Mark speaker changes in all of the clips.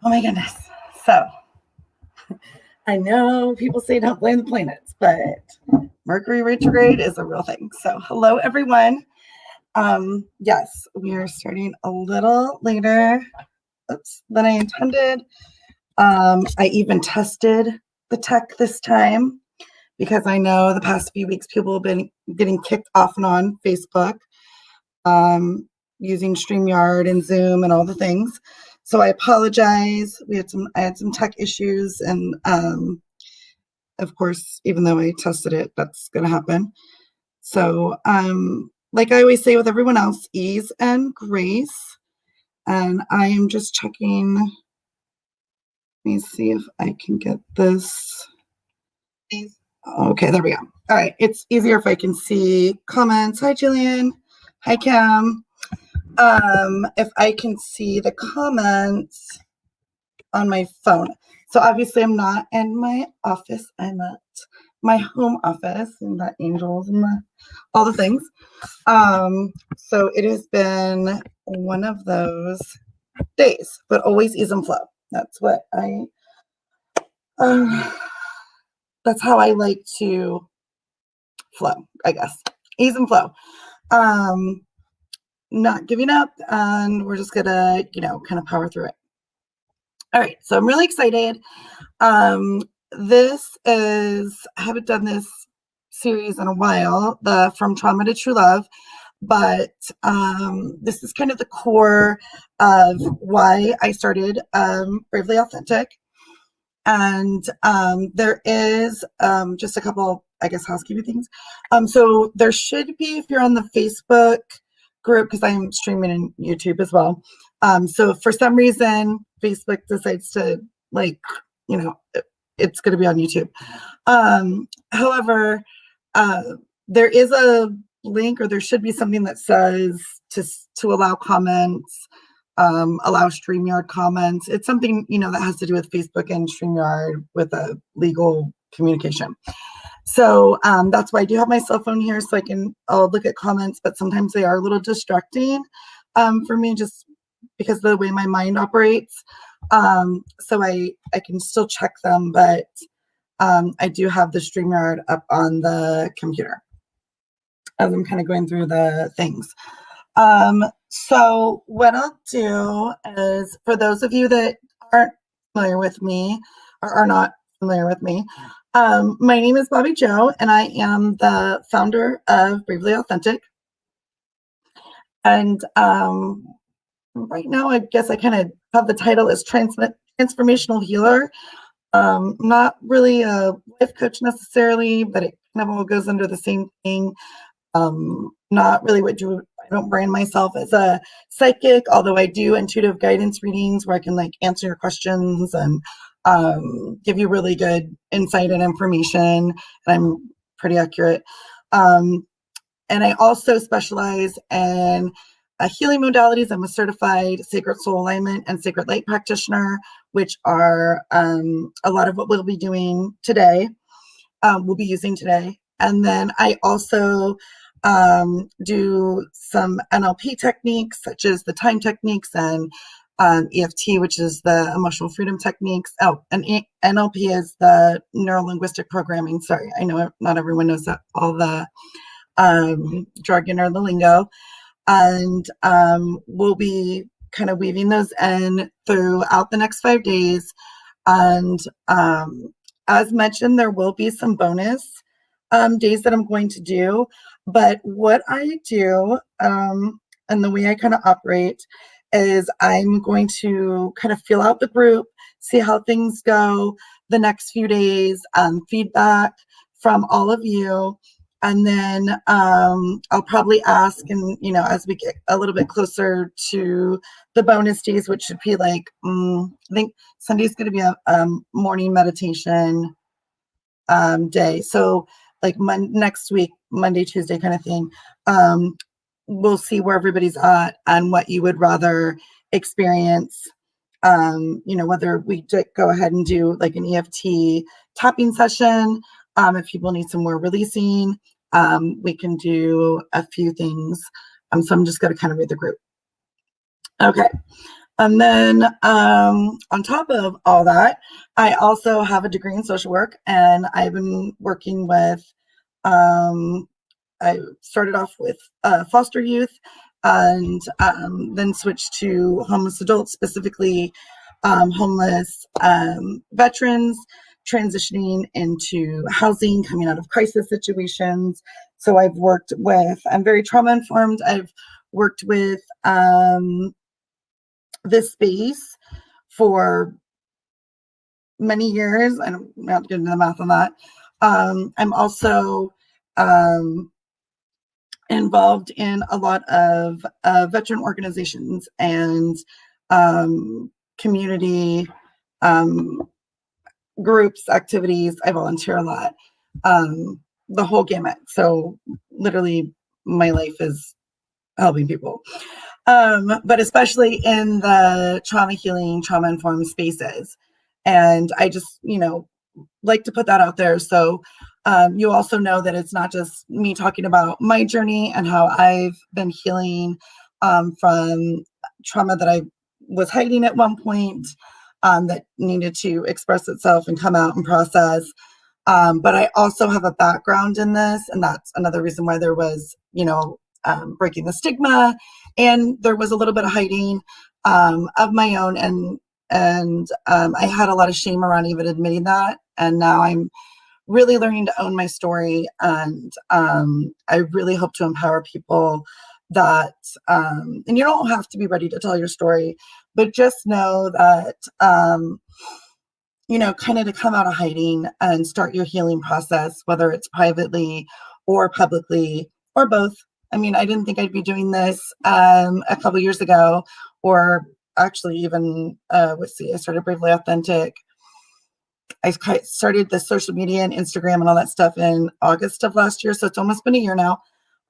Speaker 1: Oh my goodness. So I know people say don't blame the planets, but Mercury retrograde is a real thing. So hello everyone. Yes, we are starting a little later than I intended. I even tested the tech this time because I know the past few weeks people have been getting kicked off and on Facebook, um, using StreamYard and Zoom and all the things. So I apologize. I had some tech issues, and of course, even though I tested it, that's going to happen. So, like I always say with everyone else, ease and grace. And I am just checking. Let me see if I can get this. Okay, there we go. All right, it's easier if I can see comments. Hi, Jillian. Hi, Cam. If I can see the comments on my phone. So obviously I'm not in my office. I'm at my home office and the angels and all the things. So it has been one of those days, but always ease and flow. That's what um, that's how I like to flow, I guess. Ease and flow. Not giving up, and we're just gonna, kind of power through it. All right, so I'm really excited. This is, I haven't done this series in a while, the From Trauma to True Love, but this is kind of the core of why I started Bravely Authentic. And there is just a couple, I guess, housekeeping things. So there should be, if you're on the Facebook group, because I'm streaming in YouTube as well. So if for some reason Facebook decides to, it's going to be on YouTube. However, there is a link, or there should be something that says to allow comments, allow StreamYard comments. It's something, that has to do with Facebook and StreamYard with a legal communication. So that's why I do have my cell phone here, so I'll look at comments, but sometimes they are a little distracting for me, just because of the way my mind operates. So I can still check them, but I do have the StreamYard up on the computer as I'm kind of going through the things. So what I'll do is, for those of you that aren't familiar with me or are not familiar with me, my name is Bobby Joe, and I am the founder of Bravely Authentic. And right now, I guess I kind of have the title as transformational healer. Not really a life coach necessarily, but it kind of all goes under the same thing. Not really I don't brand myself as a psychic, although I do intuitive guidance readings where I can answer your questions and give you really good insight and information. And I'm pretty accurate. And I also specialize in healing modalities. I'm a certified sacred soul alignment and sacred light practitioner, which are a lot of what we'll be doing today, we'll be using today. And then I also do some NLP techniques, such as the time techniques, and EFT, which is the emotional freedom techniques. Oh, and NLP is the neuro-linguistic programming. Sorry, I know not everyone knows that, all the jargon or the lingo. And we'll be kind of weaving those in throughout the next 5 days. And as mentioned, there will be some bonus days that I'm going to do. But what I do, and the way I kind of operate, is I'm going to kind of feel out the group, see how things go the next few days, feedback from all of you. And then I'll probably ask, and as we get a little bit closer to the bonus days, which should be I think Sunday's going to be a morning meditation day. So next week, Monday, Tuesday kind of thing. We'll see where everybody's at and what you would rather experience. Whether we go ahead and do an EFT tapping session. If people need some more releasing, we can do a few things. So I'm just going to kind of read the group. Okay. And then on top of all that, I also have a degree in social work, and I've been working with, um, I started off with foster youth, and then switched to homeless adults, specifically homeless veterans transitioning into housing, coming out of crisis situations. So I'm very trauma informed. I've worked with this space for many years. I'm not getting into the math on that. I'm also um, involved in a lot of veteran organizations and community um, groups, activities. I volunteer a lot, the whole gamut. So literally, my life is helping people, but especially in the trauma healing, trauma informed spaces. And I just, like to put that out there. So you also know that it's not just me talking about my journey and how I've been healing from trauma that I was hiding at one point, that needed to express itself and come out and process. But I also have a background in this, and that's another reason why there was, breaking the stigma, and there was a little bit of hiding of my own, and I had a lot of shame around even admitting that, and now I'm really learning to own my story, and I really hope to empower people that, and you don't have to be ready to tell your story, but just know that. Kind of to come out of hiding and start your healing process, whether it's privately or publicly or both. I mean, I didn't think I'd be doing this a couple years ago, or actually even, let's see, I started Bravely Authentic. I started the social media and Instagram and all that stuff in August of last year. So it's almost been a year now.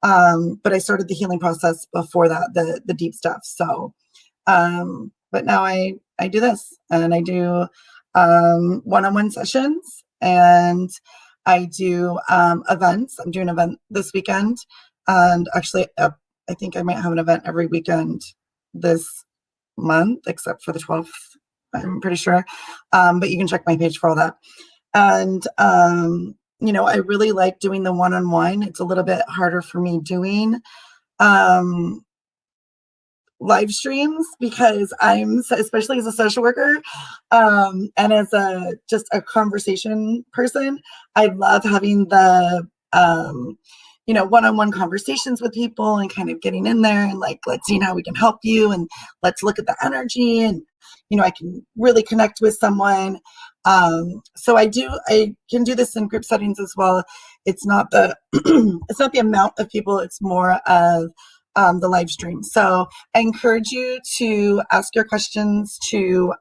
Speaker 1: But I started the healing process before that, the deep stuff. So but now I do this, and I do one-on-one sessions, and I do events. I'm doing an event this weekend, and actually I think I might have an event every weekend this month except for the 12th, I'm pretty sure. But you can check my page for all that. And I really like doing the one-on-one. It's a little bit harder for me doing um live streams, because especially as a social worker, and as a conversation person, I love having the one-on-one conversations with people, and kind of getting in there and like, let's see how we can help you, and let's look at the energy, and I can really connect with someone. So I can do this in group settings as well. It's not the it's not the amount of people, it's more of the live stream. So I encourage you to ask your questions, to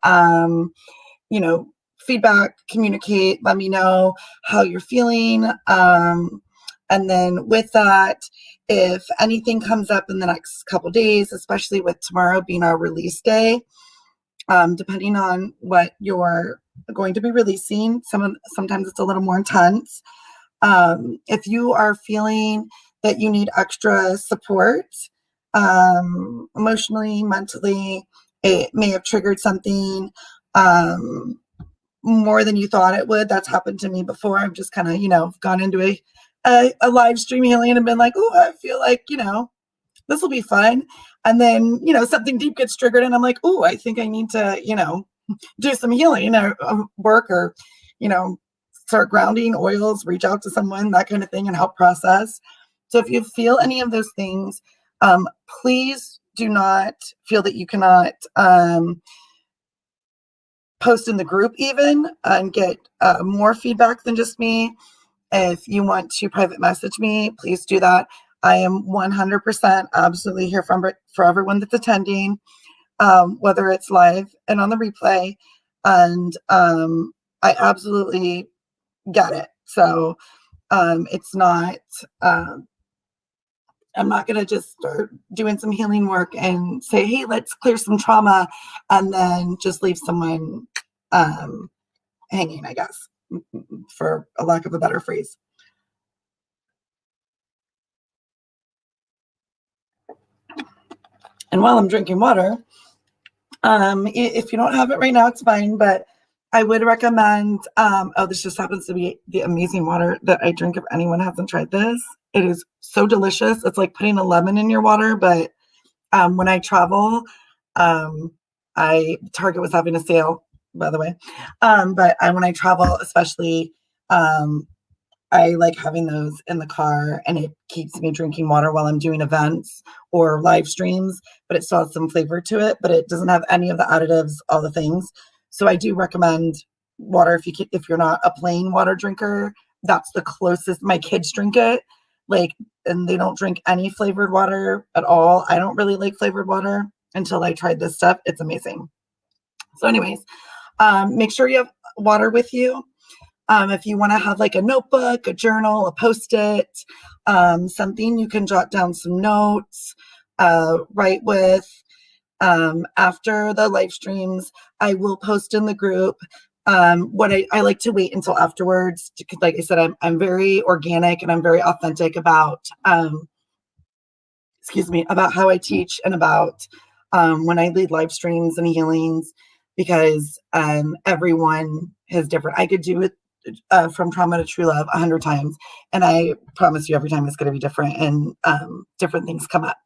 Speaker 1: feedback, communicate, let me know how you're feeling. And then with that, if anything comes up in the next couple days, especially with tomorrow being our release day, depending on what you're going to be releasing, sometimes it's a little more intense. If you are feeling that you need extra support, emotionally, mentally, it may have triggered something more than you thought it would. That's happened to me before. I've just kind of, gone into a live stream healing and been like, oh, I feel like, this will be fun. And then, something deep gets triggered, and I'm like, oh, I think I need to, do some healing or work, or, start grounding, oils, reach out to someone, that kind of thing, and help process. So if you feel any of those things, please do not feel that you cannot post in the group even and get more feedback than just me. If you want to private message me, please do that. I am 100% absolutely here for everyone that's attending, whether it's live and on the replay. And I absolutely get it. So it's not, I'm not going to just start doing some healing work and say, hey, let's clear some trauma, and then just leave someone hanging, I guess, for a lack of a better phrase. And while I'm drinking water, If you don't have it right now, it's fine, but I would recommend, this just happens to be the amazing water that I drink if anyone hasn't tried this. It is so delicious. It's like putting a lemon in your water, but when I travel, um, Target was having a sale, by the way. When I travel, especially, um, I like having those in the car, and it keeps me drinking water while I'm doing events or live streams, but it still has some flavor to it, but it doesn't have any of the additives, all the things. So I do recommend water if you're not a plain water drinker. That's the closest. My kids drink it, like, and they don't drink any flavored water at all. I don't really like flavored water until I tried this stuff. It's amazing. So anyways, make sure you have water with you. If you want to have like a notebook, a journal, a post-it, something you can jot down some notes, write with. After the live streams, I will post in the group. What I like to wait until afterwards, because like I said, I'm very organic and I'm very authentic about about how I teach and about when I lead live streams and healings, because everyone is different. I could do it from trauma to true love 100 times, and I promise you every time it's going to be different, and different things come up.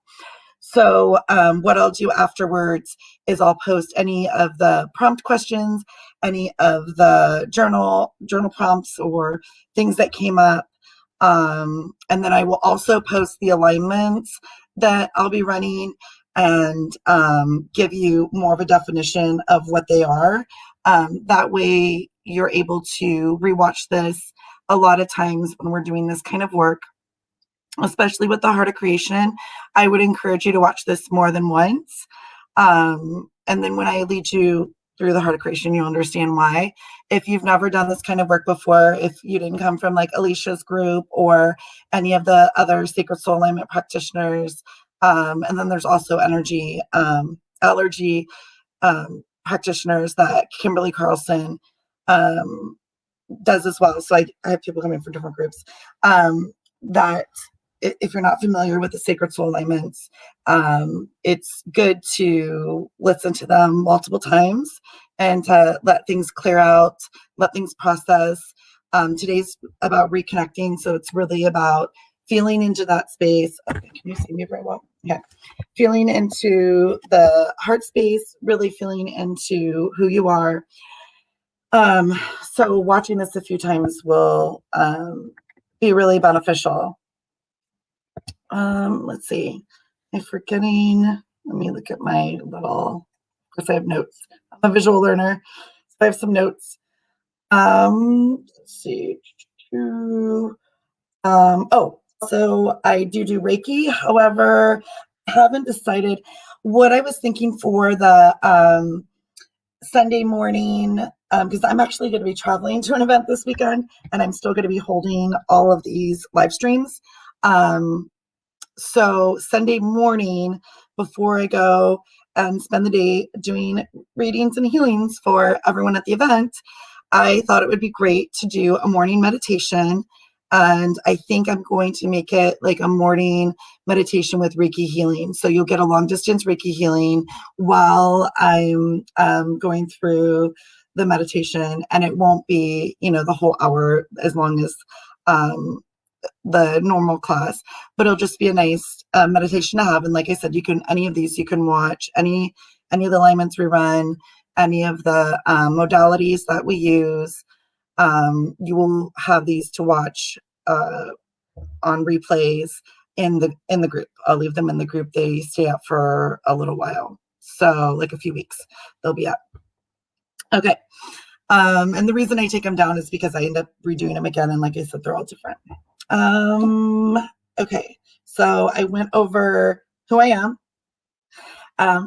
Speaker 1: So what I'll do afterwards is I'll post any of the prompt questions, any of the journal prompts or things that came up. And then I will also post the alignments that I'll be running, and give you more of a definition of what they are. That way you're able to rewatch this. A lot of times when we're doing this kind of work, especially with the Heart of Creation, I would encourage you to watch this more than once. And then when I lead you through the Heart of Creation, you'll understand why. If you've never done this kind of work before, if you didn't come from like Alicia's group or any of the other Sacred Soul Alignment practitioners, and then there's also allergy practitioners that Kimberly Carlson does as well. So I have people coming from different groups. That if you're not familiar with the Sacred Soul Alignments, it's good to listen to them multiple times and to let things clear out, let things process. Today's about reconnecting, so it's really about feeling into that space. Okay, can you see me very well? Yeah. Feeling into the heart space, really feeling into who you are. So watching this a few times will be really beneficial. Let's see. I'm forgetting. Let me look at my little, because I have notes. I'm a visual learner, so I have some notes. Let's see. So I do Reiki. However, I haven't decided what I was thinking for the Sunday morning, because I'm actually going to be traveling to an event this weekend, and I'm still going to be holding all of these live streams. So Sunday morning, before I go and spend the day doing readings and healings for everyone at the event, I thought it would be great to do a morning meditation. And I think I'm going to make it like a morning meditation with Reiki healing. So you'll get a long distance Reiki healing while I'm going through the meditation, and it won't be, the whole hour as long as the normal class, but it'll just be a nice meditation to have. And like I said, any of these you can watch, any of the alignments we run, any of the modalities that we use. You will have these to watch on replays in the group. I'll leave them in the group. They stay up for a little while, so like a few weeks they'll be up. Okay. And the reason I take them down is because I end up redoing them again, and like I said, they're all different. Okay, so I went over who I am,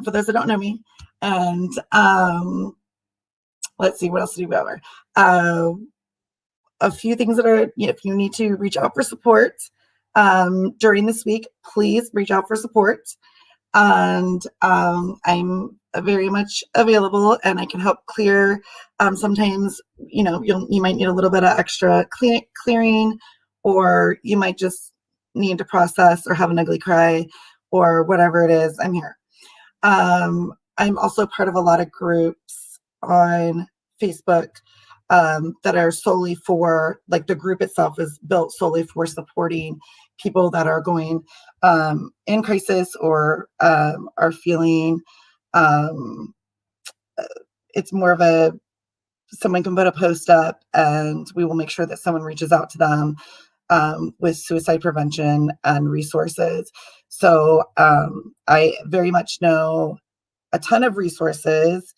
Speaker 1: for those that don't know me, and let's see, what else did we go over? A few things that are, if you need to reach out for support during this week, please reach out for support. And I'm very much available, and I can help clear. Sometimes, you might need a little bit of extra clearing, or you might just need to process or have an ugly cry or whatever it is. I'm here. I'm also part of a lot of groups on Facebook that are solely for, like, the group itself is built solely for supporting people that are going in crisis or are feeling um, it's more of a someone can put a post up and we will make sure that someone reaches out to them with suicide prevention and resources. So I very much know a ton of resources.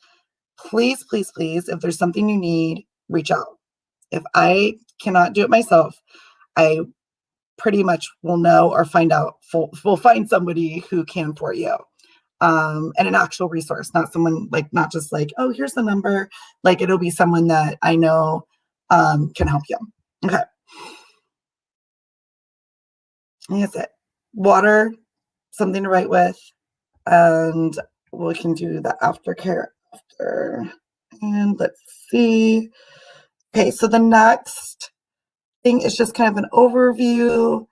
Speaker 1: Please, please, please, if there's something you need, reach out. If I cannot do it myself, I pretty much will know or find out, we'll find somebody who can for you. And an actual resource, not someone like, not just like, oh, here's the number. Like, it'll be someone that I know can help you. Okay. And that's it. Water, something to write with, and we can do the aftercare after. And let's see. Okay, so the next thing is just kind of an overview.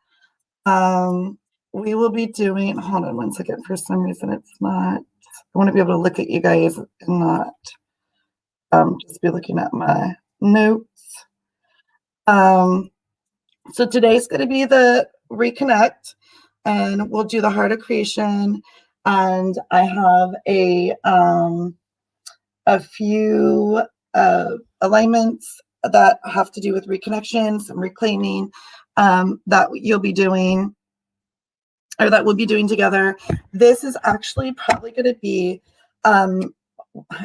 Speaker 1: We will be doing, hold on one second, for some reason it's not, I want to be able to look at you guys and not just be looking at my notes. So today's going to be the Reconnect, and we'll do the Heart of Creation. And I have a few alignments that have to do with reconnection, some reclaiming that you'll be doing, or that we'll be doing together. This is actually probably going to be, I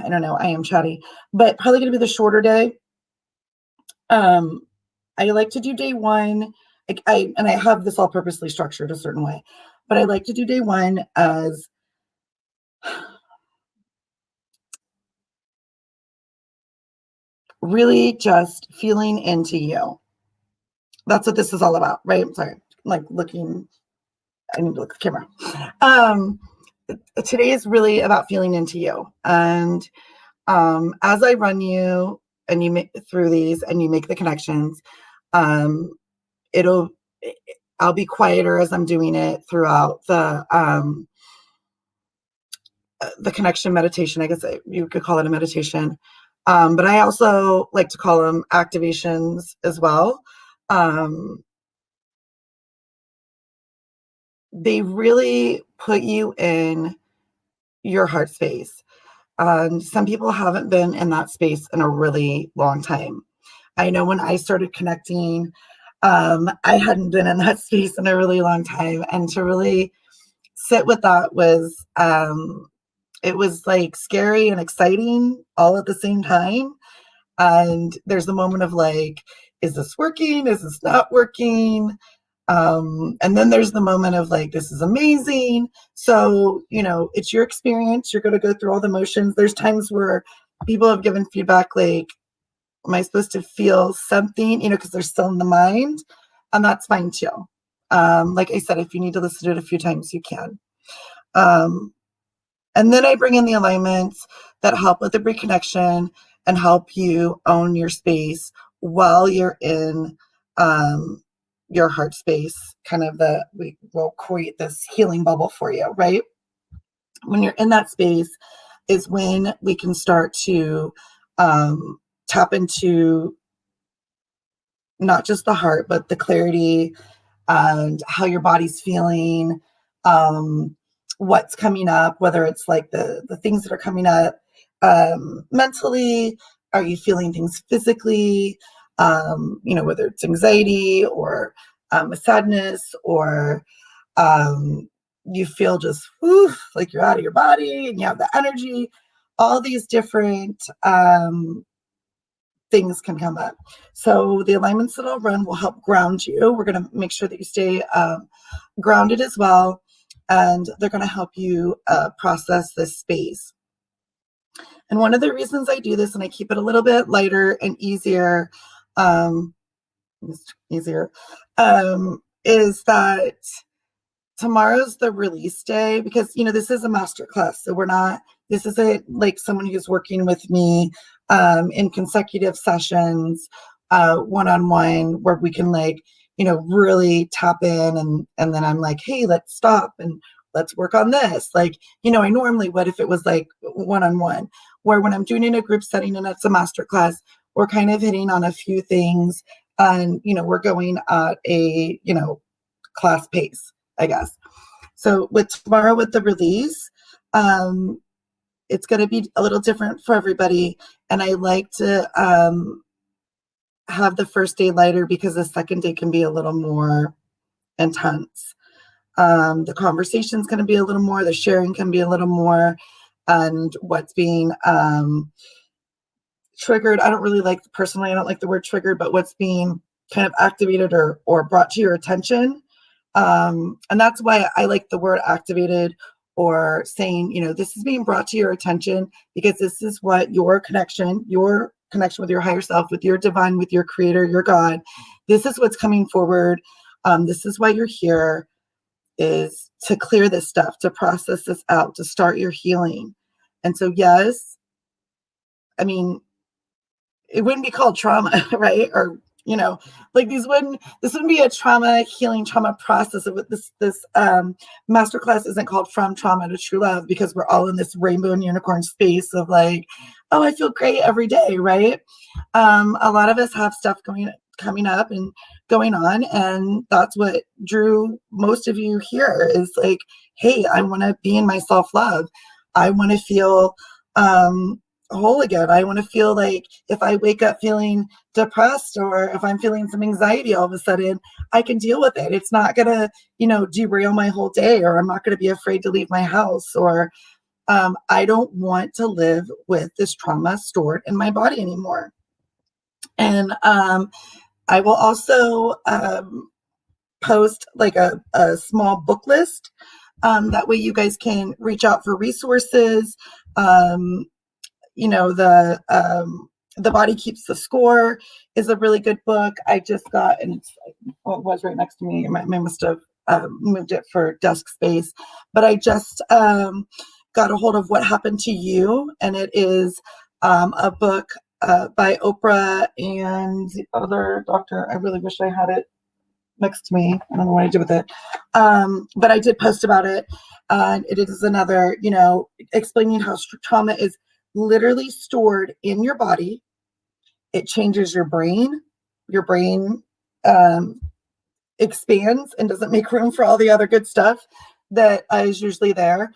Speaker 1: don't know, I am chatty, but probably going to be the shorter day. I like to do day one, and I have this all purposely structured a certain way, but I like to do day one as really just feeling into you. That's what this is all about, right? I'm sorry, like looking, I need to look at the camera. Today is really about feeling into you. And as I run you and you make through these and you make the connections, I'll be quieter as I'm doing it throughout the connection meditation. I guess you could call it a meditation. But I also like to call them activations as well. They really put you in your heart space. And some people haven't been in that space in a really long time. I know when I started connecting, I hadn't been in that space in a really long time. And to really sit with that was, it was like scary and exciting all at the same time. And there's a moment of like, is this working? Is this not working? And then there's the moment of like, this is amazing. So, it's your experience. You're going to go through all the motions. There's times where people have given feedback like, am I supposed to feel something, because they're still in the mind, and that's fine too. Like I said, if you need to listen to it a few times, you can. And then I bring in the alignments that help with the reconnection and help you own your space while you're in your heart space. We will create this healing bubble for you, right? When you're in that space is when we can start to tap into not just the heart, but the clarity and how your body's feeling, what's coming up, whether it's like the things that are coming up mentally. Are you feeling things physically? Whether it's anxiety or sadness, or you feel just like you're out of your body and you have the energy. All these different things can come up. So the alignments that I'll run will help ground you. We're going to make sure that you stay grounded as well. And they're going to help you process this space. And one of the reasons I do this, and I keep it a little bit lighter and easier, is that tomorrow's the release day, because this is a master class. So this isn't like someone who's working with me in consecutive sessions, one-on-one, where we can really tap in, and then I'm like, hey, let's stop and let's work on this. Like, I normally would if it was like one-on-one, where when I'm doing it in a group setting and it's a master class, we're kind of hitting on a few things and, we're going at a, class pace, I guess. So with tomorrow with the release, it's going to be a little different for everybody. And I like to have the first day lighter because the second day can be a little more intense. The conversation's going to be a little more, the sharing can be a little more, and what's being triggered. I don't really like, personally, I don't like the word triggered, but what's being kind of activated or brought to your attention. And that's why I like the word activated, or saying, this is being brought to your attention because this is what your connection with your higher self, with your divine, with your creator, your God, this is what's coming forward. This is why you're here, is to clear this stuff, to process this out, to start your healing. And so, yes, I mean, it wouldn't be called trauma, right? Or, like this wouldn't be a trauma healing, trauma process. Of this masterclass isn't called From Trauma to True Love, because we're all in this rainbow and unicorn space of like, oh, I feel great every day, right? A lot of us have stuff coming up and going on, and that's what drew most of you here, is like, hey, I want to be in my self-love. I want to feel whole again. I want to feel like if I wake up feeling depressed, or if I'm feeling some anxiety all of a sudden, I can deal with it. It's not gonna, derail my whole day, or I'm not gonna be afraid to leave my house, or I don't want to live with this trauma stored in my body anymore. And I will also post like a small book list. That way you guys can reach out for resources. The Body Keeps the Score is a really good book. I just got, and it was right next to me. I must have moved it for desk space, but I just got a hold of What Happened to You, and it is a book by Oprah and the other doctor. I really wish I had it next to me. I don't know what I did with it. But I did post about it. It is another, explaining how trauma is literally stored in your body. It changes your brain. Your brain expands and doesn't make room for all the other good stuff that is usually there.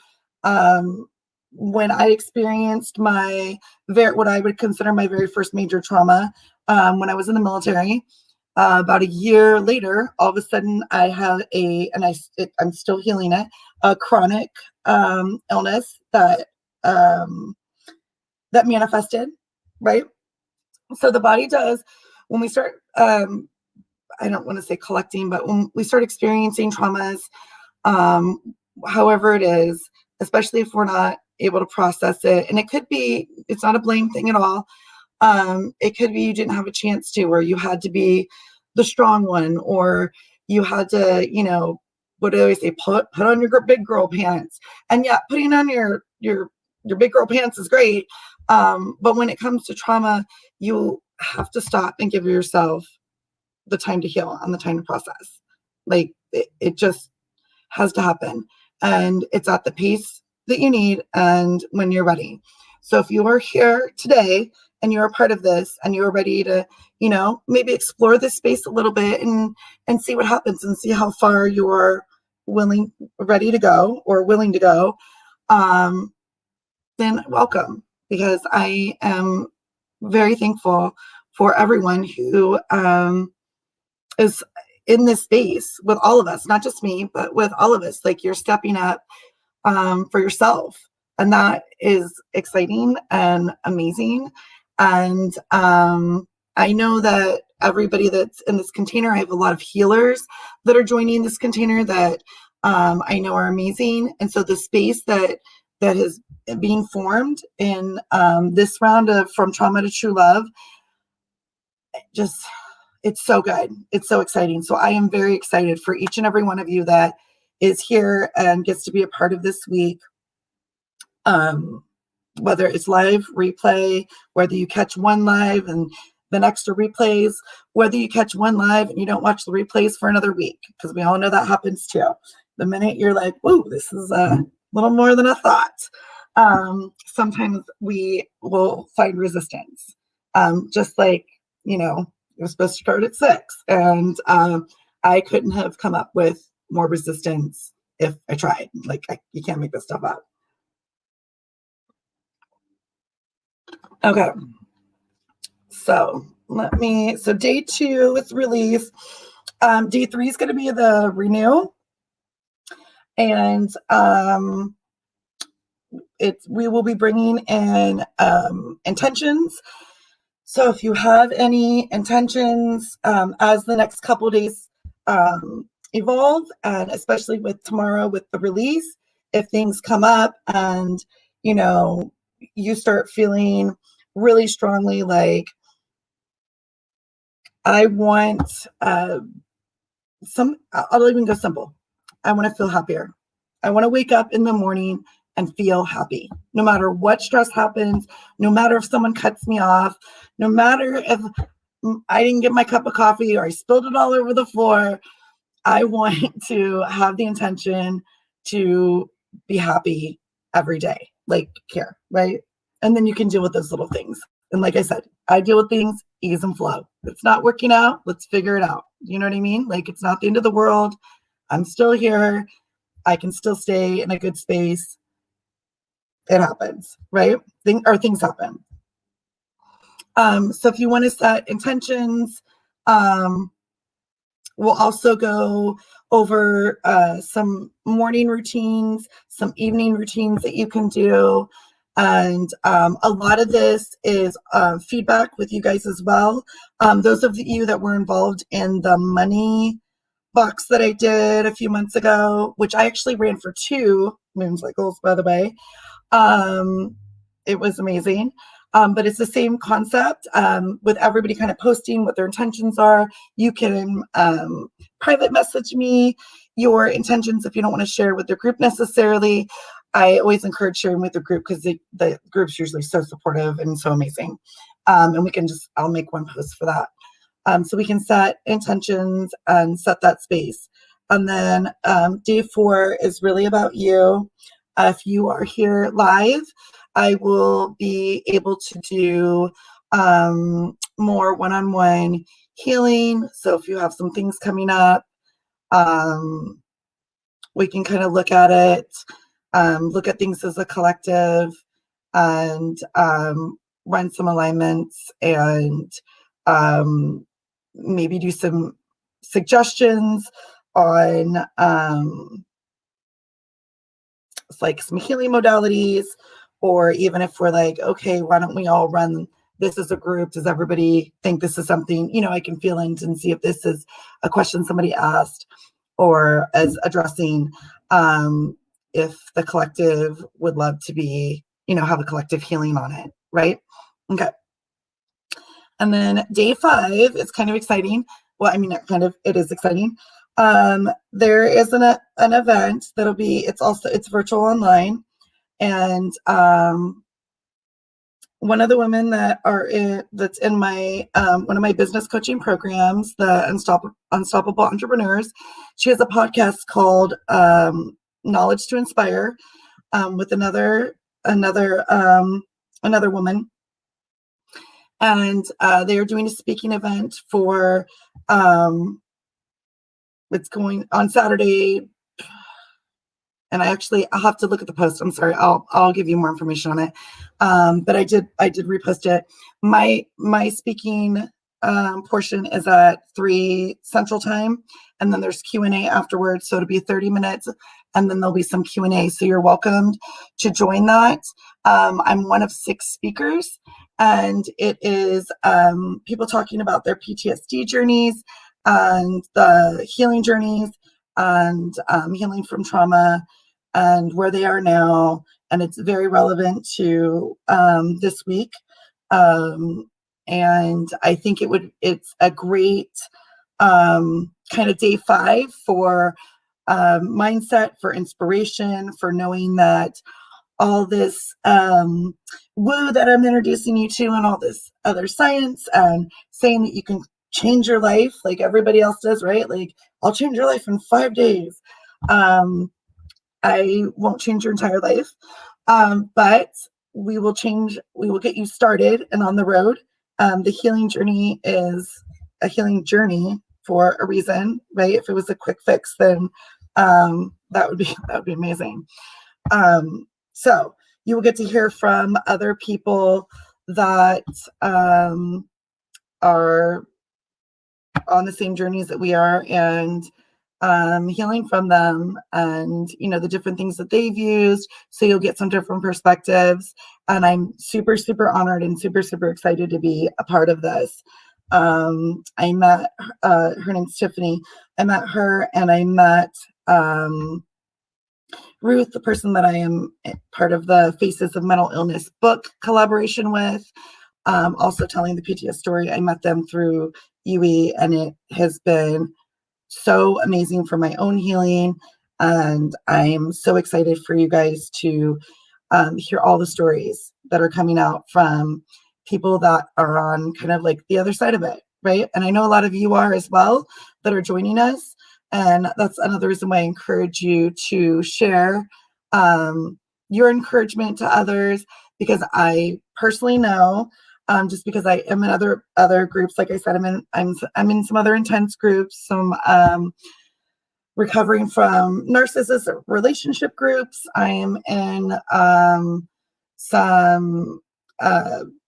Speaker 1: When I experienced what I would consider my very first major trauma, when I was in the military, about a year later, all of a sudden I had I'm still healing it, a chronic illness that manifested, right? So the body does, when we start, I don't want to say collecting, but when we start experiencing traumas, however it is, especially if we're not able to process it, and it's not a blame thing at all. It could be you didn't have a chance to, or you had to be the strong one, or you had to, what do I say, put on your big girl pants. And yeah, putting on your big girl pants is great. But when it comes to trauma, you have to stop and give yourself the time to heal and the time to process. Like it just has to happen. And it's at the pace that you need and when you're ready. So if you are here today and you're a part of this and you're ready to, maybe explore this space a little bit and see what happens and see how far you're ready to go or willing to go, then welcome, because I am very thankful for everyone who is in this space with all of us, not just me, but with all of us. Like, you're stepping up for yourself. And that is exciting and amazing. And I know that everybody that's in this container, I have a lot of healers that are joining this container that I know are amazing. And so the space that is being formed in this round of From Trauma to True Love, it's so good. It's so exciting. So I am very excited for each and every one of you that is here and gets to be a part of this week. Whether it's live, replay, whether you catch one live and the next are replays, whether you catch one live and you don't watch the replays for another week, because we all know that happens too. The minute you're like, whoa, this is a little more than I thought, sometimes we will find resistance. Just like, it was supposed to start at 6, and I couldn't have come up with more resistance if I tried. Like, you can't make this stuff up. Okay. So day 2 is release. Day 3 is going to be the renew. And we will be bringing in intentions. So if you have any intentions as the next couple days evolve, and especially with tomorrow with the release, if things come up and you start feeling really strongly like, I want I'll even go simple. I want to feel happier. I want to wake up in the morning and feel happy, no matter what stress happens, no matter if someone cuts me off, no matter if I didn't get my cup of coffee or I spilled it all over the floor. I want to have the intention to be happy every day, like care, right? And then you can deal with those little things. And like I said, I deal with things, ease and flow. If it's not working out, let's figure it out. You know what I mean? Like, it's not the end of the world. I'm still here. I can still stay in a good space. It happens, right? Things happen. So if you want to set intentions, we'll also go over some morning routines, some evening routines that you can do. And a lot of this is feedback with you guys as well. Those of you that were involved in the money box that I did a few months ago, which I actually ran for 2 moon cycles, by the way. It was amazing. But it's the same concept with everybody kind of posting what their intentions are. You can private message me your intentions if you don't want to share with the group necessarily. I always encourage sharing with the group because the group's usually so supportive and so amazing. And I'll make one post for that. So we can set intentions and set that space. And then day 4 is really about you. If you are here live, I will be able to do more one-on-one healing. So if you have some things coming up, we can kind of look at it, look at things as a collective, and run some alignments, and maybe do some suggestions on like some healing modalities, or even if we're like, okay, why don't we all run this as a group? Does everybody think this is something, I can feel into and see if this is a question somebody asked or as addressing, if the collective would love to be, have a collective healing on it, right? Okay. And then day 5 is kind of exciting. Well, I mean, it is exciting. There is an event it's virtual online. And one of the women that's in my one of my business coaching programs, the Unstoppable Entrepreneurs, she has a podcast called Knowledge to Inspire with another woman. And they are doing a speaking event for it's going on Saturday. And I'll have to look at the post. I'm sorry. I'll give you more information on it. But I did repost it. My speaking portion is at 3 Central Time, and then there's Q&A afterwards. So it'll be 30 minutes, and then there'll be some Q&A. So you're welcomed to join that. I'm one of 6 speakers, and it is people talking about their PTSD journeys and the healing journeys, and healing from trauma and where they are now. And it's very relevant to this week. And I think it's a great kind of day 5 for mindset, for inspiration, for knowing that all this woo that I'm introducing you to, and all this other science, and saying that you can change your life like everybody else does, right? Like, I'll change your life in 5 days. I won't change your entire life, but we will get you started and on the road. The healing journey is a healing journey for a reason, right? If it was a quick fix, then that would be amazing. So you will get to hear from other people that are on the same journeys that we are, and healing from them, and the different things that they've used, so you'll get some different perspectives. And I'm super, super honored and super, super excited to be a part of this. I met her name's Tiffany. I met her, and I met Ruth, the person that I am part of the Faces of Mental Illness book collaboration with, also telling the PTS story. I met them through UE, and it has been so amazing for my own healing. And I'm so excited for you guys to hear all the stories that are coming out from people that are on kind of like the other side of it, right? And I know a lot of you are as well that are joining us. And that's another reason why I encourage you to share your encouragement to others, because I personally know, just because I am in other groups. Like I said, I'm in some other intense groups, some recovering from narcissistic relationship groups. I am in some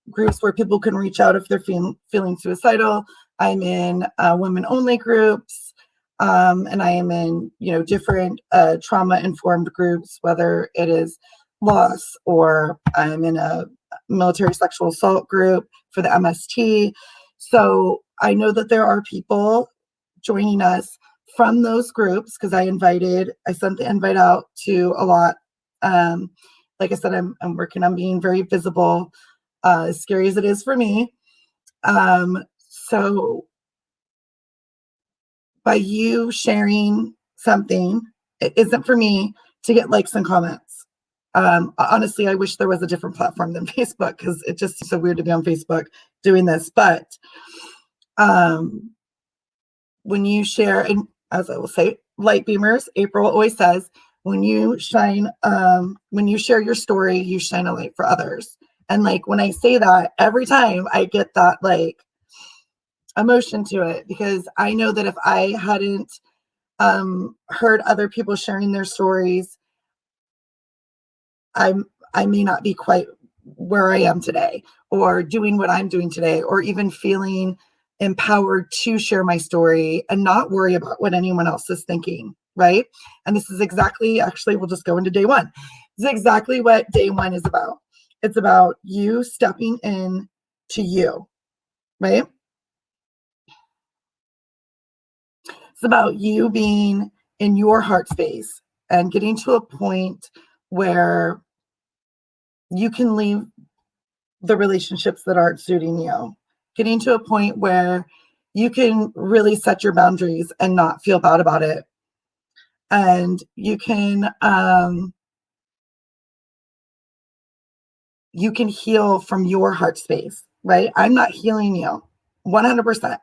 Speaker 1: groups where people can reach out if they're feeling suicidal. I'm in women only groups, and I am in different trauma informed groups, whether it is loss, or I'm in a military sexual assault group for the MST. So I know that there are people joining us from those groups, because I sent the invite out to a lot. Like I said, I'm working on being very visible, as scary as it is for me. So by you sharing something, it isn't for me to get likes and comments. Honestly, I wish there was a different platform than Facebook, because it's just so weird to be on Facebook doing this. But when you share, and as I will say, light beamers, April always says, when you share your story, you shine a light for others. And like when I say that, every time I get that like emotion to it, because I know that if I hadn't heard other people sharing their stories, I may not be quite where I am today, or doing what I'm doing today, or even feeling empowered to share my story and not worry about what anyone else is thinking, right? And this is exactly, actually, we'll just go into day one. This is exactly what day one is about. It's about you stepping in to you, right? It's about you being in your heart space and getting to a point where you can leave the relationships that aren't suiting you, getting to a point where you can really set your boundaries and not feel bad about it. And you can heal from your heart space, right? I'm not healing you 100%.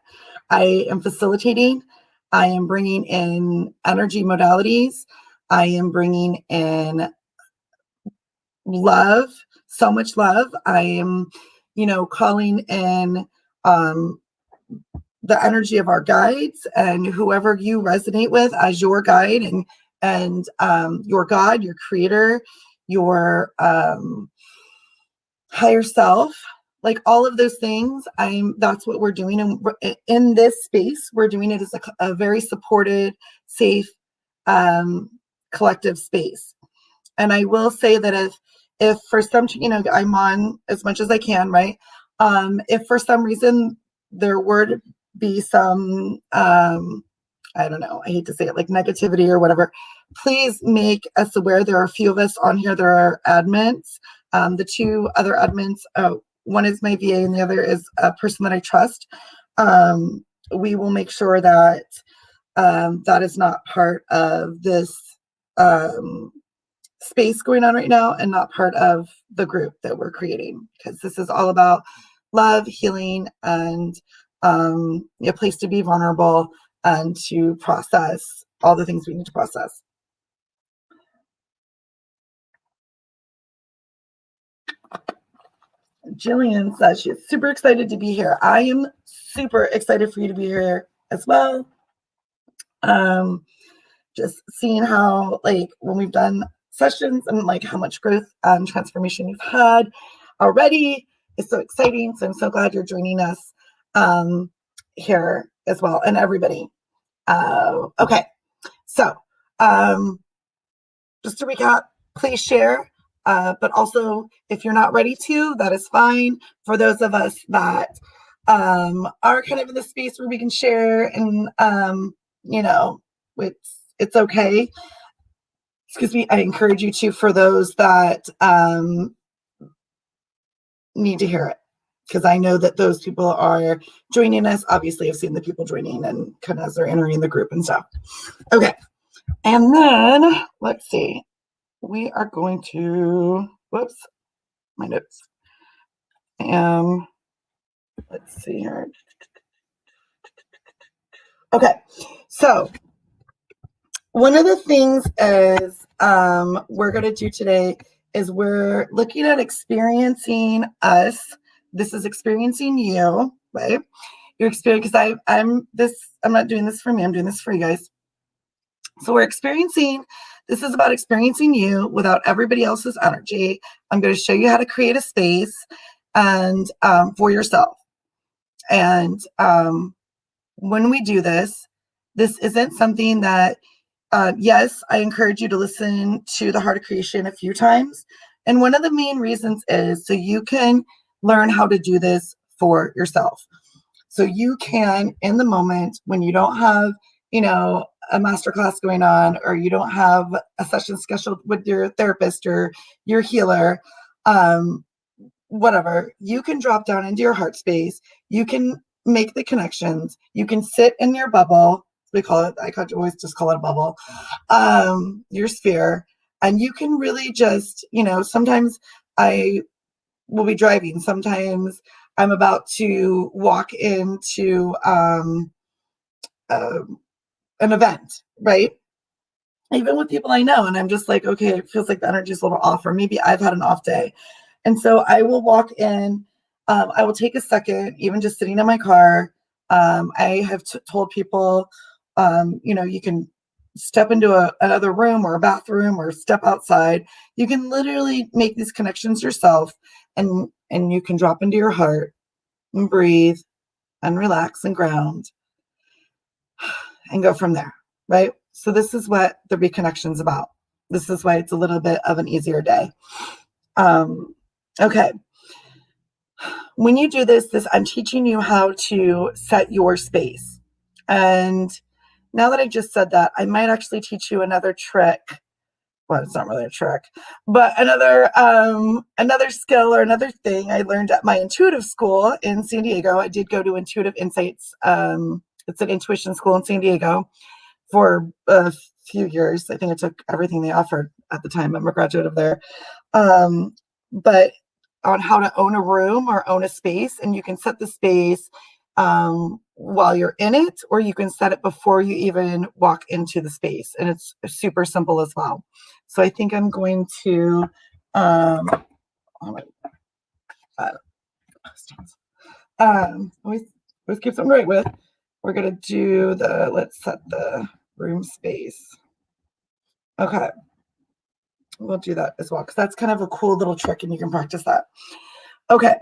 Speaker 1: I am facilitating. I am bringing in energy modalities. I am bringing in love, so much love. I am, calling in the energy of our guides, and whoever you resonate with as your guide, and your God, your creator, your higher self, like all of those things. That's what we're doing. And in this space, we're doing it as a very supported, safe, collective space. And I will say that if for some, I'm on as much as I can, right? If for some reason there were to be some, I don't know, I hate to say it, like negativity or whatever, please make us aware. There are a few of us on here. There are admins. The two other admins, one is my VA and the other is a person that I trust. We will make sure that that is not part of this space going on right now, and not part of the group that we're creating, because this is all about love, healing, and a place to be vulnerable and to process all the things we need to process. Jillian says she's super excited to be here. I am super excited for you to be here as well. Just seeing how, like, when we've done sessions and like how much growth and transformation you've had already is so exciting. So I'm so glad you're joining us here as well, and everybody. Okay, so just to recap, please share. But also, if you're not ready to, that is fine. For those of us that are kind of in the space where we can share, and you know, it's okay. Excuse me. I encourage you to, for those that need to hear it, because I know that those people are joining us. Obviously, I've seen the people joining and kind of as they're entering the group and stuff. Okay, and then let's see. We are going to, whoops, my notes. Let's see here. Okay, so one of the things is we're going to do today is we're looking at experiencing us. This is experiencing you, right? Your experience, because I'm not doing this for me, I'm doing this for you guys. So this is about experiencing you without everybody else's energy. I'm going to show you how to create a space and for yourself. And when we do this isn't something that, yes, I encourage you to listen to the Heart of Creation a few times. And one of the main reasons is so you can learn how to do this for yourself. So you can, in the moment when you don't have, a masterclass going on, or you don't have a session scheduled with your therapist or your healer, whatever, you can drop down into your heart space. You can make the connections. You can sit in your bubble. We call it, I could always just call it a bubble, your sphere. And you can really just, sometimes I will be driving. Sometimes I'm about to walk into an event, right? Even with people I know, and I'm just like, okay, it feels like the energy is a little off, or maybe I've had an off day. And so I will walk in, I will take a second, even just sitting in my car. I have told people, you can step into another room or a bathroom or step outside. You can literally make these connections yourself, and you can drop into your heart and breathe and relax and ground and go from there, right? So this is what the reconnection is about. This is why it's a little bit of an easier day. Okay. When you do this, I'm teaching you how to set your space. And now that I just said that, I might actually teach you another trick. Well, it's not really a trick, but another skill or another thing I learned at my intuitive school in San Diego. I did go to Intuitive Insights. It's an intuition school in San Diego for a few years. I think I took everything they offered at the time. I'm a graduate of there. But on how to own a room or own a space, and you can set the space while you're in it, or you can set it before you even walk into the space, and it's super simple as well. So I think I'm going to always keep something right with. We're gonna do let's set the room space. Okay, we'll do that as well, because that's kind of a cool little trick and you can practice that. Okay,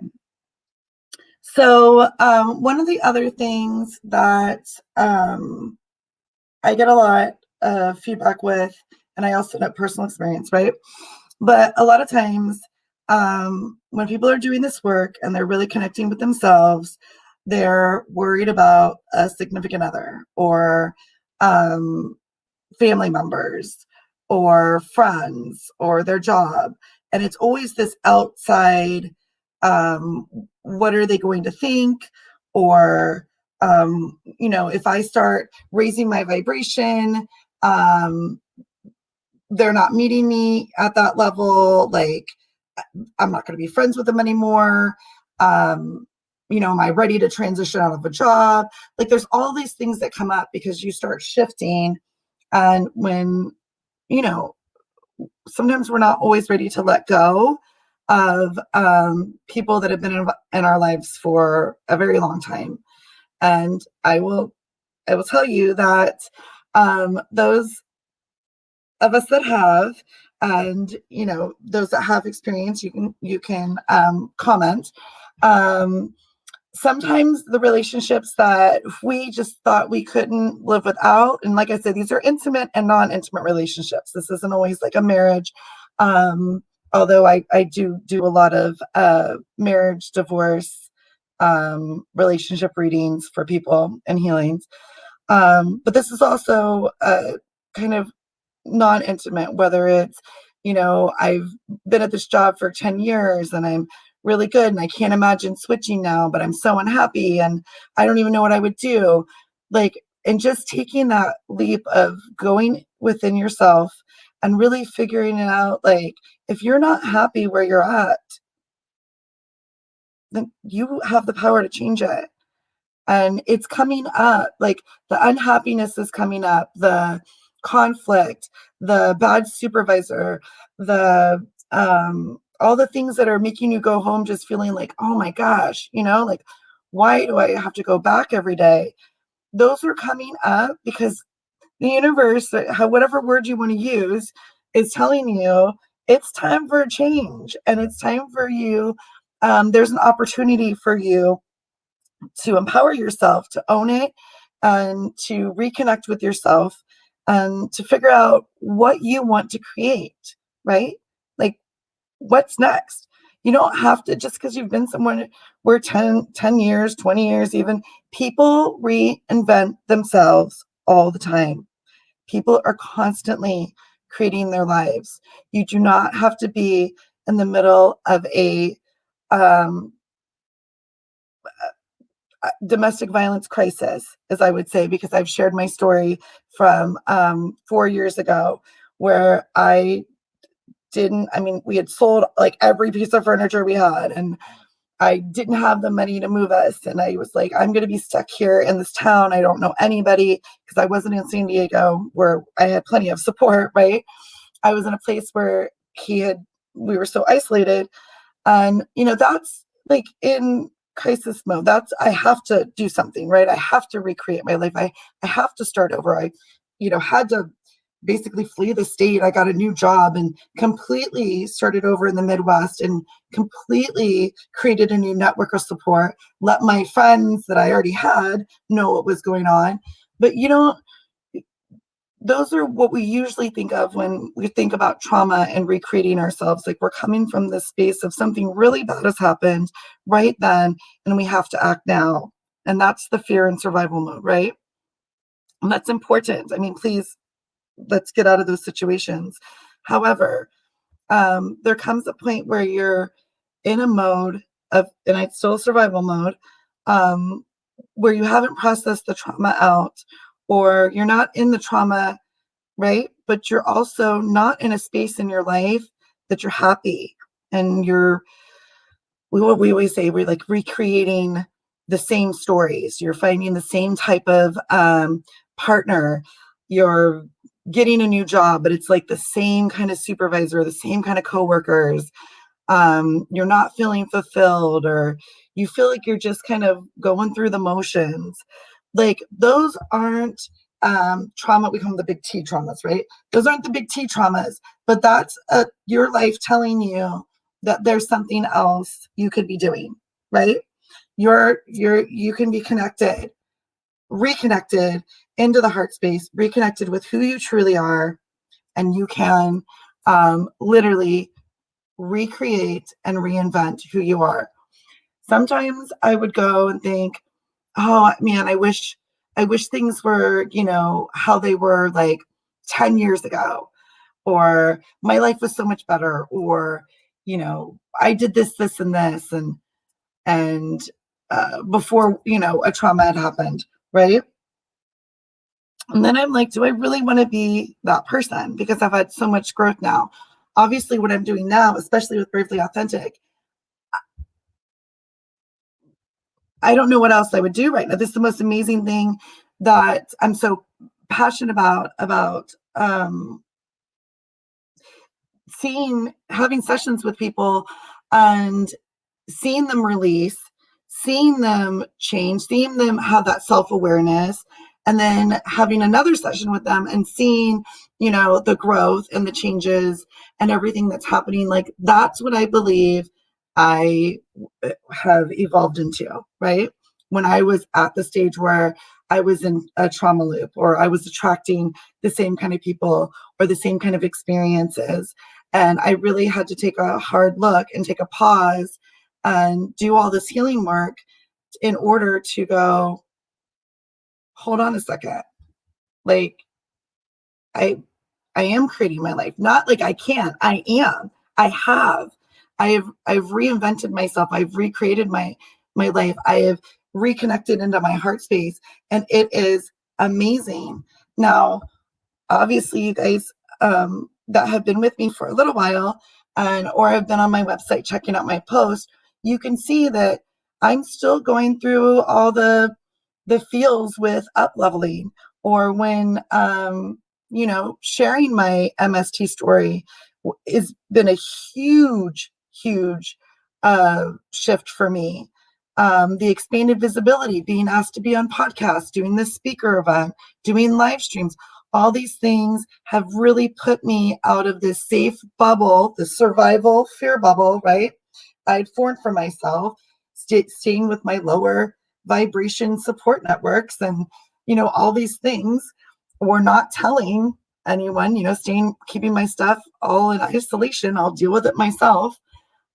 Speaker 1: so one of the other things that I get a lot of feedback with, and I also know personal experience, right? But a lot of times when people are doing this work and they're really connecting with themselves, they're worried about a significant other or family members or friends or their job. And it's always this outside, what are they going to think? Or, if I start raising my vibration, they're not meeting me at that level. Like, I'm not going to be friends with them anymore. Am I ready to transition out of a job? Like, there's all these things that come up because you start shifting. And when, sometimes we're not always ready to let go. of people that have been in our lives for a very long time. And I will tell you that those of us that have, and those that have experience, you can comment. Um, Sometimes the relationships that we just thought we couldn't live without, and like I said, these are intimate and non-intimate relationships. This isn't always like a marriage. Um, Although I do a lot of marriage, divorce, relationship readings for people and healings. But this is also kind of non-intimate, whether it's, I've been at this job for 10 years and I'm really good and I can't imagine switching now, but I'm so unhappy and I don't even know what I would do. Like, and just taking that leap of going within yourself and really figuring it out. Like, if you're not happy where you're at, then you have the power to change it. And it's coming up, like the unhappiness is coming up, the conflict, the bad supervisor, the all the things that are making you go home just feeling like, oh my gosh, like, why do I have to go back every day? Those are coming up because the universe, whatever word you want to use, is telling you it's time for a change, and it's time for you. There's an opportunity for you to empower yourself, to own it, and to reconnect with yourself, and to figure out what you want to create, right? Like, what's next? You don't have to, just because you've been somewhere where 10 years, 20 years, even, people reinvent themselves all the time. People are constantly creating their lives. You do not have to be in the middle of a um, domestic violence crisis, as I would say, because I've shared my story from 4 years ago, where I mean, we had sold like every piece of furniture we had, and I didn't have the money to move us. And I was like, I'm going to be stuck here in this town. I don't know anybody, because I wasn't in San Diego where I had plenty of support, right? I was in a place where we were so isolated. And, that's like in crisis mode. I have to do something, right? I have to recreate my life. I have to start over. I, had to basically flee the state. I got a new job and completely started over in the Midwest and completely created a new network of support, let my friends that I already had know what was going on. But, those are what we usually think of when we think about trauma and recreating ourselves. Like, we're coming from this space of something really bad has happened right then, and we have to act now. And that's the fear and survival mode, right? And that's important. I mean, please, let's get out of those situations. However, there comes a point where you're in a mode of, and it's still a survival mode, um, where you haven't processed the trauma out, or you're not in the trauma, right? But you're also not in a space in your life that you're happy, and we always say we're like recreating the same stories. You're finding the same type of partner. You're getting a new job, but it's like the same kind of supervisor, the same kind of coworkers. You're not feeling fulfilled, or you feel like you're just kind of going through the motions. Like, those aren't trauma. We call them the big T traumas, right? Those aren't the big T traumas, but that's your life telling you that there's something else you could be doing, right? You can be connected, reconnected into the heart space, reconnected with who you truly are, and you can literally recreate and reinvent who you are. Sometimes I would go and think, oh man, I wish things were, how they were like 10 years ago, or my life was so much better, or, I did this, and this, and before, a trauma had happened, right? And then I'm like, do I really want to be that person? Because I've had so much growth now. Obviously, what I'm doing now, especially with Bravely Authentic, I don't know what else I would do right now. This is the most amazing thing that I'm so passionate about seeing, having sessions with people, and seeing them release, seeing them change, seeing them have that self-awareness, and then having another session with them and seeing, the growth and the changes and everything that's happening. Like, that's what I believe I have evolved into, right? When I was at the stage where I was in a trauma loop, or I was attracting the same kind of people or the same kind of experiences. And I really had to take a hard look and take a pause and do all this healing work in order to go, hold on a second. Like, I I am creating my life. Not like I can't. I am. I have. I've reinvented myself. I've recreated my life. I have reconnected into my heart space, and it is amazing. Now, obviously, you guys that have been with me for a little while, and or have been on my website checking out my post, you can see that I'm still going through all the feels with up leveling, or when sharing my MST story has been a huge shift for me. The expanded visibility, being asked to be on podcasts, doing this speaker event, doing live streams, all these things have really put me out of this safe bubble, the survival fear bubble, right? I'd formed for myself, staying with my lower vibration support networks, and all these things, or not telling anyone, keeping my stuff all in isolation. I'll deal with it myself.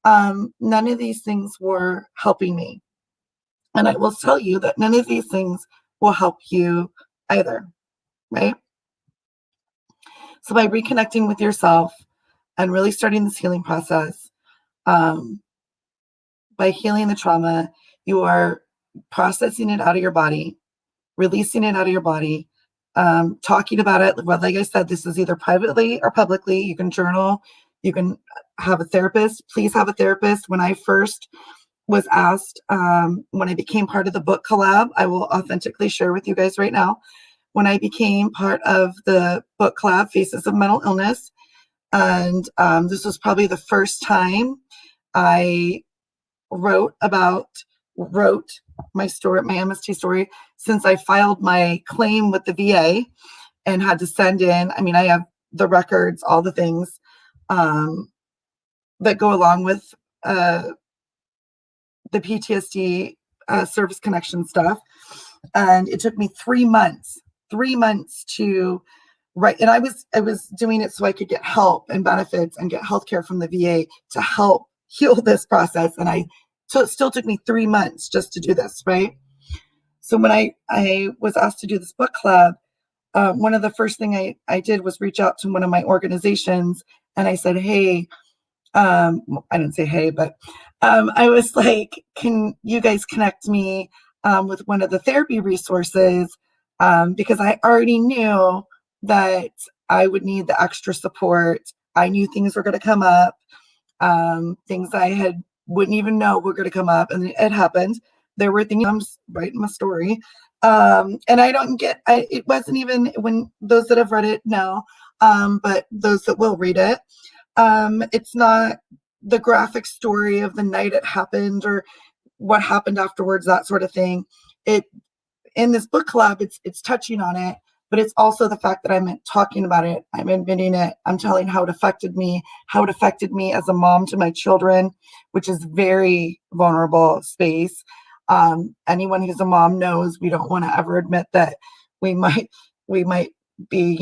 Speaker 1: None of these things were helping me, and I will tell you that none of these things will help you either, right? So by reconnecting with yourself and really starting this healing process, um, by healing the trauma, you are processing it out of your body, releasing it out of your body, talking about it. Well, like I said, this is either privately or publicly. You can journal, you can have a therapist. Please have a therapist. When I first was asked, when I became part of the book collab, I will authentically share with you guys right now. When I became part of the book collab, Faces of Mental Illness, and this was probably the first time I wrote my story, my MST story, since I filed my claim with the VA and had to send in. I mean, I have the records, all the things that go along with the PTSD service connection stuff. And it took me 3 months to write. And I was doing it so I could get help and benefits and get healthcare from the VA to help heal this process. And so it still took me 3 months just to do this, right? So when I was asked to do this book club, one of the first thing I did was reach out to one of my organizations, and I said, hey, I didn't say hey, but I was like, can you guys connect me with one of the therapy resources? Because I already knew that I would need the extra support. I knew things were going to come up, things I wouldn't even know were going to come up, and it happened. There were things, I'm just writing my story, and it wasn't even, when those that have read it know, but those that will read it, it's not the graphic story of the night it happened or what happened afterwards, that sort of thing. In this book club, it's touching on it, but it's also the fact that I'm talking about it, I'm admitting it, I'm telling how it affected me as a mom to my children, which is very vulnerable space. Anyone who's a mom knows we don't want to ever admit that we might be,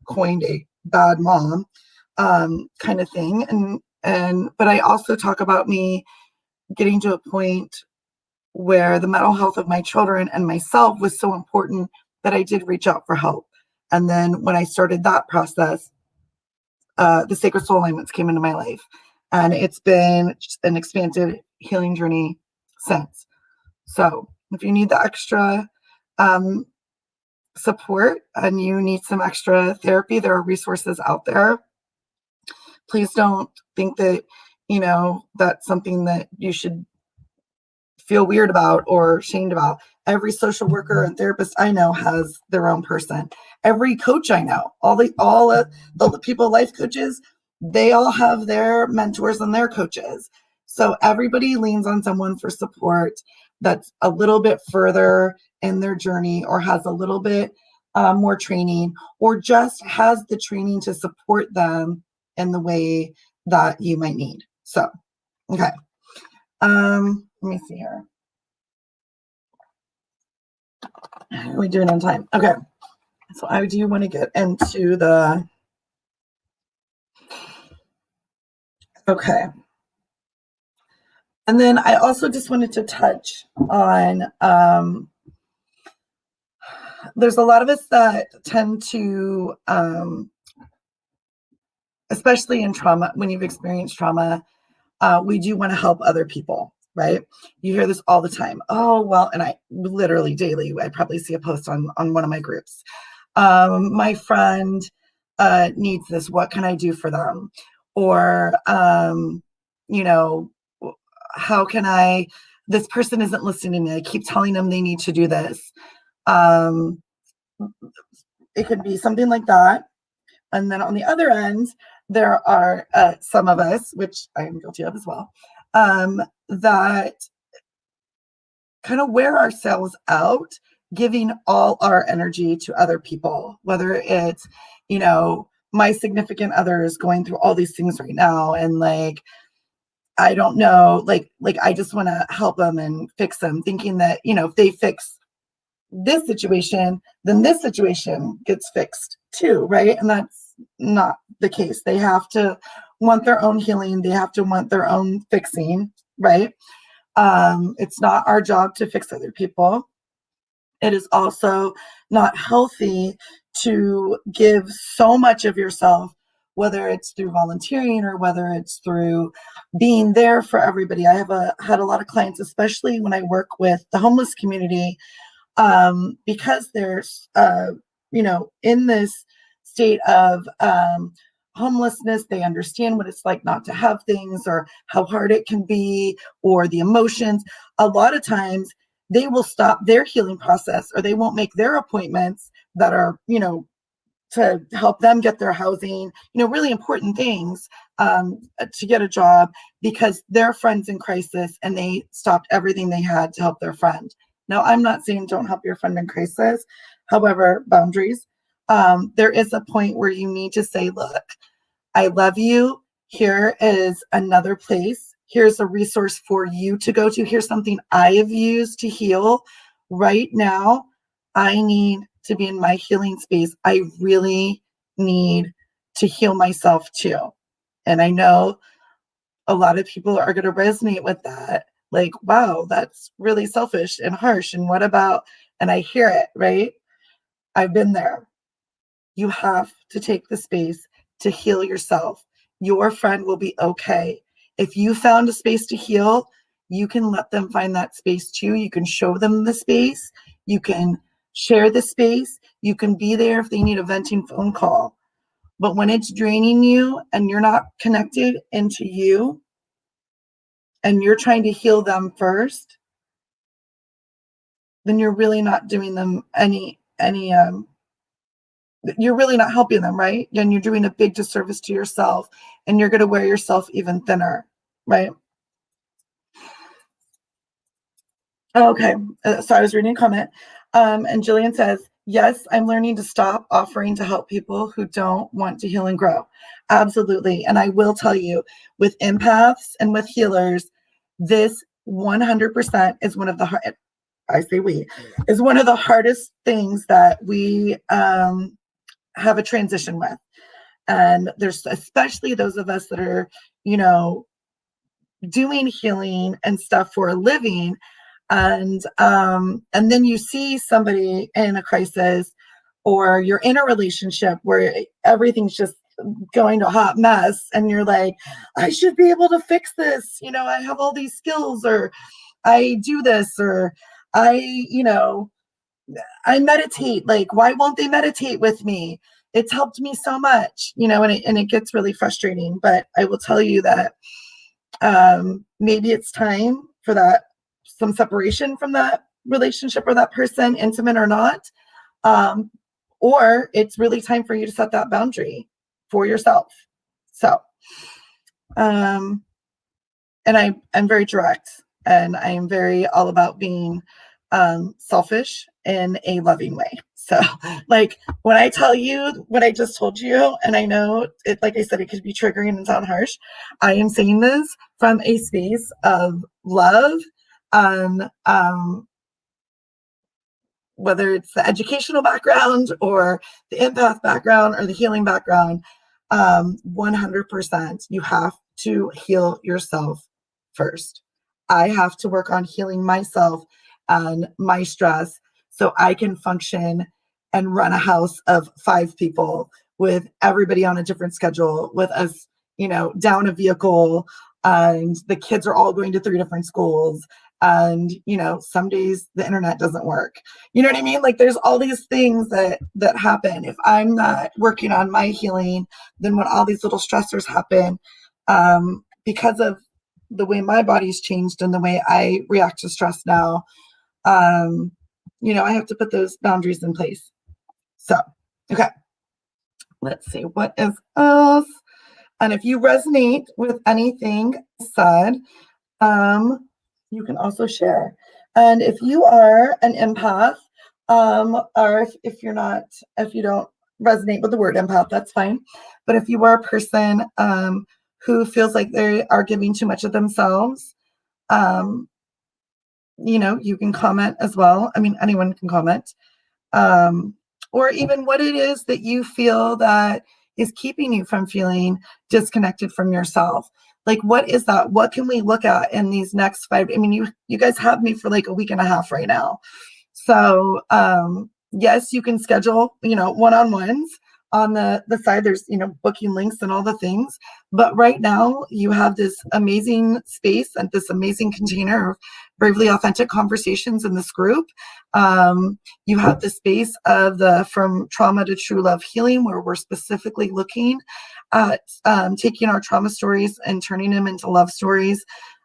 Speaker 1: coined a bad mom, kind of thing. But I also talk about me getting to a point where the mental health of my children and myself was so important that I did reach out for help. And then when I started that process, the Sacred Soul Alignments came into my life, and it's been just an expanded healing journey since. So if you need the extra support and you need some extra therapy, there are resources out there. Please don't think that, that's something that you should feel weird about or shamed about. Every social worker and therapist I know has their own person. Every coach I know, all the people, life coaches, they all have their mentors and their coaches. So everybody leans on someone for support that's a little bit further in their journey, or has a little bit more training, or just has the training to support them in the way that you might need. So, okay. Let me see here. How are we doing on time? Okay. So I do want to get into the, okay. And then I also just wanted to touch on, there's a lot of us that tend to, especially in trauma, when you've experienced trauma, we do want to help other people, right? You hear this all the time. Oh, well, and I literally daily, I probably see a post on one of my groups. My friend needs this. What can I do for them? Or, you know, how can I, this person isn't listening to me. I keep telling them they need to do this. It could be something like that. And then on the other end, there are some of us, which I am guilty of as well, that kind of wear ourselves out, giving all our energy to other people, whether it's, my significant other is going through all these things right now. And like, I don't know, like I just want to help them and fix them, thinking that, if they fix this situation, then this situation gets fixed too, right? And that's not the case. They have to want their own healing. They have to want their own fixing, right? It's not our job to fix other people. It is also not healthy to give so much of yourself, whether it's through volunteering or whether it's through being there for everybody. I have had a lot of clients, especially when I work with the homeless community, because there's, in this state of homelessness, they understand what it's like not to have things, or how hard it can be, or the emotions. A lot of times they will stop their healing process, or they won't make their appointments that are, to help them get their housing, really important things, to get a job, because their friend's in crisis and they stopped everything they had to help their friend. Now, I'm not saying don't help your friend in crisis. However, boundaries. There is a point where you need to say, look, I love you. Here is another place. Here's a resource for you to go to. Here's something I have used to heal. Right now, I need to be in my healing space. I really need to heal myself too. And I know a lot of people are going to resonate with that. Like, wow, that's really selfish and harsh. And what about, and I hear it, right? I've been there. You have to take the space to heal yourself. Your friend will be okay. If you found a space to heal, you can let them find that space too. You can show them the space. You can share the space. You can be there if they need a venting phone call. But when it's draining you and you're not connected into you, and you're trying to heal them first, then you're really not doing them any you're really not helping them, right? And you're doing a big disservice to yourself, and you're going to wear yourself even thinner, right? Okay, so I was reading a comment, and Jillian says, yes, I'm learning to stop offering to help people who don't want to heal and grow. Absolutely. And I will tell you, with empaths and with healers, this 100% is one of the hard, I say we, is one of the hardest things that we have a transition with. And there's especially those of us that are, doing healing and stuff for a living. And then you see somebody in a crisis, or you're in a relationship where everything's just going to a hot mess, and you're like, I should be able to fix this. I have all these skills, or I do this, or I meditate. Like, why won't they meditate with me? It's helped me so much, and it gets really frustrating. But I will tell you that maybe it's time for some separation from that relationship or that person, intimate or not. Or it's really time for you to set that boundary for yourself. So, I'm very direct, and I'm very all about being selfish in a loving way. So, like, when I tell you what I just told you, and I know it, like I said, it could be triggering and sound harsh, I am saying this from a space of love, um, um, whether it's the educational background or the empath background or the healing background. 100%, you have to heal yourself first. I have to work on healing myself and my stress so I can function and run a house of 5 people with everybody on a different schedule, with us, down a vehicle, and the kids are all going to 3 different schools. And, some days the internet doesn't work. You know what I mean? Like, there's all these things that happen. If I'm not working on my healing, then when all these little stressors happen, because of the way my body's changed and the way I react to stress now, I have to put those boundaries in place. So, okay, let's see what is else. And if you resonate with anything said, you can also share. And if you are an empath, or if you're not, if you don't resonate with the word empath, that's fine. But if you are a person who feels like they are giving too much of themselves, um, you can comment as well. I mean, anyone can comment. Or even what it is that you feel that is keeping you from feeling disconnected from yourself. Like, what is that? What can we look at in these next 5? I mean, you guys have me for like a week and a half right now. So, yes, you can schedule, one-on-ones on the side. There's, booking links and all the things. But right now you have this amazing space and this amazing container of bravely authentic conversations in this group. You have the space of the From Trauma to True Love Healing, where we're specifically looking at taking our trauma stories and turning them into love stories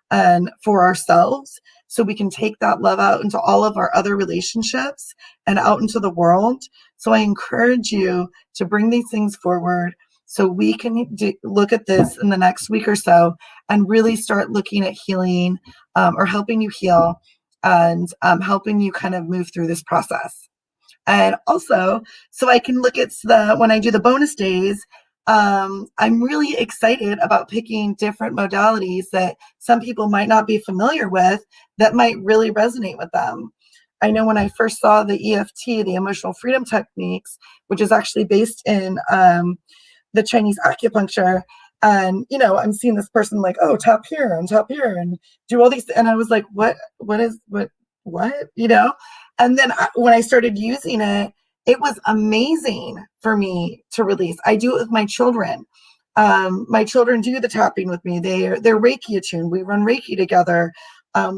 Speaker 1: and for ourselves, so we can take that love out into all of our other relationships and out into the world. So I encourage you to bring these things forward so we can look at this in the next week or so and really start looking at healing, or helping you heal, and helping you kind of move through this process. And also, so I can look at when I do the bonus days, I'm really excited about picking different modalities that some people might not be familiar with that might really resonate with them. I know when I first saw the EFT, the emotional freedom techniques, which is actually based in the Chinese acupuncture, and I'm seeing this person like, oh, tap here and do all these, and I was like, what, and then when I started using it, it was amazing for me to release. I do it with my children. My children do the tapping with me. They're Reiki attuned. We run Reiki together.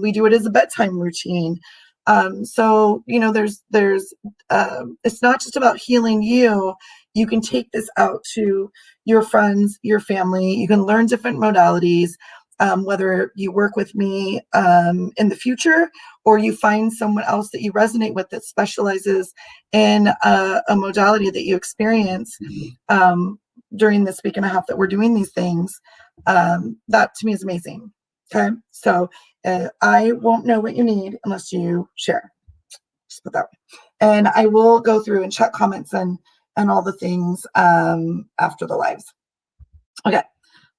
Speaker 1: We do it as a bedtime routine. So there's it's not just about healing you. You can take this out to your friends, your family. You can learn different modalities, whether you work with me in the future, or you find someone else that you resonate with that specializes in a modality that you experience during this week and a half that we're doing these things. That to me is amazing. Okay, so I won't know what you need unless you share. Just put that way. And I will go through and check comments and all the things after the lives. Okay,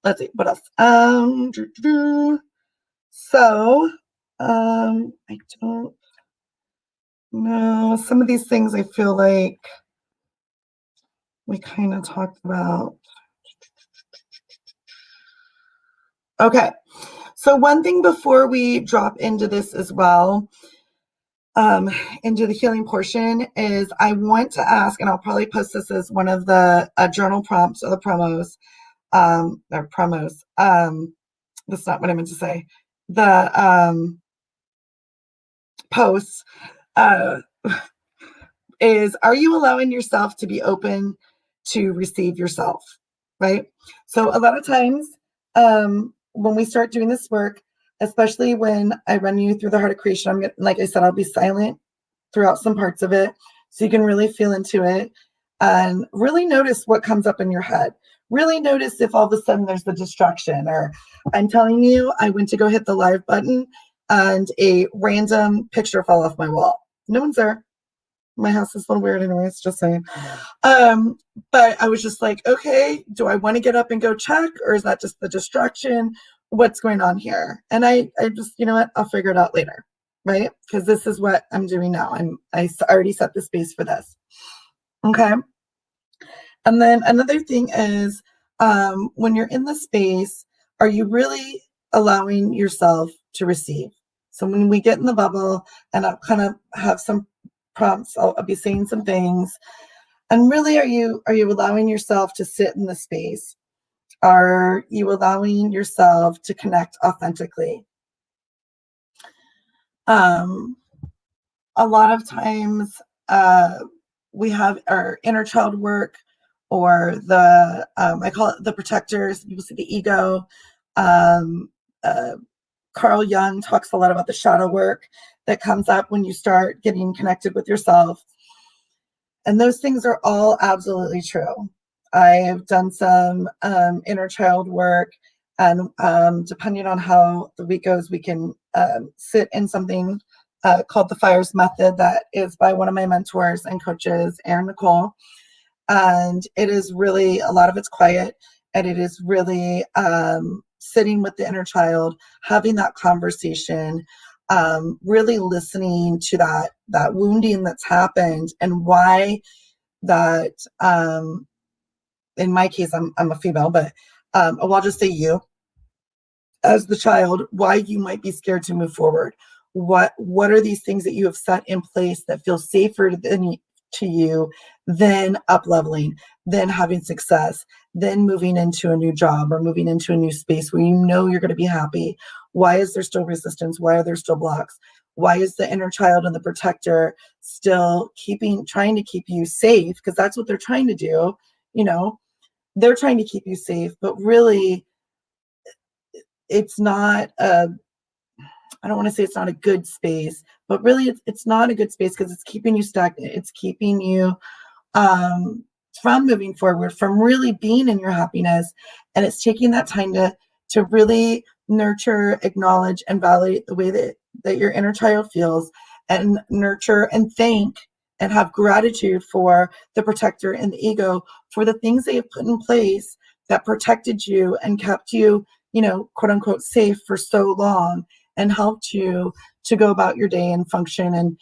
Speaker 1: let's see what else. So I don't know. Some of these things I feel like we kind of talked about. Okay, so one thing before we drop into this as well, into the healing portion, is I want to ask, and I'll probably post this as one of the journal prompts or the promos, or promos. That's not what I meant to say. The posts is, are you allowing yourself to be open to receive yourself? Right. So a lot of times, when we start doing this work, especially when I run you through the heart of creation, I'm gonna, like I said, I'll be silent throughout some parts of it, so you can really feel into it. and really notice what comes up in your head. Really notice if all of a sudden there's the distraction, or I'm telling you, I went to go hit the live button and a random picture fell off my wall. No one's there. My house is a little weird anyways, just saying. Um, but I was just like, okay, do I want to get up and go check, or is that just the distraction? What's going on here? And I just, you know what, I'll figure it out later, right? Because this is what I'm doing now. I already set the space for this. Okay. And then another thing is, when you're in the space, are you really allowing yourself to receive? So when we get in the bubble, and I'll kind of have some prompts, I'll be saying some things, and really, are you allowing yourself to sit in the space? Are you allowing yourself to connect authentically? Um, a lot of times, uh, we have our inner child work, or the I call it the protectors. People see the ego. Um, uh, Carl Jung talks a lot about the shadow work that comes up when you start getting connected with yourself. And those things are all absolutely true. I have done some inner child work, and depending on how the week goes, we can sit in something called the Fires Method that is by one of my mentors and coaches, Erin Nicole. And it is really, a lot of it's quiet, and it is really sitting with the inner child, having that conversation, really listening to that wounding that's happened, and why that, in my case, I'm a female, but well, I'll just say you as the child, why you might be scared to move forward. What are these things that you have set in place that feel safer to you than up leveling, then having success, then moving into a new job or moving into a new space where you know you're going to be happy? Why is there still resistance? Why are there still blocks? Why is the inner child and the protector still trying to keep you safe? Because that's what they're trying to do. You know, they're trying to keep you safe, but really it's not a, I don't want to say it's not a good space, but really it's not a good space because it's keeping you stagnant. It's keeping you from moving forward, from really being in your happiness. And it's taking that time to really nurture, acknowledge, and validate the way that your inner child feels, and nurture and thank and have gratitude for the protector and the ego for the things they have put in place that protected you and kept you, quote unquote, safe for so long, and helped you to go about your day and function and,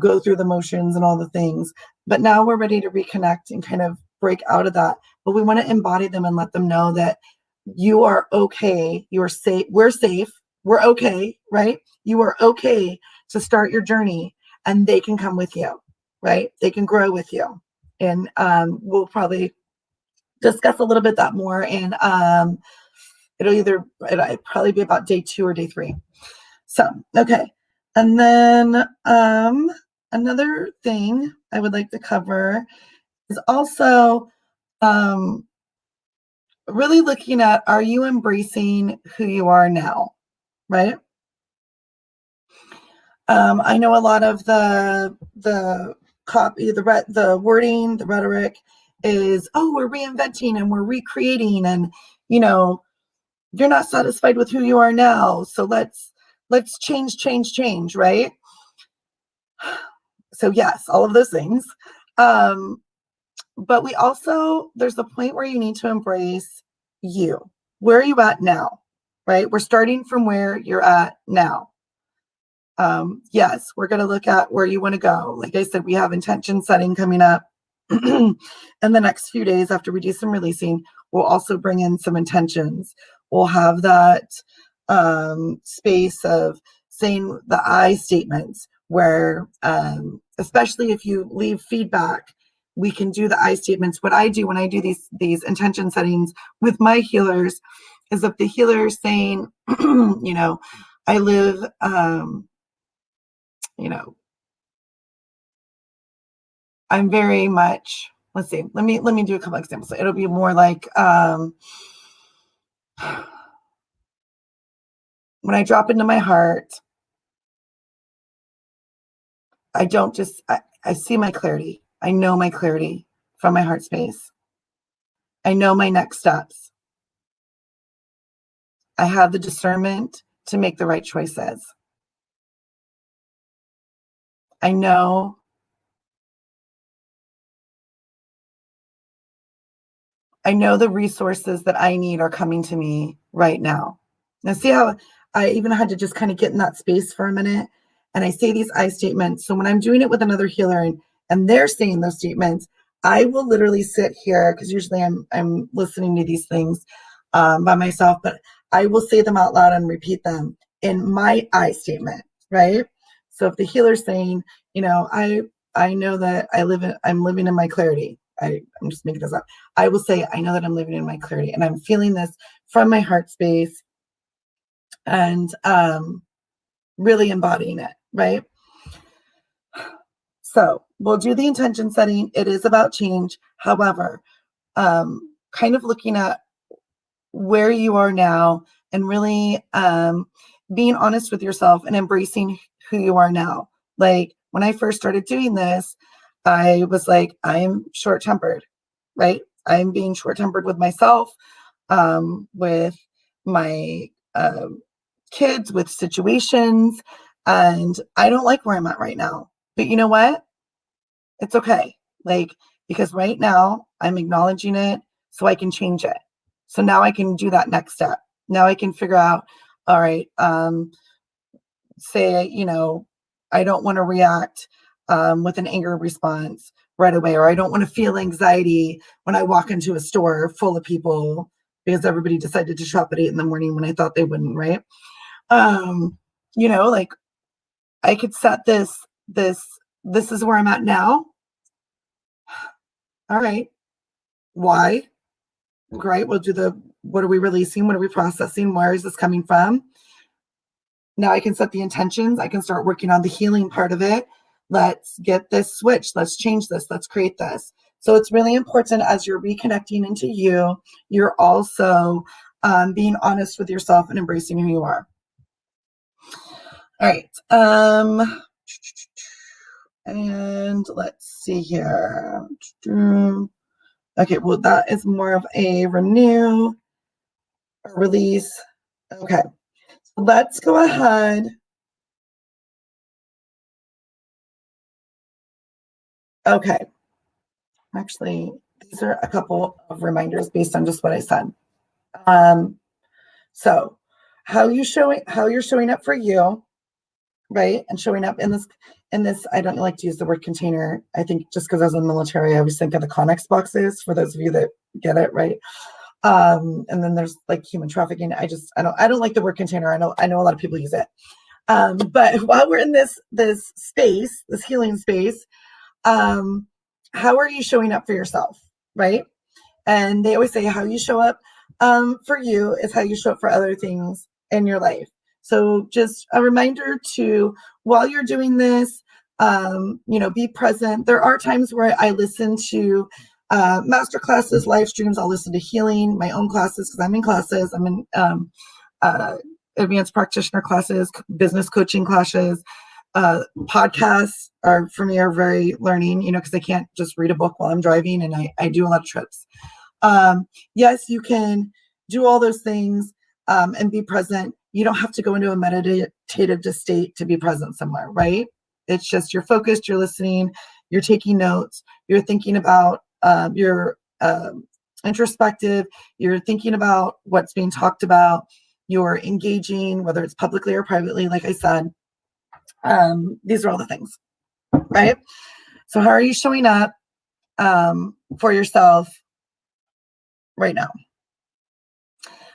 Speaker 1: go through the motions and all the things. But now we're ready to reconnect and kind of break out of that. But we want to embody them and let them know that you are okay. You are safe. We're safe. We're okay, right? You are okay to start your journey, and they can come with you, right? They can grow with you. And we'll probably discuss a little bit that more. And it'll probably be about day 2 or day 3. So, okay. And then another thing I would like to cover is also really looking at, are you embracing who you are now, right? I know a lot of the copy, the wording, the rhetoric is, oh, we're reinventing and we're recreating, and you're not satisfied with who you are now, so let's change, right? So yes, all of those things. But there's a point where you need to embrace you. Where are you at now, right? We're starting from where you're at now. Yes, we're going to look at where you want to go. Like I said, we have intention setting coming up in the next few days. After we do some releasing, we'll also bring in some intentions. We'll have that space of saying the I statements where, especially if you leave feedback, we can do the I statements. What I do when I do these intention settings with my healers is, if the healer is saying, I live, I'm very much, let's see, let me do a couple examples. It'll be more like, when I drop into my heart, I don't just, I see my clarity. I know my clarity from my heart space. I know my next steps. I have the discernment to make the right choices. I know the resources that I need are coming to me right now. Now, see how I even had to just kind of get in that space for a minute, and I say these I statements. So when I'm doing it with another healer and they're saying those statements, I will literally sit here, because usually I'm listening to these things by myself, but I will say them out loud and repeat them in my I statement, right? So if the healer's saying, I know that I'm living in my clarity. I'm just making this up. I will say, I know that I'm living in my clarity and I'm feeling this from my heart space and really embodying it, right? So we'll do the intention setting. It is about change. However, kind of looking at where you are now and really being honest with yourself and embracing who you are now. Like when I first started doing this, I was like, I'm short-tempered, right? I'm being short-tempered with myself, with my kids, with situations, and I don't like where I'm at right now. But you know what? It's okay. Like, because right now I'm acknowledging it so I can change it. So now I can do that next step. Now I can figure out, all right, say, I don't want to react with an anger response right away, or I don't want to feel anxiety when I walk into a store full of people because everybody decided to shop at 8 a.m. when I thought they wouldn't, right? Like I could set this is where I'm at now. All right. Why? Great. We'll do what are we releasing? What are we processing? Where is this coming from? Now I can set the intentions. I can start working on the healing part of it. Let's get this switch. Let's change this. Let's create this. So it's really important as you're reconnecting into you, you're also being honest with yourself and embracing who you are. All right. And let's see here. Okay, well, that is more of a renew or release. Okay, let's go ahead. Okay, actually, these are a couple of reminders based on just what I said. So how you're showing up for you, right? And showing up in this, I don't like to use the word container. I think just because I was in the military, I always think of the Connex boxes for those of you that get it, right? And then there's like human trafficking. I don't like the word container. I know a lot of people use it. But while we're in this space, this healing space, how are you showing up for yourself, right? And they always say how you show up for you is how you show up for other things in your life. So just a reminder to, while you're doing this, be present. There are times where I listen to master classes, live streams. I'll listen to healing, my own classes, because I'm in classes. I'm in advanced practitioner classes, business coaching classes. Podcasts for me are very learning, because I can't just read a book while I'm driving, and I do a lot of trips. Yes, you can do all those things and be present. You don't have to go into a meditative state to be present somewhere, right? It's just you're focused, you're listening, you're taking notes, you're thinking about your introspective, you're thinking about what's being talked about, you're engaging, whether it's publicly or privately, like I said. These are all the things, right? So how are you showing up for yourself right now?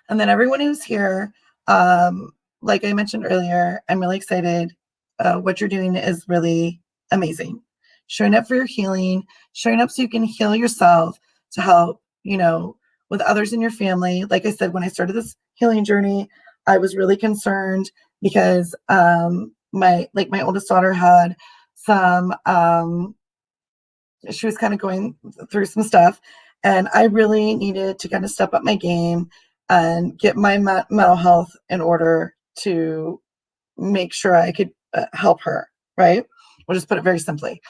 Speaker 1: And then everyone who's here, like I mentioned earlier, I'm really excited. What you're doing is really amazing. Showing up for your healing, showing up so you can heal yourself to help, with others in your family. Like I said, when I started this healing journey, I was really concerned because my oldest daughter had some, she was kind of going through some stuff, and I really needed to kind of step up my game and get my mental health in order to make sure I could help her, right? We'll just put it very simply.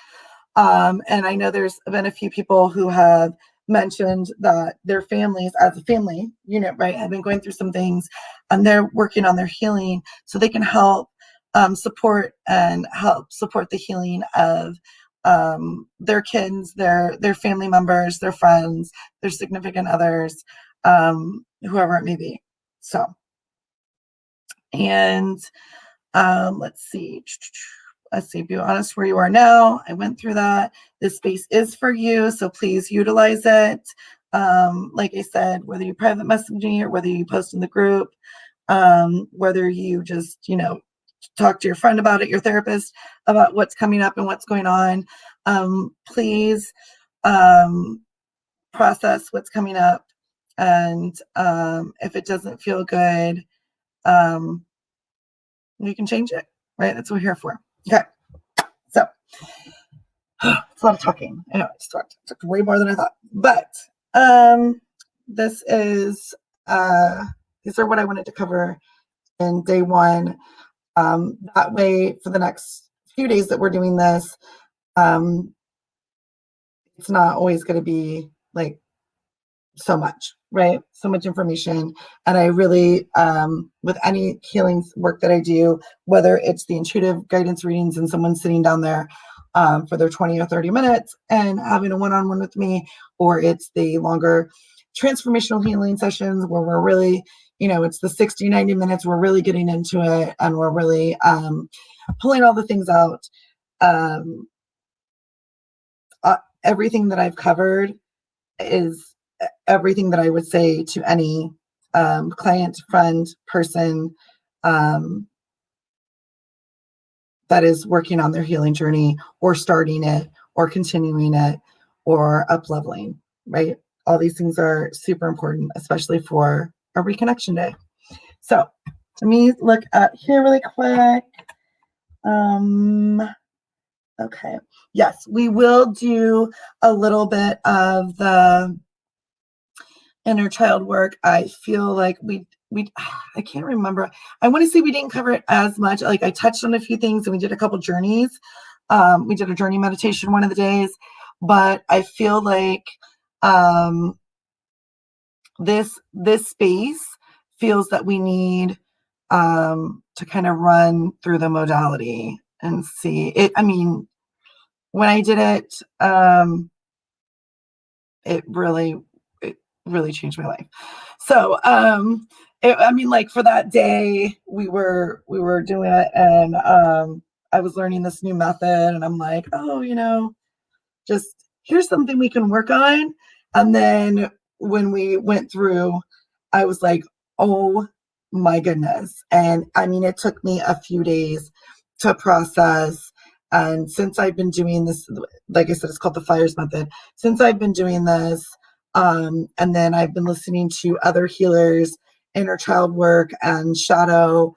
Speaker 1: And I know there's been a few people who have mentioned that their families, as a family unit, right, have been going through some things, and they're working on their healing so they can help support the healing of their kids, their family members, their friends, their significant others, whoever it may be. So, and let's see. Let's see, be honest where you are now. I went through that. This space is for you, so please utilize it. Like I said, whether you private message me or whether you post in the group, whether you just, talk to your friend about it, your therapist about what's coming up and what's going on. Please process what's coming up. And if it doesn't feel good, you can change it, right? That's what we're here for. Okay. So it's a lot of talking. I know I just talked way more than I thought. But this is these are what I wanted to cover in day one. That way, for the next few days that we're doing this, it's not always going to be like so much, right? So much information. And I really, with any healing work that I do, whether it's the intuitive guidance readings and someone sitting down there for their 20 or 30 minutes and having a one-on-one with me, or it's the longer transformational healing sessions where we're really, it's the 60, 90 minutes, we're really getting into it and we're really pulling all the things out. Everything that I've covered is everything that I would say to any client, friend, person that is working on their healing journey or starting it or continuing it or up-leveling, right? All these things are super important, especially for a reconnection day. So let me look at here really quick. Okay. Yes, we will do a little bit of the inner child work. I feel like we I can't remember. I want to say we didn't cover it as much. Like I touched on a few things and we did a couple journeys. We did a journey meditation one of the days, but I feel like this space feels that we need to kind of run through the modality and see it. I mean, when I did it, it really changed my life. So like for that day we were doing it, and I was learning this new method, and I'm like, oh, just here's something we can work on. And then when we went through, I was like, oh my goodness. And I mean, it took me a few days to process. And since I've been doing this, like I said, it's called the Fires Method. Since I've been doing this, and then I've been listening to other healers, inner child work and shadow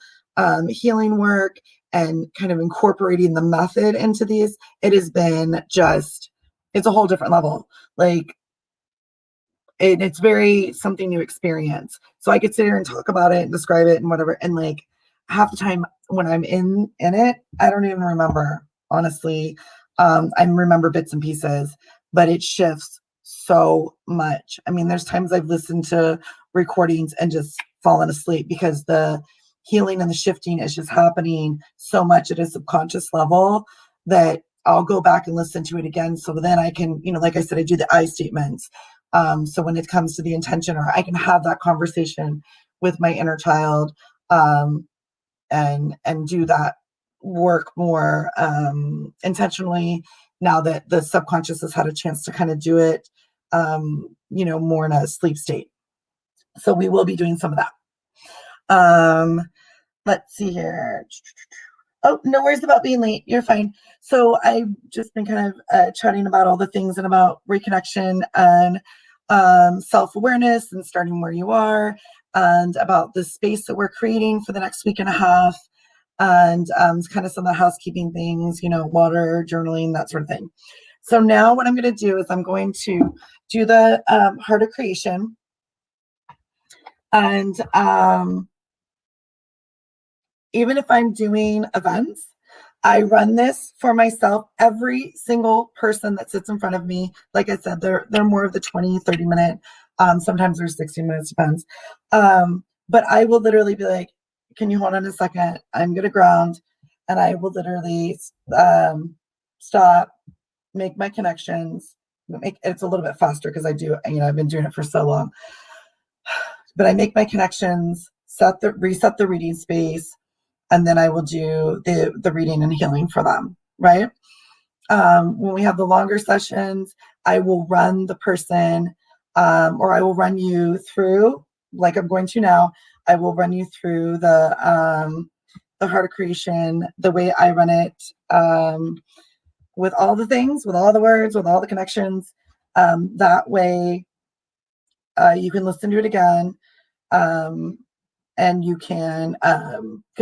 Speaker 1: healing work, and kind of incorporating the method into these, it has been just, it's a whole different level. Like it's very something new experience. So I could sit here and talk about it and describe it and whatever. And like half the time when I'm in it, I don't even remember, honestly. I remember bits and pieces, but it shifts so much. I mean, there's times I've listened to recordings and just fallen asleep because the healing and the shifting is just happening so much at a subconscious level that I'll go back and listen to it again. So then I can, like I said, I do the I statements. So when it comes to the intention, or I can have that conversation with my inner child, and do that work more intentionally now that the subconscious has had a chance to kind of do it, more in a sleep state. So we will be doing some of that. Let's see here. Oh, no worries about being late. You're fine. So I've just been kind of chatting about all the things and about reconnection and self-awareness and starting where you are, and about the space that we're creating for the next week and a half, and kind of some of the housekeeping things, water, journaling, that sort of thing. So now what I'm going to do is I'm going to do the Heart of Creation. And even if I'm doing events, I run this for myself. Every single person that sits in front of me, like I said, they're more of the 20, 30 minute, sometimes they're 60 minutes, depends. But I will literally be like, can you hold on a second? I'm going to ground. And I will literally stop, make my connections. It's a little bit faster because I've been doing it for so long. But I make my connections, reset the reading space, and then I will do the reading and healing for them, right? When we have the longer sessions, I will run the person, or I will run you through, like I'm going to now, I will run you through the heart of creation, the way I run it, with all the things, with all the words, with all the connections. That way you can listen to it again. And you can,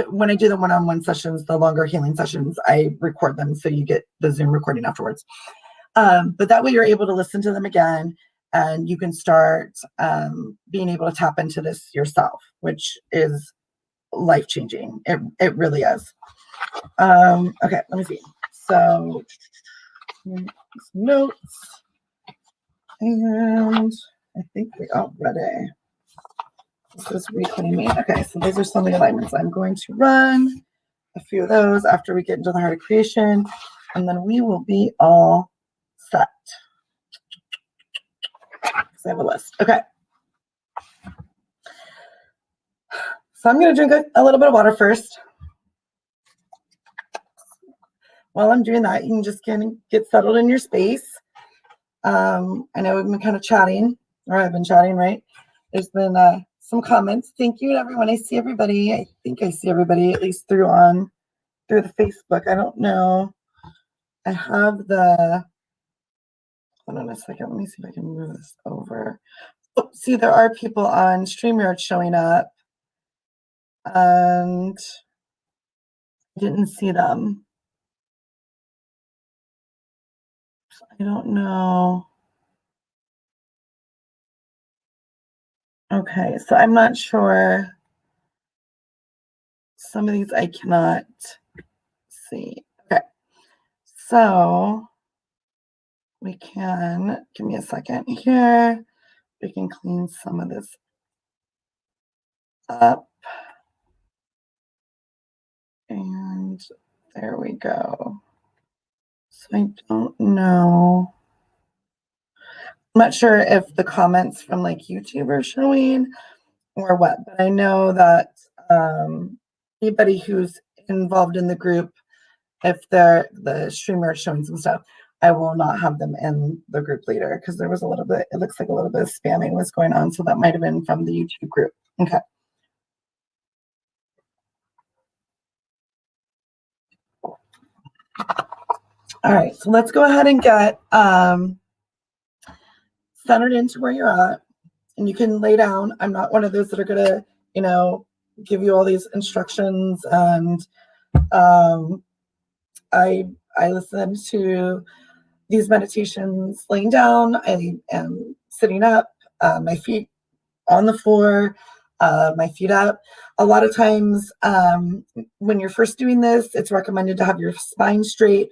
Speaker 1: when I do the one-on-one sessions, the longer healing sessions, I record them so you get the Zoom recording afterwards. But that way you're able to listen to them again, and you can start being able to tap into this yourself, which is life-changing. It really is. Okay, let me see. So, notes, and I think we ready. This is reclaiming. Okay, so those are some of the alignments. I'm going to run a few of those after we get into the heart of creation, and then we will be all set. Because I have a list. Okay. So I'm going to drink a little bit of water first. While I'm doing that, you can just kind of get settled in your space. I know we've been kind of chatting, or I've been chatting, right? There's been some comments. Thank you to everyone. I see everybody. I think I see everybody, at least through the Facebook. I don't know. I have hold on a second. Let me see if I can move this over. Oh, see, there are people on StreamYard showing up, and didn't see them. I don't know. Okay, so I'm not sure. Some of these I cannot see. Okay, so we can, give me a second here. We can clean some of this up. And there we go. So I don't know. I'm not sure if the comments from like YouTube are showing or what, but I know that anybody who's involved in the group, if they're the streamer showing some stuff, I will not have them in the group later because there was a little bit, it looks like a little bit of spamming was going on. So that might have been from the YouTube group. Okay. All right, so let's go ahead and get centered into where you're at, and you can lay down. I'm not one of those that are gonna, give you all these instructions, and I listen to these meditations laying down. I am sitting up, my feet on the floor, my feet up. A lot of times when you're first doing this, it's recommended to have your spine straight,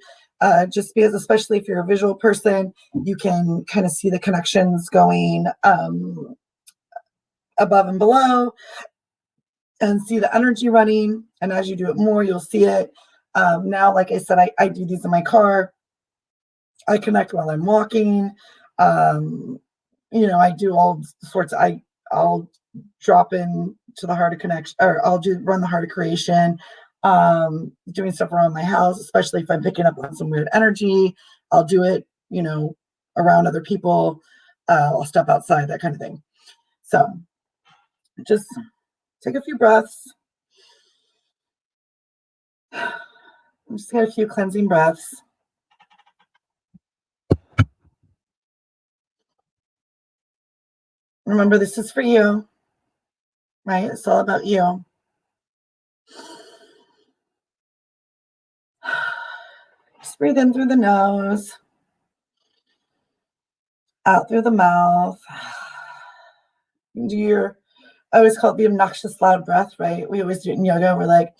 Speaker 1: just because, especially if you're a visual person, you can kind of see the connections going above and below and see the energy running. And as you do it more, you'll see it. Now, like I said, I do these in my car. I connect while I'm walking. I do all sorts. I'll drop in to the heart of connection, or I'll run the heart of creation, doing stuff around my house, especially if I'm picking up on some weird energy. I'll do it, around other people. I'll step outside, that kind of thing. So just take a few breaths. Just get a few cleansing breaths. Remember, this is for you, right? It's all about you. Just breathe in through the nose, out through the mouth. I always call it the obnoxious loud breath, right? We always do it in yoga. We're like,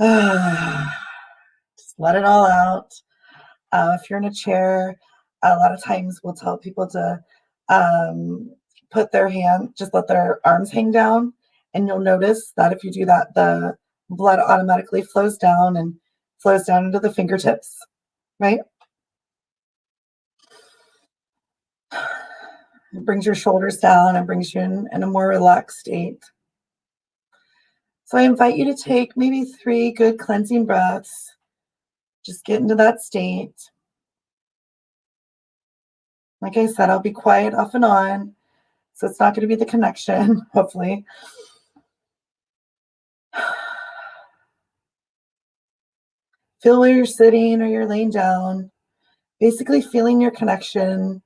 Speaker 1: Just let it all out. If you're in a chair, a lot of times we'll tell people to um, put their hand, just let their arms hang down. And you'll notice that if you do that, the blood automatically flows down and flows down into the fingertips, right? It brings your shoulders down and brings you in a more relaxed state. So I invite you to take maybe 3 good cleansing breaths. Just get into that state. Like I said, I'll be quiet off and on, so it's not going to be the connection, hopefully. Feel where you're sitting or you're laying down, basically feeling your connection,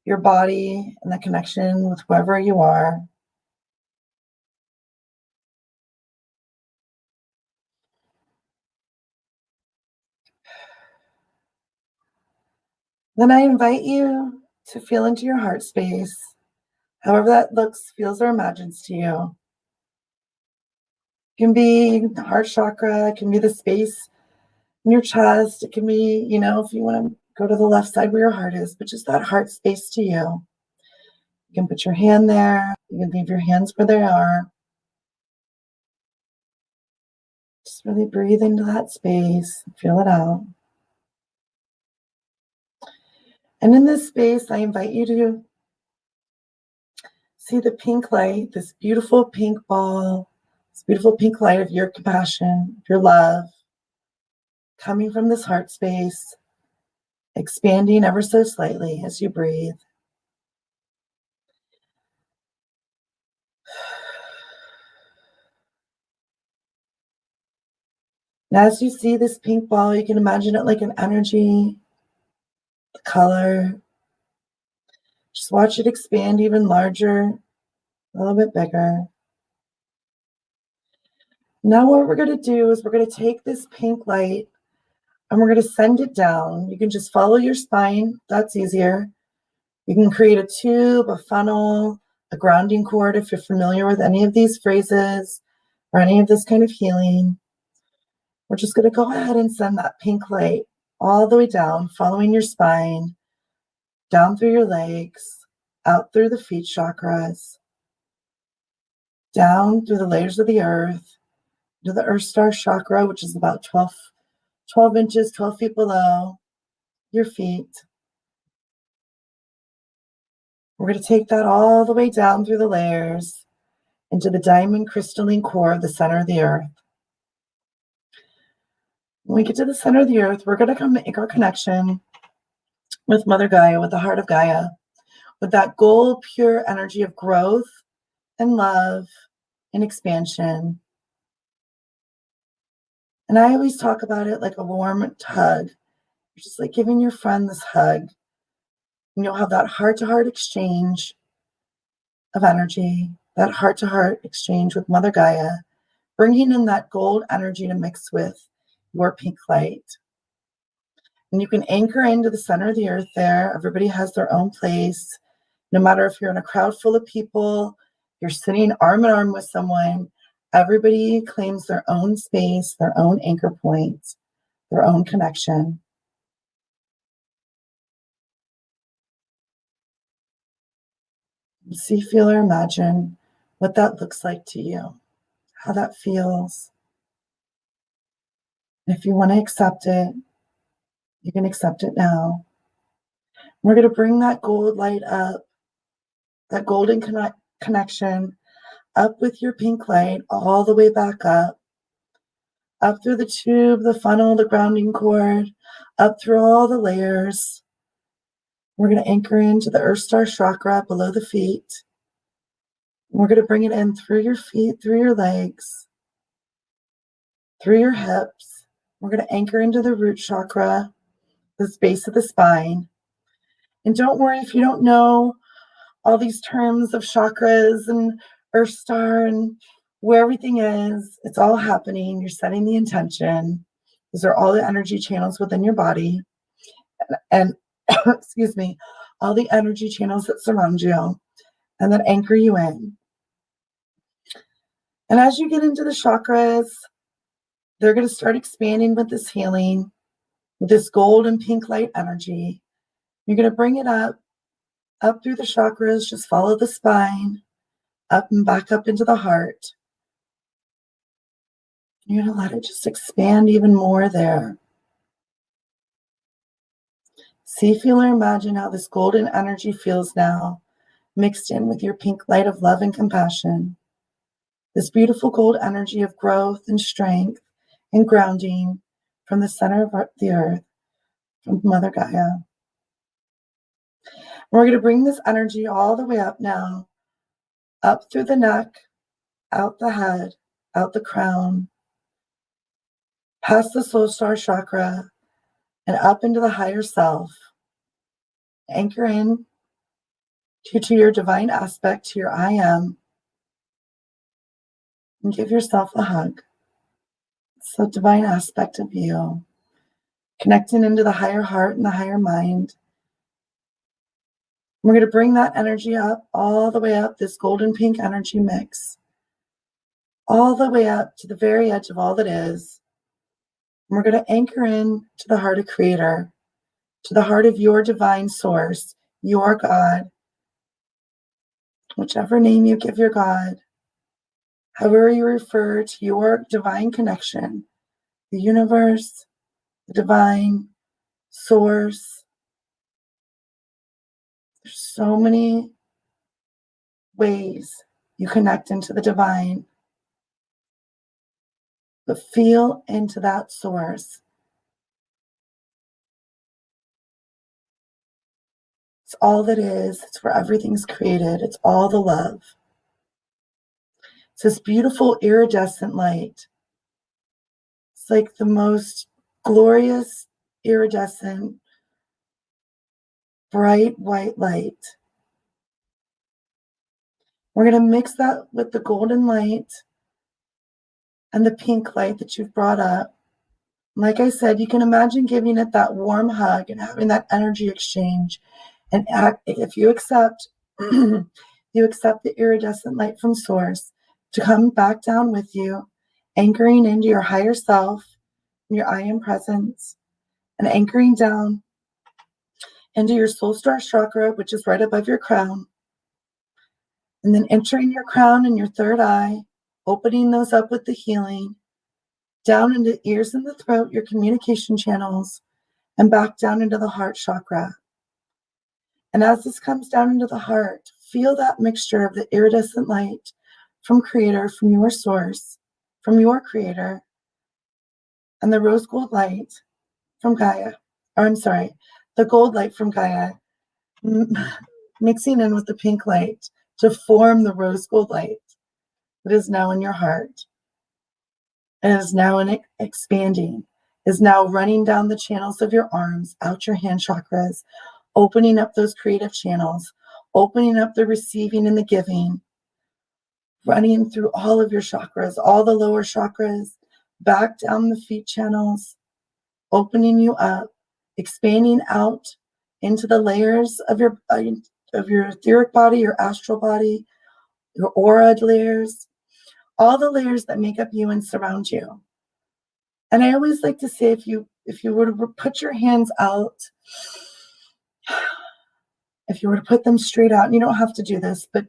Speaker 1: your body, and the connection with whoever you are. Then I invite you to feel into your heart space, however that looks, feels, or imagines to you. It can be the heart chakra, it can be the space in your chest, it can be, if you want to go to the left side where your heart is, but just that heart space to you. You can put your hand there, you can leave your hands where they are. Just really breathe into that space, feel it out. And in this space, I invite you to see the pink light, this beautiful pink ball, this beautiful pink light of your compassion, your love, coming from this heart space, expanding ever so slightly as you breathe. And as you see this pink ball, you can imagine it like an energy, the color. Just watch it expand even larger, a little bit bigger. Now what we're going to do is we're going to take this pink light and we're going to send it down. You can just follow your spine. That's easier. You can create a tube, a funnel, a grounding cord if you're familiar with any of these phrases or any of this kind of healing. We're just going to go ahead and send that pink light all the way down, following your spine, down through your legs, out through the feet chakras, down through the layers of the earth, to the Earth Star chakra, which is about 12 inches, 12 feet below your feet. We're going to take that all the way down through the layers into the diamond crystalline core of the center of the earth. When we get to the center of the earth, we're going to come make our connection with Mother Gaia, with the heart of Gaia, with that gold, pure energy of growth and love and expansion. And I always talk about it like a warm hug. You're just like giving your friend this hug. And you'll have that heart-to-heart exchange of energy, that heart-to-heart exchange with Mother Gaia, bringing in that gold energy to mix with your pink light. And you can anchor into the center of the earth there. Everybody has their own place. No matter if you're in a crowd full of people, you're sitting arm in arm with someone, everybody claims their own space, their own anchor point, their own connection. See, feel, or imagine what that looks like to you, how that feels. If you want to accept it, you can accept it now. We're going to bring that gold light up, that golden connection up with your pink light, all the way back up through the tube, the funnel, the grounding cord, up through all the layers. We're going to anchor into the Earth Star chakra below the feet. We're going to bring it in through your feet, through your legs, through your hips. We're going to anchor into the root chakra, the base of the spine. And don't worry if you don't know all these terms of chakras and Earth Star and where everything is. It's all happening. You're setting the intention. These are all the energy channels within your body. And excuse me, all the energy channels that surround you and that anchor you in. And as you get into the chakras, They're going to start expanding with this healing, with this gold and pink light energy. You're going to bring it up through the chakras, just follow the spine, up and back up into the heart. You're going to let it just expand even more there. See, feel, or imagine how this golden energy feels now, mixed in with your pink light of love and compassion. This beautiful gold energy of growth and strength and grounding from the center of the earth, from Mother Gaia. We're going to bring this energy all the way up now, up through the neck, out the head, out the crown, past the soul star chakra, and up into the higher self. Anchor in to your divine aspect, to your I am, and give yourself a hug. It's the divine aspect of you, connecting into the higher heart and the higher mind. We're going to bring that energy up, all the way up, this golden pink energy mix, all the way up to the very edge of all that is. And we're going to anchor in to the heart of Creator, to the heart of your divine source, your God, whichever name you give your God, however you refer to your divine connection, the universe, the divine source. There's so many ways you connect into the divine, but feel into that source. It's all that is. It's where everything's created. It's all the love. It's this beautiful iridescent light. It's like the most glorious, iridescent, bright white light. We're going to mix that with the golden light and the pink light that you've brought up. Like I said, you can imagine giving it that warm hug and having that energy exchange. And if you accept, you accept the iridescent light from Source to come back down with you, anchoring into your higher self, your I am presence, and anchoring down into your soul star chakra, which is right above your crown. And then entering your crown and your third eye, opening those up with the healing, down into ears and the throat, your communication channels, and back down into the heart chakra. And as this comes down into the heart, feel that mixture of the iridescent light from Creator, from your source, from your Creator, and the rose gold light from Gaia. Or I'm sorry, the gold light from Gaia, mixing in with the pink light to form the rose gold light that is now in your heart. And is now expanding, is now running down the channels of your arms, out your hand chakras, opening up those creative channels, opening up the receiving and the giving, running through all of your chakras, all the lower chakras, back down the feet channels, opening you up, expanding out into the layers of your etheric body, your astral body, your aura layers, all the layers that make up you and surround you. And I always like to say, if you were to put your hands out, if you were to put them straight out, and you don't have to do this, but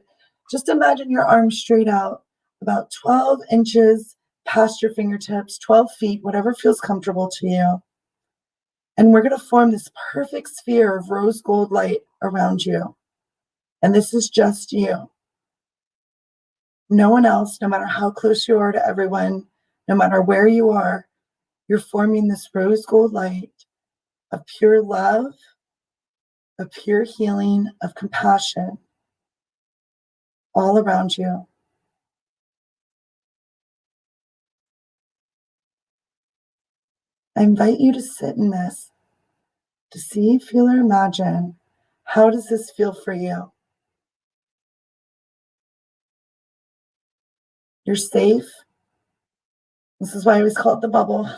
Speaker 1: just imagine your arms straight out, about 12 inches past your fingertips, 12 feet, whatever feels comfortable to you. And we're going to form this perfect sphere of rose gold light around you. And this is just you. No one else, no matter how close you are to everyone, no matter where you are, you're forming this rose gold light of pure love, of pure healing, of compassion all around you. I invite you to sit in this, to see, feel, or imagine, how does this feel for you? You're safe. This is why I always call it the bubble.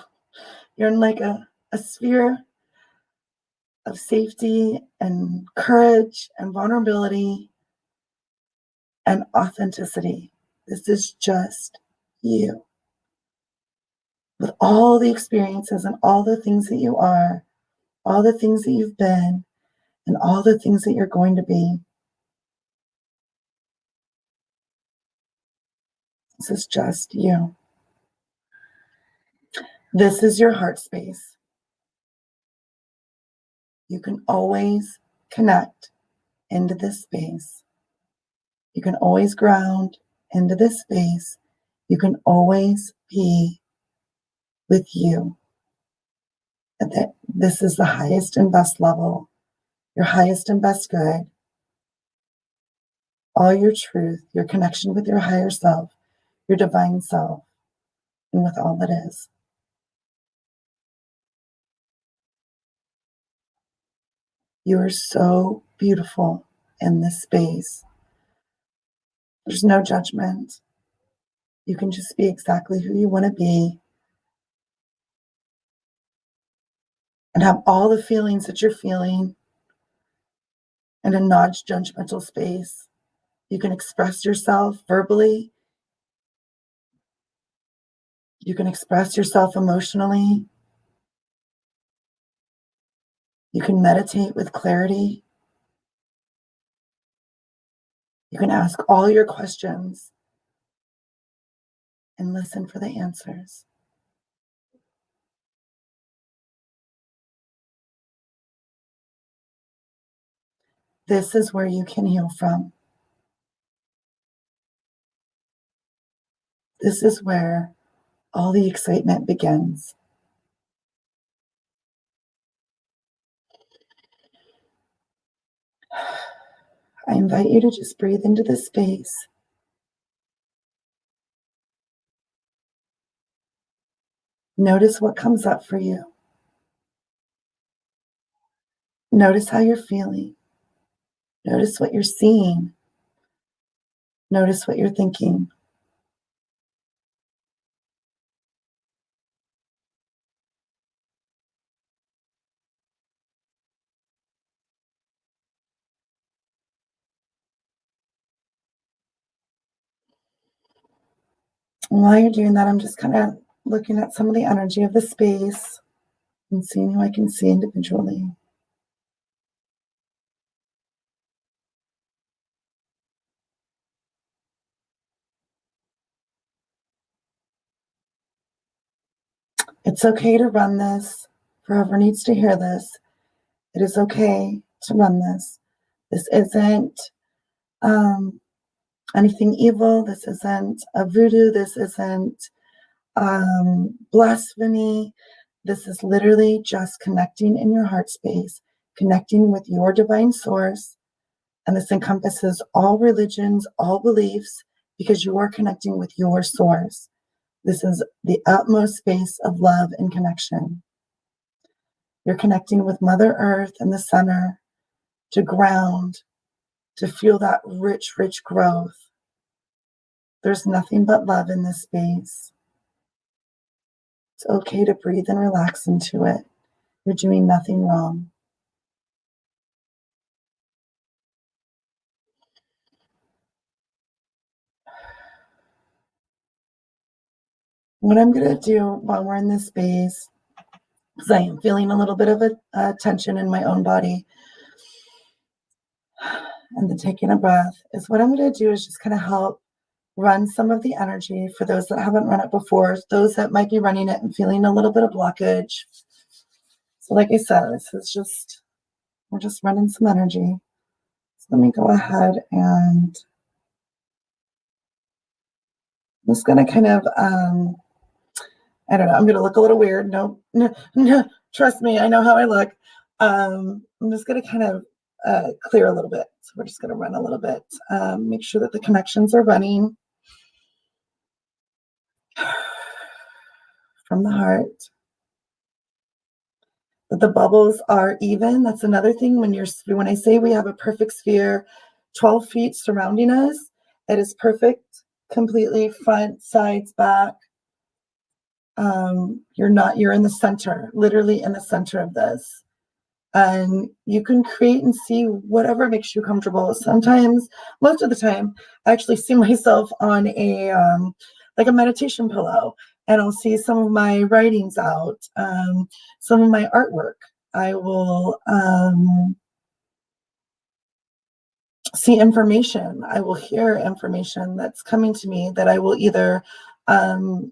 Speaker 1: You're in like a sphere of safety and courage and vulnerability and authenticity. This is just you. with all the experiences and all the things that you are, all the things that you've been, and all the things that you're going to be. This is just you. This is your heart space. You can always connect into this space. You can always ground into this space. You can always be with you. And that this is the highest and best level, your highest and best good, all your truth, your connection with your higher self, your divine self, and with all that is. You are so beautiful in this space. There's no judgment. You can just be exactly who you want to be and have all the feelings that you're feeling in a non-judgmental space. You can express yourself verbally. You can express yourself emotionally. You can meditate with clarity. You can ask all your questions and listen for the answers. This is where you can heal from. This is where all the excitement begins. I invite you to just breathe into this space. Notice what comes up for you. Notice how you're feeling. Notice what you're seeing. Notice what you're thinking. And while you're doing that, I'm just kind of looking at some of the energy of the space and seeing who I can see individually. It's okay to run this for whoever needs to hear this. It is okay to run this. This isn't anything evil. This isn't a voodoo. This isn't blasphemy. This is literally just connecting in your heart space, connecting with your divine source. And this encompasses all religions, all beliefs, because you are connecting with your source. This is the utmost space of love and connection. You're connecting with Mother Earth in the center to ground, to feel that rich, rich growth. There's nothing but love in this space. It's okay to breathe and relax into it. You're doing nothing wrong. What I'm going to do while we're in this space, because I am feeling a little bit of a tension in my own body, and then taking a breath, is what I'm going to do is just kind of help run some of the energy for those that haven't run it before, those that might be running it and feeling a little bit of blockage. So like I said, we're just running some energy. So let me go ahead and I'm just going to kind of, I don't know, I'm going to look a little weird. No, trust me, I know how I look. I'm just going to kind of clear a little bit. So we're just going to run a little bit, make sure that the connections are running from the heart, that the bubbles are even. That's another thing when I say we have a perfect sphere, 12 feet surrounding us, it is perfect, completely front, sides, back. You're in the center, literally in the center of this. And you can create and see whatever makes you comfortable. Sometimes, most of the time, I actually see myself on a like a meditation pillow. and I'll see some of my writings out, some of my artwork. I will see information. I will hear information that's coming to me that I will either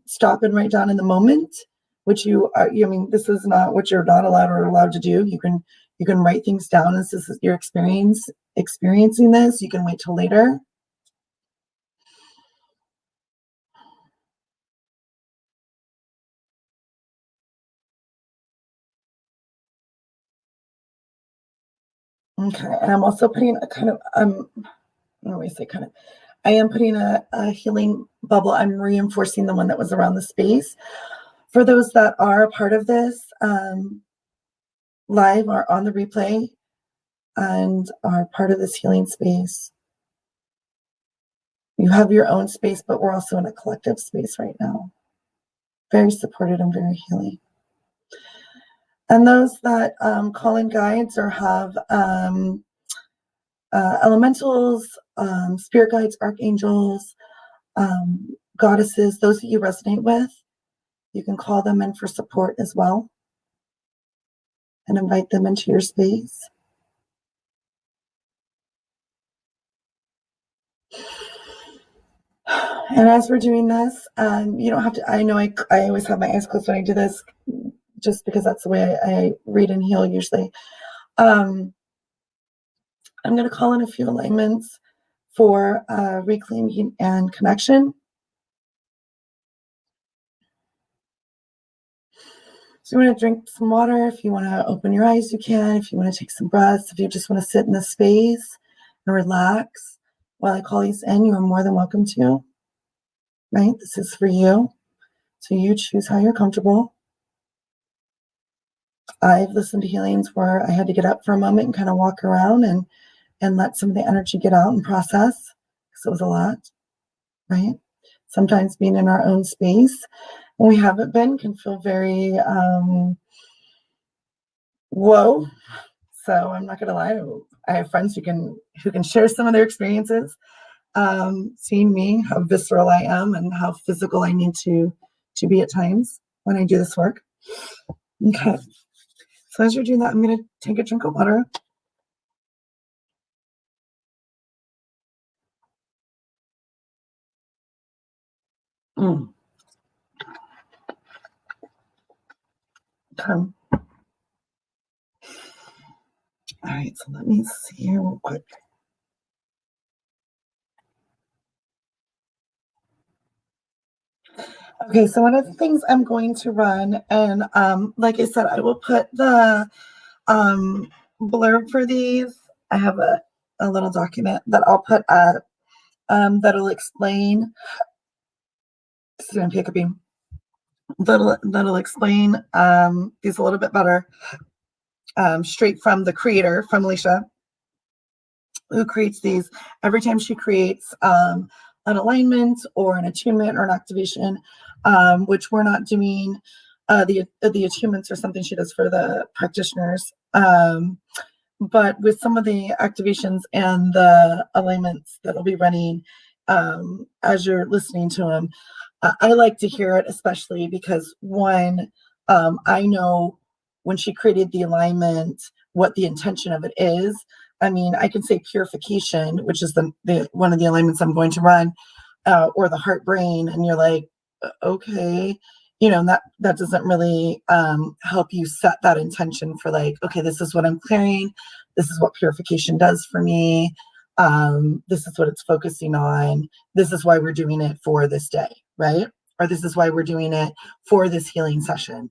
Speaker 1: stop and write down in the moment, which you are. I mean, this is not what you're not allowed or allowed to do. You can write things down as this is your experiencing this. You can wait till later. Okay, and I'm also putting a kind of I always say kind of. I am putting a healing bubble. I'm reinforcing the one that was around the space. For those that are a part of this live or on the replay and are part of this healing space, you have your own space, but we're also in a collective space right now. Very supported and very healing. And those that call in guides or have elementals, spirit guides, archangels, goddesses, those that you resonate with, you can call them in for support as well and invite them into your space. And as we're doing this, you don't have to, I know I always have my eyes closed when I do this, just because that's the way I read and heal usually. I'm going to call in a few alignments for reclaiming and connection. So you want to drink some water. If you want to open your eyes, you can. If you want to take some breaths, if you just want to sit in this space and relax while I call these in, you are more than welcome to. Right? This is for you. So you choose how you're comfortable. I've listened to healings where I had to get up for a moment and kind of walk around and let some of the energy get out and process, because it was a lot, right? Sometimes being in our own space when we haven't been can feel very whoa. So I'm not gonna lie, I have friends who can share some of their experiences, seeing me, how visceral I am and how physical I need to be at times when I do this work. Okay. So as you're doing that, I'm going to take a drink of water. Okay. All right, so let me see here real quick. Okay, so one of the things I'm going to run, and like I said, I will put the blurb for these. I have a little document that I'll put up that'll explain. This is going to pick a beam. That'll explain these a little bit better, straight from the creator, from Alicia, who creates these. Every time she creates an alignment or an attunement or an activation, which we're not doing, the attunements are something she does for the practitioners. But with some of the activations and the alignments that'll be running as you're listening to them, I like to hear it, especially because one, I know when she created the alignment, what the intention of it is. I mean, I can say purification, which is the one of the alignments I'm going to run, or the heart brain, and you're like, okay, that doesn't really help you set that intention for like, okay, this is what I'm clearing. This is what purification does for me. This is what it's focusing on. This is why we're doing it for this day, right? Or this is why we're doing it for this healing session.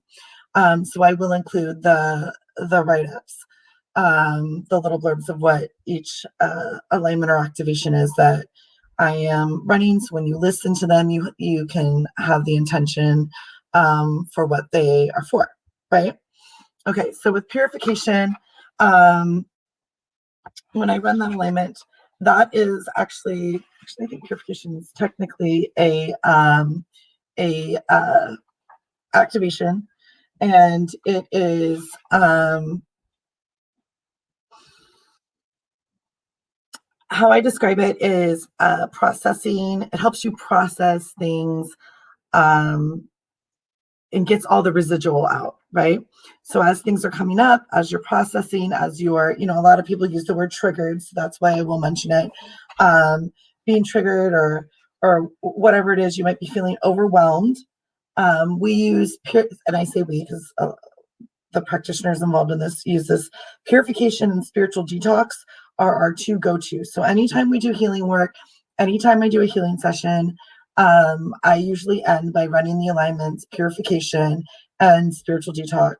Speaker 1: So I will include the write-ups, the little blurbs of what each alignment or activation is that I am running. So when you listen to them, you can have the intention for what they are for, right? Okay, so with purification, when I run that alignment, that is actually I think purification is technically a activation, and it is how I describe it is processing. It helps you process things and gets all the residual out, right? So as things are coming up, as you're processing, as you're, a lot of people use the word triggered, so that's why I will mention it. Being triggered or whatever it is, you might be feeling overwhelmed. We use, and I say we because the practitioners involved in this use this, purification and spiritual detox are our two go-tos. So anytime we do healing work, anytime I do a healing session, I usually end by running the alignments, purification, and spiritual detox.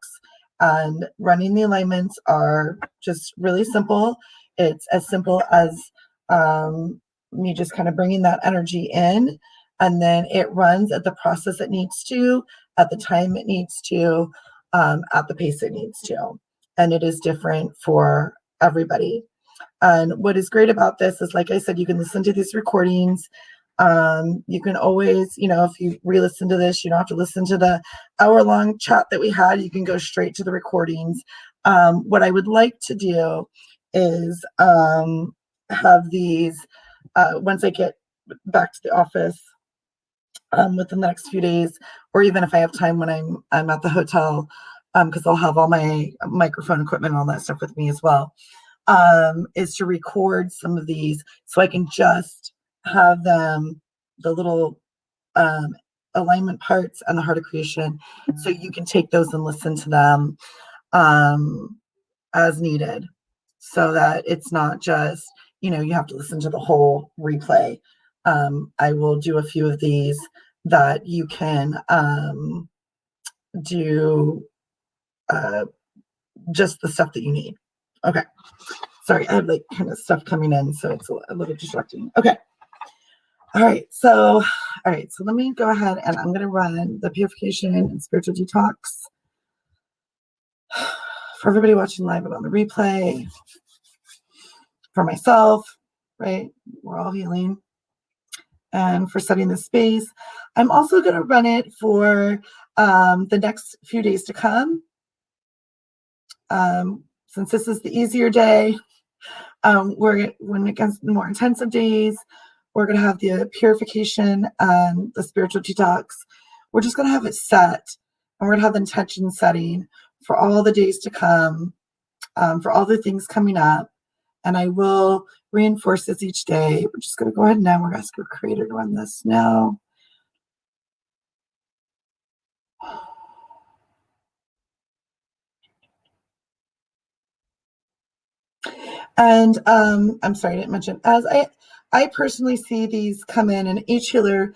Speaker 1: And running the alignments are just really simple. It's as simple as me just kind of bringing that energy in, and then it runs at the process it needs to, at the time it needs to, at the pace it needs to. And it is different for everybody. And what is great about this is, like I said, you can listen to these recordings. You can always, if you re-listen to this, you don't have to listen to the hour-long chat that we had. You can go straight to the recordings. What I would like to do is have these, once I get back to the office, within the next few days, or even if I have time when I'm at the hotel, because I'll have all my microphone equipment and all that stuff with me as well, is to record some of these so I can just have them, the little alignment parts and the heart of creation, so you can take those and listen to them as needed, so that it's not just, you have to listen to the whole replay. I will do a few of these that you can do just the stuff that you need. Okay. Sorry, I have like kind of stuff coming in, so it's a little distracting. Okay. All right. So let me go ahead and I'm going to run the purification and spiritual detox for everybody watching live and on the replay, for myself, right? We're all healing. And for setting the space. I'm also going to run it for the next few days to come. Since this is the easier day, when it gets more intensive days, we're going to have the purification and the spiritual detox. We're just going to have it set, and we're going to have the intention setting for all the days to come, for all the things coming up. And I will reinforce this each day. We're just going to go ahead now. We're going to ask our creator to run this now. And I'm sorry, I didn't mention, as I personally see these come in, and each healer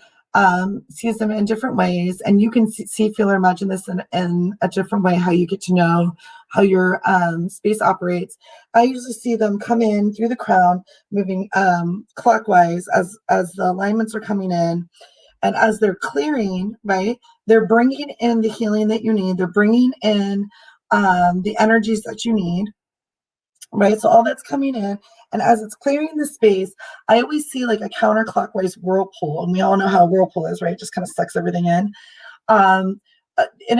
Speaker 1: sees them in different ways, and you can see, feel, or imagine this in a different way, how you get to know how your space operates. I usually see them come in through the crown, moving clockwise as the alignments are coming in. And as they're clearing, right, they're bringing in the healing that you need. They're bringing in the energies that you need. Right, so all that's coming in, and as it's clearing the space, I always see like a counterclockwise whirlpool, and we all know how a whirlpool is, right? It just kind of sucks everything in. And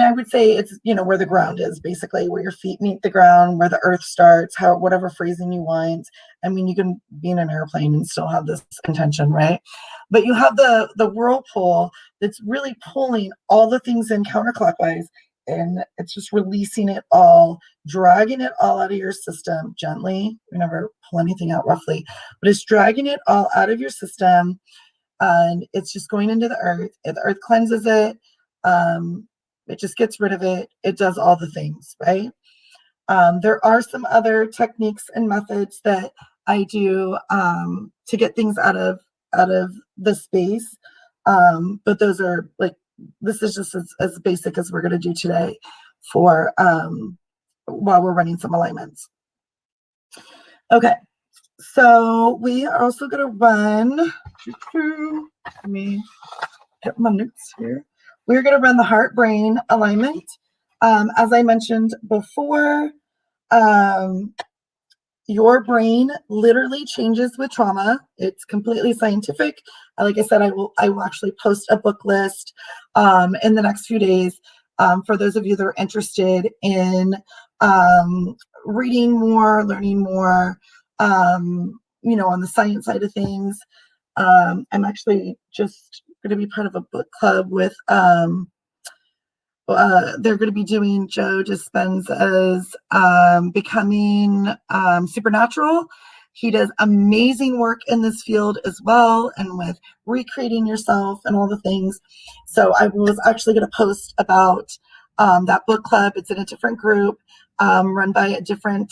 Speaker 1: I would say it's, where the ground is, basically, where your feet meet the ground, where the earth starts, whatever phrasing you want. I mean, you can be in an airplane and still have this intention, right? But you have the whirlpool that's really pulling all the things in counterclockwise, and it's just releasing it all, dragging it all out of your system gently. We never pull anything out roughly, but it's dragging it all out of your system, and it's just going into the earth. The earth cleanses it. It just gets rid of it. It does all the things, right? There are some other techniques and methods that I do to get things out of the space, but those are like, this is just as basic as we're going to do today for while we're running some alignments. Okay, so we are also going to run, let me get my notes here. We're going to run the heart-brain alignment. As I mentioned before, your brain literally changes with trauma. It's completely scientific. Like I said, I will actually post a book list in the next few days for those of you that are interested in reading more, learning more, on the science side of things. I'm actually just going to be part of a book club with they're going to be doing Joe Dispenza's Becoming Supernatural. He does amazing work in this field as well, and with recreating yourself and all the things. So I was actually going to post about that book club. It's in a different group, run by a different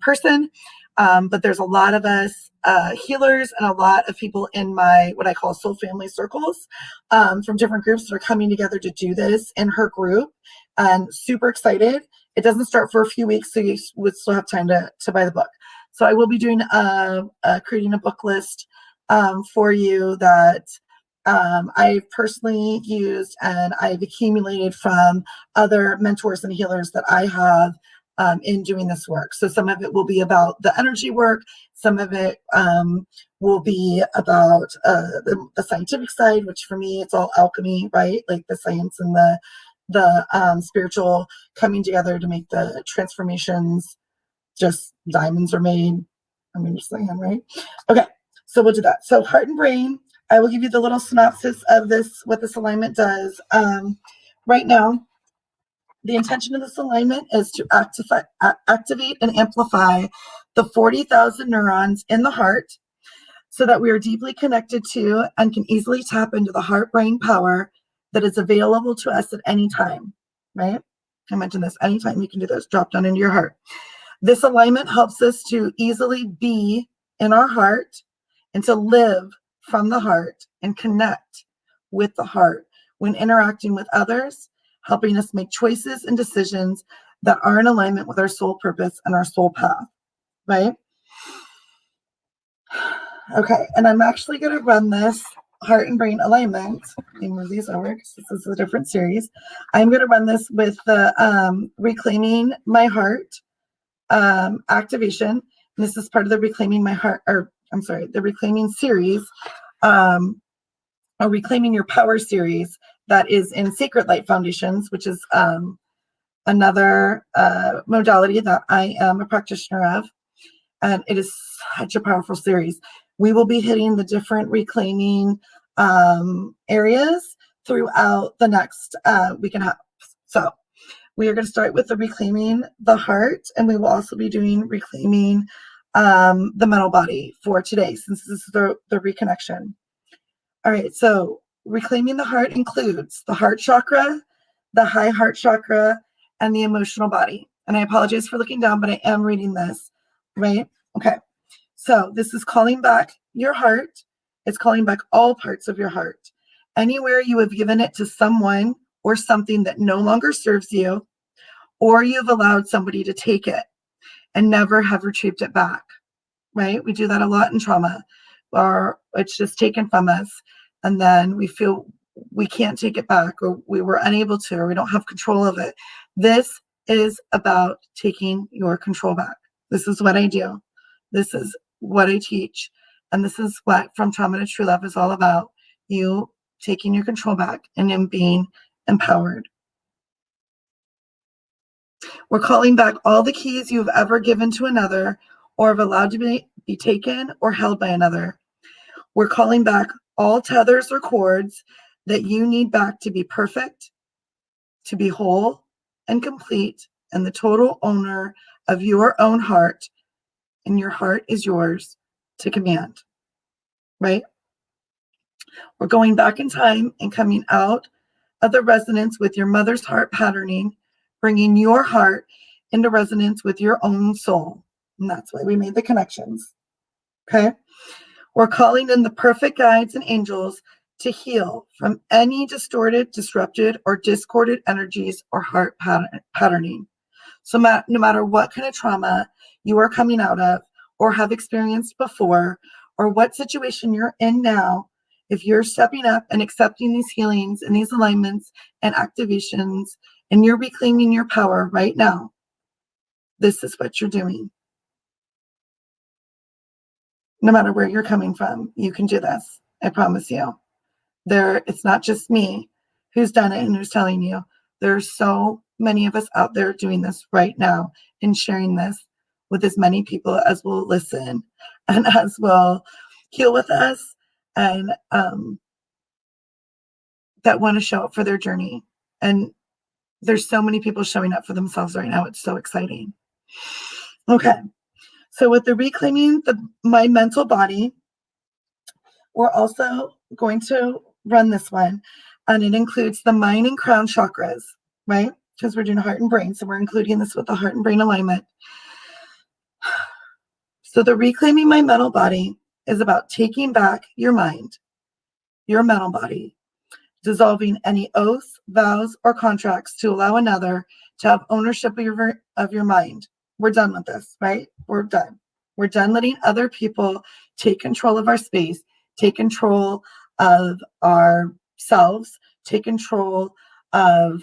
Speaker 1: person. But there's a lot of us healers and a lot of people in my what I call soul family circles from different groups that are coming together to do this in her group. And super excited. It doesn't start for a few weeks, so you would still have time to buy the book. So I will be doing creating a book list for you that I've personally used and I've accumulated from other mentors and healers that I have in doing this work. So some of it will be about the energy work. Some of it will be about the scientific side, which for me, it's all alchemy, right? Like the science and the spiritual coming together to make the transformations. Just diamonds are made. I'm just saying, right? Okay, so we'll do that. So heart and brain, I will give you the little synopsis of this, what this alignment does. Right now, the intention of this alignment is to activate and amplify the 40,000 neurons in the heart so that we are deeply connected to and can easily tap into the heart-brain power that is available to us at any time, right? I mentioned this, anytime you can do this, drop down into your heart. This alignment helps us to easily be in our heart and to live from the heart and connect with the heart when interacting with others, helping us make choices and decisions that are in alignment with our soul purpose and our soul path, right? Okay, and I'm actually going to run this heart and brain alignment. Let me move these over because this is a different series. I'm going to run this with the Reclaiming My Heart activation. And this is part of the Reclaiming My Heart, the Reclaiming series, or Reclaiming Your Power series that is in Sacred Light Foundations, which is another modality that I am a practitioner of. And it is such a powerful series. We will be hitting the different reclaiming areas throughout the next week and a half. So we are going to start with the reclaiming the heart, and we will also be doing reclaiming the mental body for today, since this is the reconnection. All right, so reclaiming the heart includes the heart chakra, the high heart chakra, and the emotional body. And I apologize for looking down, but I am reading this, right? Okay, so this is calling back your heart. It's calling back all parts of your heart. Anywhere you have given it to someone or something that no longer serves you, or you've allowed somebody to take it and never have retrieved it back, right? We do that a lot in trauma, or it's just taken from us, and then we feel we can't take it back, or we were unable to, or we don't have control of it. This is about taking your control back. This is what I do. This is what I teach. And this is what From Trauma to True Love is all about. You taking your control back and in being empowered. We're calling back all the keys you have ever given to another or have allowed to be taken or held by another. We're calling back all tethers or cords that you need back to be perfect, to be whole and complete, and the total owner of your own heart. And your heart is yours to command, right? We're going back in time and coming out of the resonance with your mother's heart patterning, bringing your heart into resonance with your own soul. And that's why we made the connections. Okay. We're calling in the perfect guides and angels to heal from any distorted, disrupted, or discorded energies or heart patterning. So no matter what kind of trauma you are coming out of or have experienced before, or what situation you're in now, if you're stepping up and accepting these healings and these alignments and activations, and you're reclaiming your power right now, this is what you're doing. No matter where you're coming from, you can do this. I promise you. It's not just me who's done it and who's telling you. There are so many of us out there doing this right now and sharing this with as many people as will listen and as will heal with us, and that want to show up for their journey. And There's so many people showing up for themselves right now. It's so exciting. Okay. So with the reclaiming my mental body, we're also going to run this one, and it includes the mind and crown chakras, right? Because we're doing heart and brain. So we're including this with the heart and brain alignment. So the reclaiming my mental body is about taking back your mind, your mental body, dissolving any oaths, vows, or contracts to allow another to have ownership of your mind. We're done with this, right? We're done. We're done letting other people take control of our space, take control of ourselves, take control of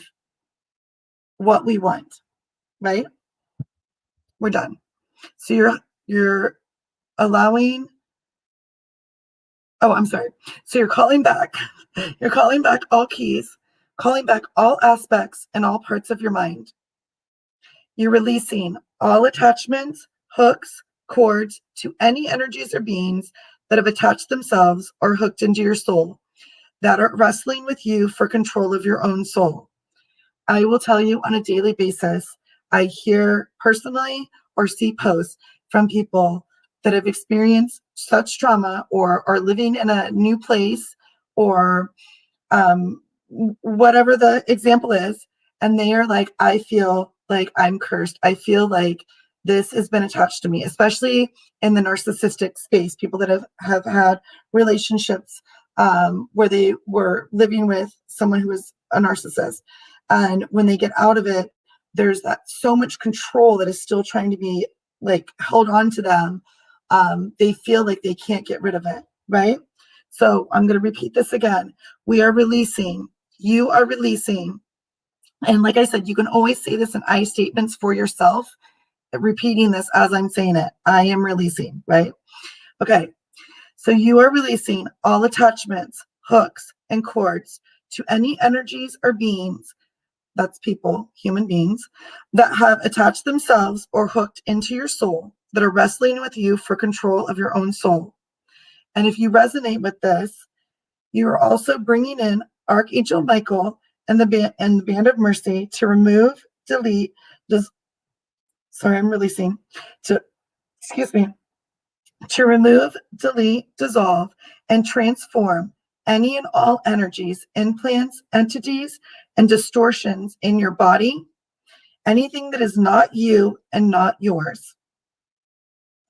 Speaker 1: what we want, right? We're done. So you're allowing, oh, I'm sorry. So you're calling back. You're calling back all keys, calling back all aspects and all parts of your mind. You're releasing all attachments, hooks, cords to any energies or beings that have attached themselves or hooked into your soul that are wrestling with you for control of your own soul. I will tell you on a daily basis, I hear personally or see posts from people that have experienced such trauma or are living in a new place or whatever the example is, and they are like, I feel like I'm cursed. I feel like this has been attached to me, especially in the narcissistic space, people that have had relationships where they were living with someone who is a narcissist. And when they get out of it, there's that so much control that is still trying to be like held on to them. They feel like they can't get rid of it, right? So I'm going to repeat this again. We are releasing, you are releasing. And like I said, you can always say this in I statements for yourself, repeating this as I'm saying it. I am releasing, right? Okay. So you are releasing all attachments, hooks, and cords to any energies or beings, that's people, human beings, that have attached themselves or hooked into your soul, that are wrestling with you for control of your own soul. And if you resonate with this, you are also bringing in Archangel Michael and the Band of Mercy to remove, delete, I'm releasing, to remove, delete, dissolve, and transform any and all energies, implants, entities, and distortions in your body, anything that is not you and not yours.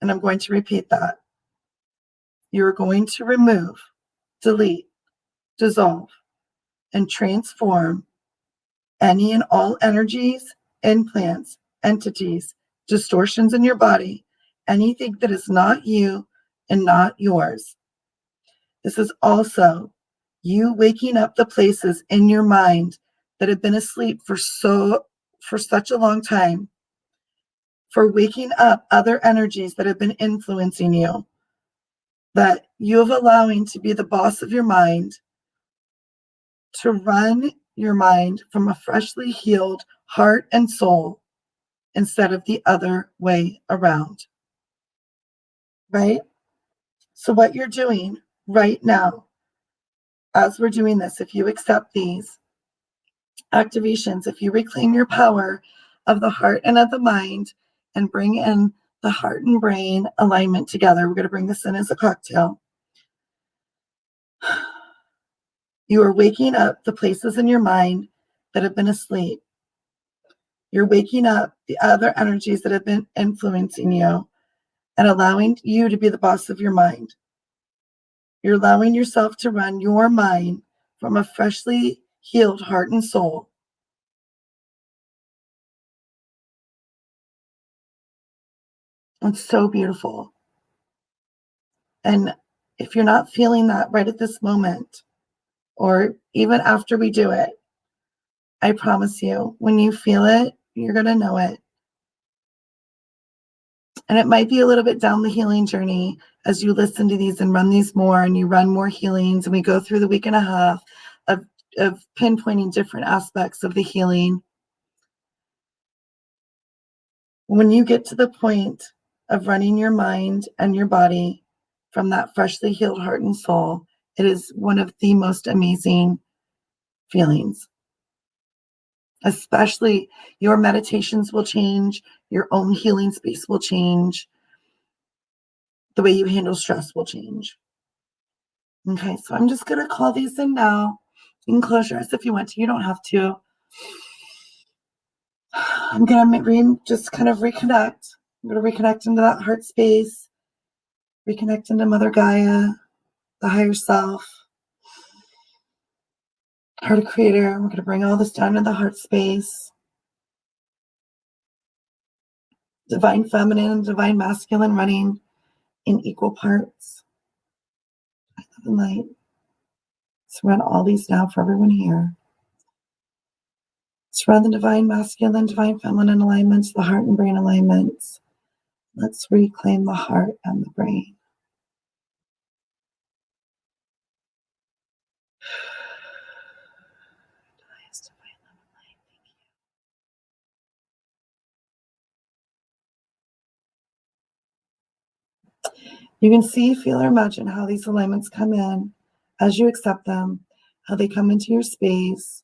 Speaker 1: And I'm going to repeat that. You're going to remove, delete, dissolve, and transform any and all energies, implants, entities, distortions in your body, anything that is not you and not yours. This is also you waking up the places in your mind that have been asleep for such a long time, for waking up other energies that have been influencing you, that you have allowing to be the boss of your mind, to run your mind from a freshly healed heart and soul instead of the other way around. Right? So what you're doing right now, as we're doing this, if you accept these activations, if you reclaim your power of the heart and of the mind and bring in the heart and brain alignment together, we're going to bring this in as a cocktail. You are waking up the places in your mind that have been asleep. You're waking up the other energies that have been influencing you and allowing you to be the boss of your mind. You're allowing yourself to run your mind from a freshly healed heart and soul. It's so beautiful. And if you're not feeling that right at this moment, or even after we do it, I promise you, when you feel it, you're going to know it. And it might be a little bit down the healing journey as you listen to these and run these more, and you run more healings, and we go through the week and a half of pinpointing different aspects of the healing. When you get to the point of running your mind and your body from that freshly healed heart and soul, it is one of the most amazing feelings. Especially your meditations will change, your own healing space will change, the way you handle stress will change. Okay, so I'm just going to call these in now. You can close your eyes if you want to. You don't have to. I'm going to just kind of reconnect. I'm going to reconnect into that heart space, reconnect into Mother Gaia, the higher self, heart creator. We're going to bring all this down to the heart space. Divine feminine and divine masculine running in equal parts. I love and light. Let's run all these now for everyone here. Let's run the divine masculine, divine feminine alignments, the heart and brain alignments. Let's reclaim the heart and the brain. You can see, feel, or imagine how these alignments come in as you accept them, how they come into your space,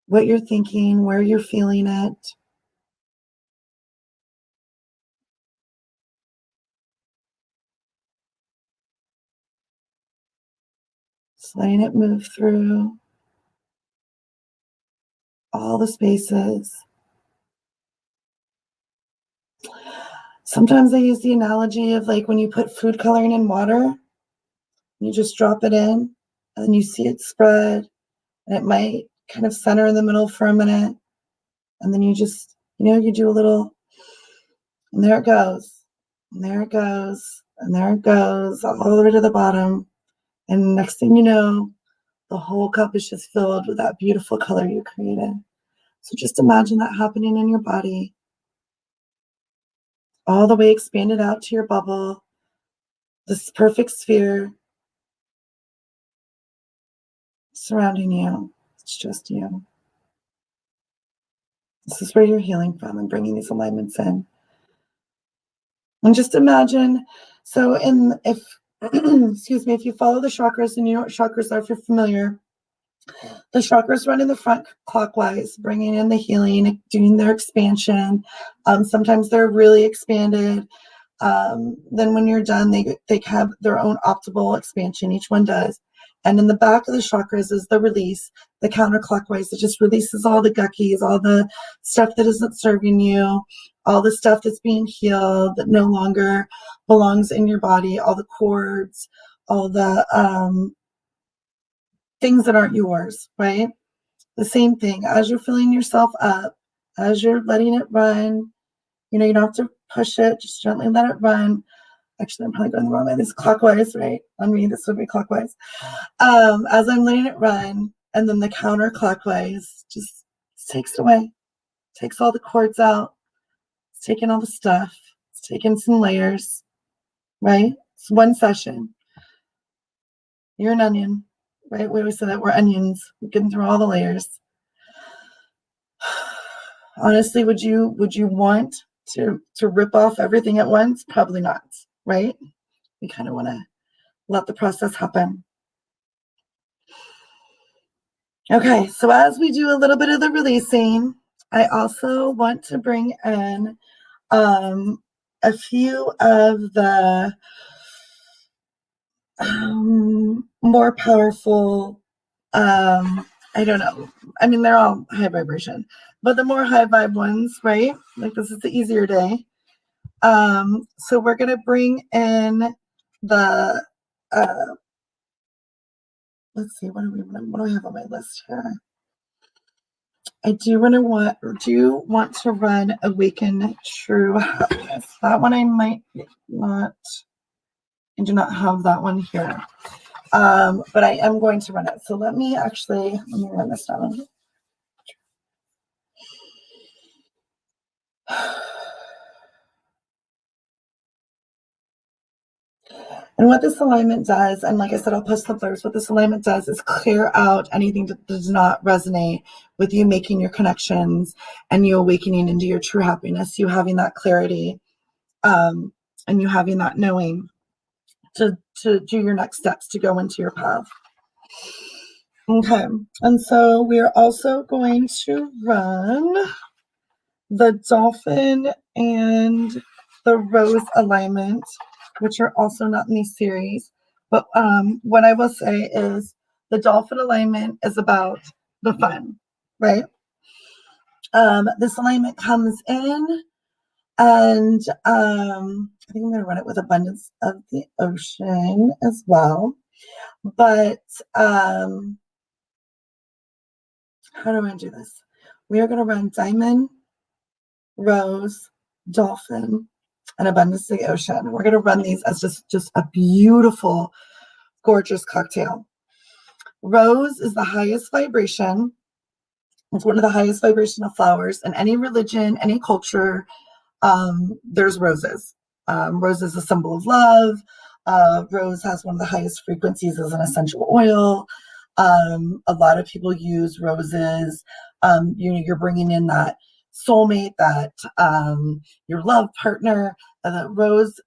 Speaker 1: what you're thinking, where you're feeling it. Just letting it move through all the spaces. Sometimes I use the analogy of like when you put food coloring in water, you just drop it in and you see it spread, and it might kind of center in the middle for a minute. And then you just, you do a little, and there it goes. And there it goes. And there it goes all the way to the bottom. And next thing you know, the whole cup is just filled with that beautiful color you created. So just imagine that happening in your body, all the way expanded out to your bubble, this perfect sphere surrounding you. It's just you. This is where you're healing from and bringing these alignments in. And just imagine, if excuse me, if you follow the chakras, and you know what chakras are if you're familiar, the chakras run in the front clockwise, bringing in the healing, doing their expansion. Sometimes they're really expanded. Then when you're done, they have their own optimal expansion. Each one does. And in the back of the chakras is the release, the counterclockwise. It just releases all the guckies, all the stuff that isn't serving you, all the stuff that's being healed that no longer belongs in your body, all the cords, all the things that aren't yours, right? The same thing. As you're filling yourself up, as you're letting it run, you don't have to push it, just gently let it run. Actually, I'm probably going the wrong way. This is clockwise, right? On me, this would be clockwise. As I'm letting it run, and then the counterclockwise just takes it away, takes all the cords out, it's taking all the stuff, it's taking some layers, right? It's one session. You're an onion, right? We always say that we're onions. We're getting through all the layers. Honestly, would you want to rip off everything at once? Probably not, right? We kind of want to let the process happen. Okay, so as we do a little bit of the releasing, I also want to bring in a few of the more powerful, I don't know. I mean, they're all high vibration, but the more high vibe ones, right? Like this is the easier day. So we're going to bring in the, let's see, what do I have on my list here? I do want to run Awaken True Happiness. That one I might not, I do not have that one here. But I am going to run it. So let me run this down. And what this alignment does, and like I said, I'll post the blurs, what this alignment does is clear out anything that does not resonate with you making your connections and you awakening into your true happiness, you having that clarity, and you having that knowing to do your next steps to go into your path. Okay, and so we're also going to run the dolphin and the rose alignment, which are also not in these series. But what I will say is the dolphin alignment is about the fun, right? This alignment comes in, and I think I'm going to run it with abundance of the ocean as well. But how do I do this? We are going to run diamond, rose, dolphin, and abundance of the ocean. We're going to run these as just a beautiful, gorgeous cocktail. Rose is the highest vibration. It's one of the highest vibrational flowers in any religion, any culture. There's roses. Rose is a symbol of love. Rose has one of the highest frequencies as an essential oil. A lot of people use roses. You're bringing in that soulmate, that your love partner. The rose.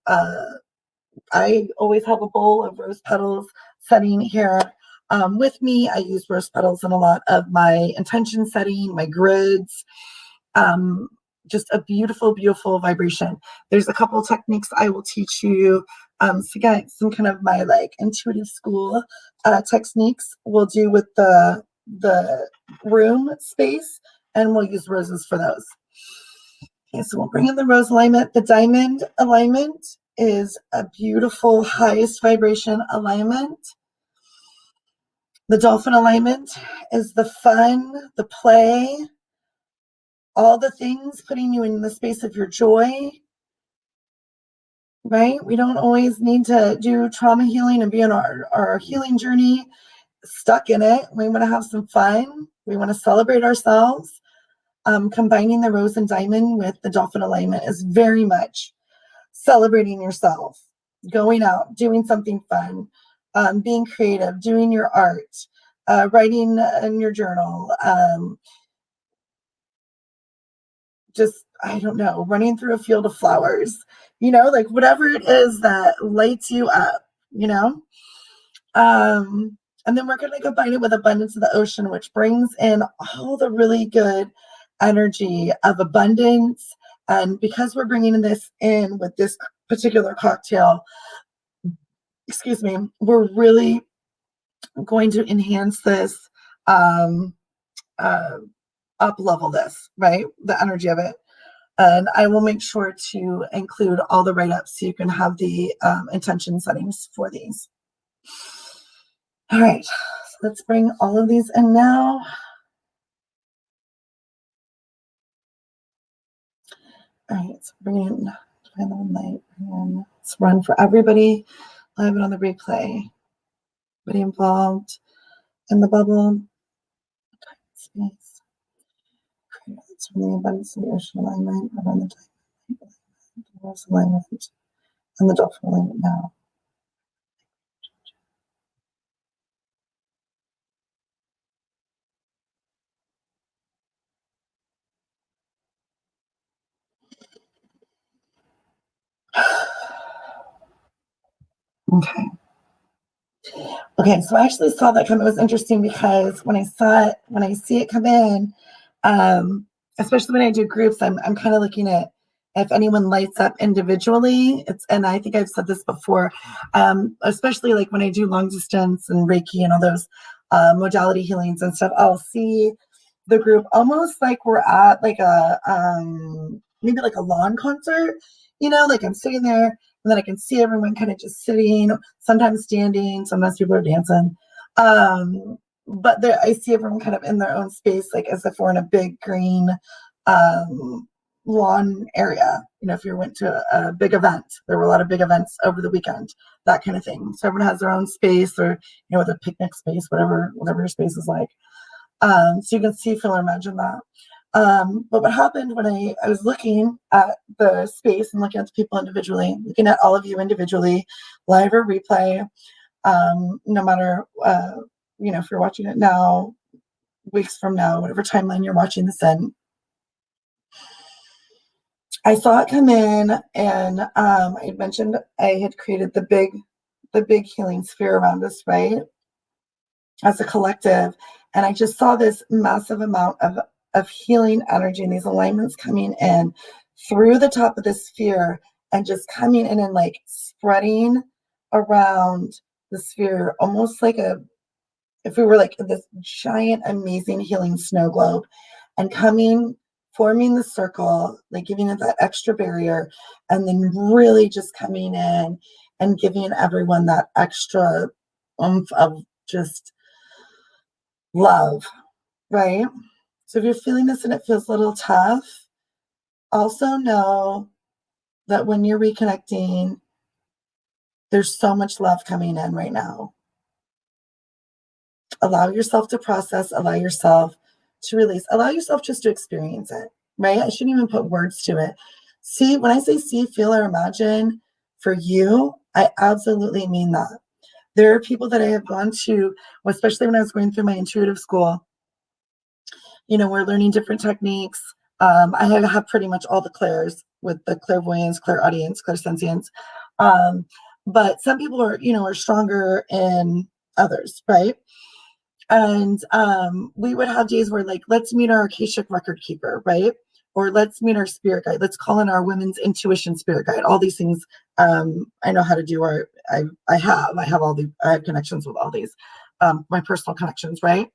Speaker 1: I always have a bowl of rose petals sitting here with me. I use rose petals in a lot of my intention setting, my grids. Um, just a beautiful, beautiful vibration. There's a couple techniques I will teach you to get some kind of my like intuitive school techniques we'll do with the room space, and we'll use roses for those. Okay, so we'll bring in the rose alignment. The diamond alignment is a beautiful highest vibration alignment. The dolphin alignment is the fun, the play, all the things putting you in the space of your joy, right? We don't always need to do trauma healing and be on our healing journey stuck in it. We want to have some fun. We want to celebrate ourselves. Combining the rose and diamond with the dolphin alignment is very much celebrating yourself, going out, doing something fun, being creative, doing your art, writing in your journal, just, I don't know, running through a field of flowers, like whatever it is that lights you up, you know? And then we're going to combine it with abundance of the ocean, which brings in all the really good energy of abundance. And because we're bringing this in with this particular cocktail, excuse me, we're really going to enhance this, uh, up level this, right? The energy of it. And I will make sure to include all the write-ups so you can have the intention settings for these. All right, so let's bring all of these in now. All right, so bring in Divine Love and Light. Let's run for everybody live and on the replay. Everybody involved in the bubble. Space. It's from the abundance of the ocean alignment, around the time, the rose alignment, and the dolphin alignment now. Okay. Okay, so I actually saw that come. It was interesting because when I see it come in, especially when I do groups, I'm kind of looking at if anyone lights up individually. And I think I've said this before, especially like when I do long distance and Reiki and all those modality healings and stuff, I'll see the group almost like we're at like a maybe like a lawn concert, like I'm sitting there and then I can see everyone kind of just sitting, sometimes standing, sometimes people are dancing. But I see everyone kind of in their own space, like as if we're in a big green lawn area. If you went to a big event, there were a lot of big events over the weekend, that kind of thing. So everyone has their own space, or with a picnic space, whatever your space is like. So you can see, feel, or imagine that. But what happened when I was looking at the space and looking at the people individually, looking at all of you individually, live or replay, no matter, if you're watching it now, weeks from now, whatever timeline you're watching this in, I saw it come in, and I had mentioned I had created the big healing sphere around us, right? as a collective. And I just saw this massive amount of healing energy and these alignments coming in through the top of the sphere and just coming in and like spreading around the sphere, almost like if we were like this giant, amazing healing snow globe, and forming the circle, like giving it that extra barrier, and then really just coming in and giving everyone that extra oomph of just love, right? So if you're feeling this and it feels a little tough, also know that when you're reconnecting, there's so much love coming in right now. Allow yourself to process, allow yourself to release, allow yourself just to experience it, right? I shouldn't even put words to it. See, when I say see, feel, or imagine for you, I absolutely mean that. There are people that I have gone to, especially when I was going through my intuitive school, we're learning different techniques. I have pretty much all the clairs with the clairvoyance, clairaudience, clairsentience. But some people are stronger in others, right? And we would have days where like, let's meet our Akashic record keeper, right? Or let's meet our spirit guide. Let's call in our women's intuition spirit guide. All these things I know how to do. I have connections with all these, my personal connections, right?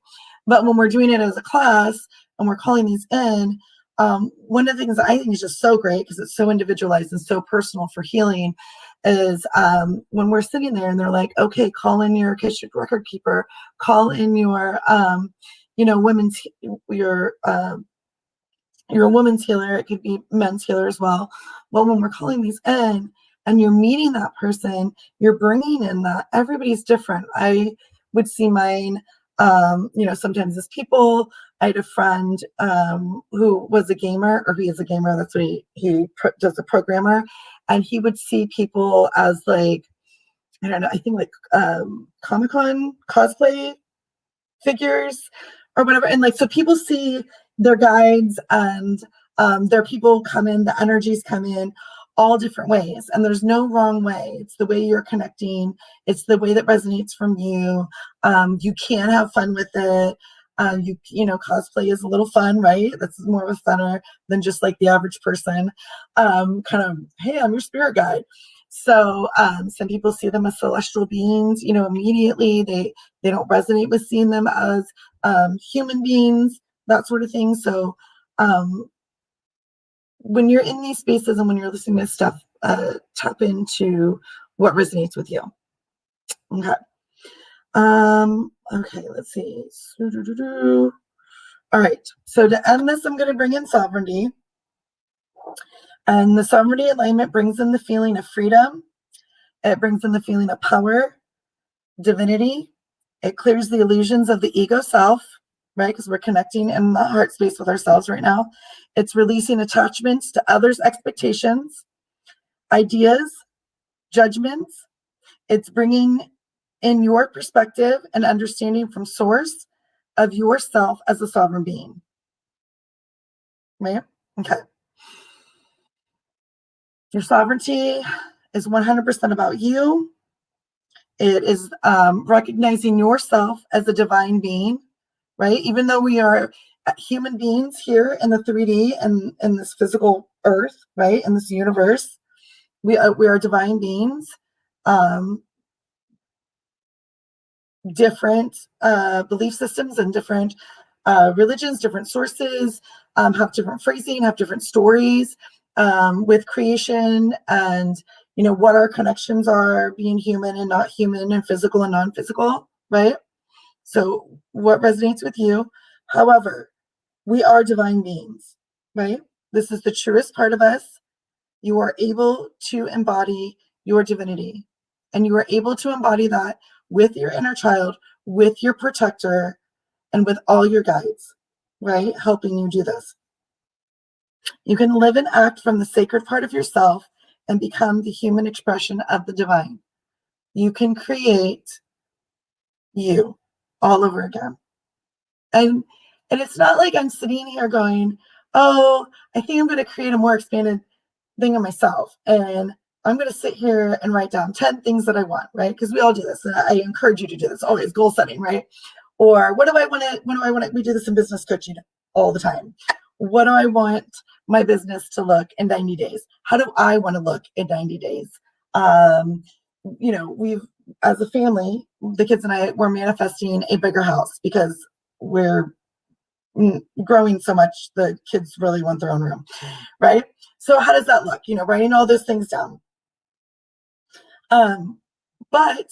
Speaker 1: But when we're doing it as a class and we're calling these in, one of the things that I think is just so great because it's so individualized and so personal for healing is when we're sitting there and they're like, okay, call in your Akashic record keeper, call in your women's you're a woman's healer. It could be men's healer as well. Well, when we're calling these in and you're meeting that person, you're bringing in that everybody's different. I would see mine, sometimes as people. I had a friend who was a gamer, or he is a gamer. That's what he does, a programmer. And he would see people as like, I don't know, I think like Comic-Con cosplay figures or whatever. And like, so people see their guides and their people come in, the energies come in all different ways. And there's no wrong way. It's the way you're connecting. It's the way that resonates from you. You can have fun with it. Cosplay is a little fun, right? That's more of a funner than just like the average person. Kind of, hey, I'm your spirit guide. So some people see them as celestial beings, immediately. They don't resonate with seeing them as human beings, that sort of thing. So when you're in these spaces and when you're listening to stuff, tap into what resonates with you. Okay. Okay, let's see. All right. So to end this, I'm going to bring in sovereignty. And the sovereignty alignment brings in the feeling of freedom. It brings in the feeling of power, divinity. It clears the illusions of the ego self, right? Because we're connecting in the heart space with ourselves right now. It's releasing attachments to others' expectations, ideas, judgments. It's bringing in your perspective and understanding from source of yourself as a sovereign being, right? Okay. Your sovereignty is 100% about you. It is recognizing yourself as a divine being, right? Even though we are human beings here in the 3D and in this physical earth, right? In this universe, we are divine beings. Different belief systems and different religions, different sources, have different phrasing, have different stories with creation and what our connections are, being human and not human, and physical and non-physical, right? So what resonates with you? However, we are divine beings, right? This is the truest part of us. You are able to embody your divinity, and you are able to embody that with your inner child, with your protector, and with all your guides, right? Helping you do this. You can live and act from the sacred part of yourself and become the human expression of the divine. You can create you all over again. And it's not like I'm sitting here going, oh, I think I'm going to create a more expanded thing of myself. And I'm going to sit here and write down 10 things that I want, right? Because we all do this. And I encourage you to do this, always goal setting, right? Or what do I want to, we do this in business coaching all the time. What do I want my business to look in 90 days? How do I want to look in 90 days? We've, as a family, the kids and I, we're manifesting a bigger house because we're growing so much, the kids really want their own room, right? So how does that look? Writing all those things down. But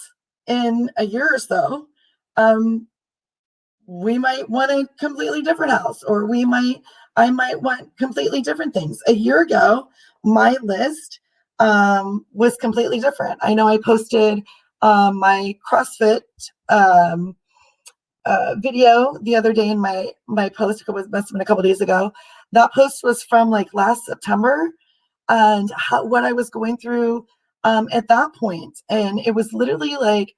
Speaker 1: in a year or so, we might want a completely different house, or I might want completely different things. A year ago, my list was completely different. I know I posted my CrossFit video the other day in my post. It must have been a couple days ago. That post was from like last September, and what I was going through at that point. And it was literally like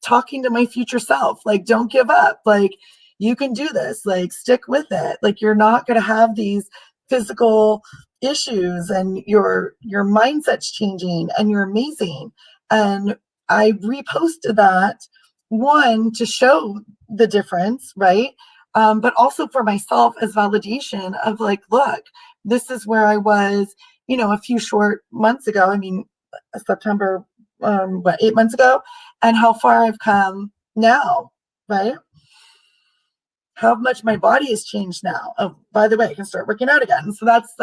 Speaker 1: talking to my future self, like, don't give up, like, you can do this, like, stick with it, like, you're not going to have these physical issues, and your mindset's changing, and you're amazing. And I reposted that, one, to show the difference, right? But also for myself as validation of like, look, this is where I was, a few short months ago. I mean, September, 8 months ago, and how far I've come now, right? How much my body has changed now. Oh, by the way, I can start working out again. So that's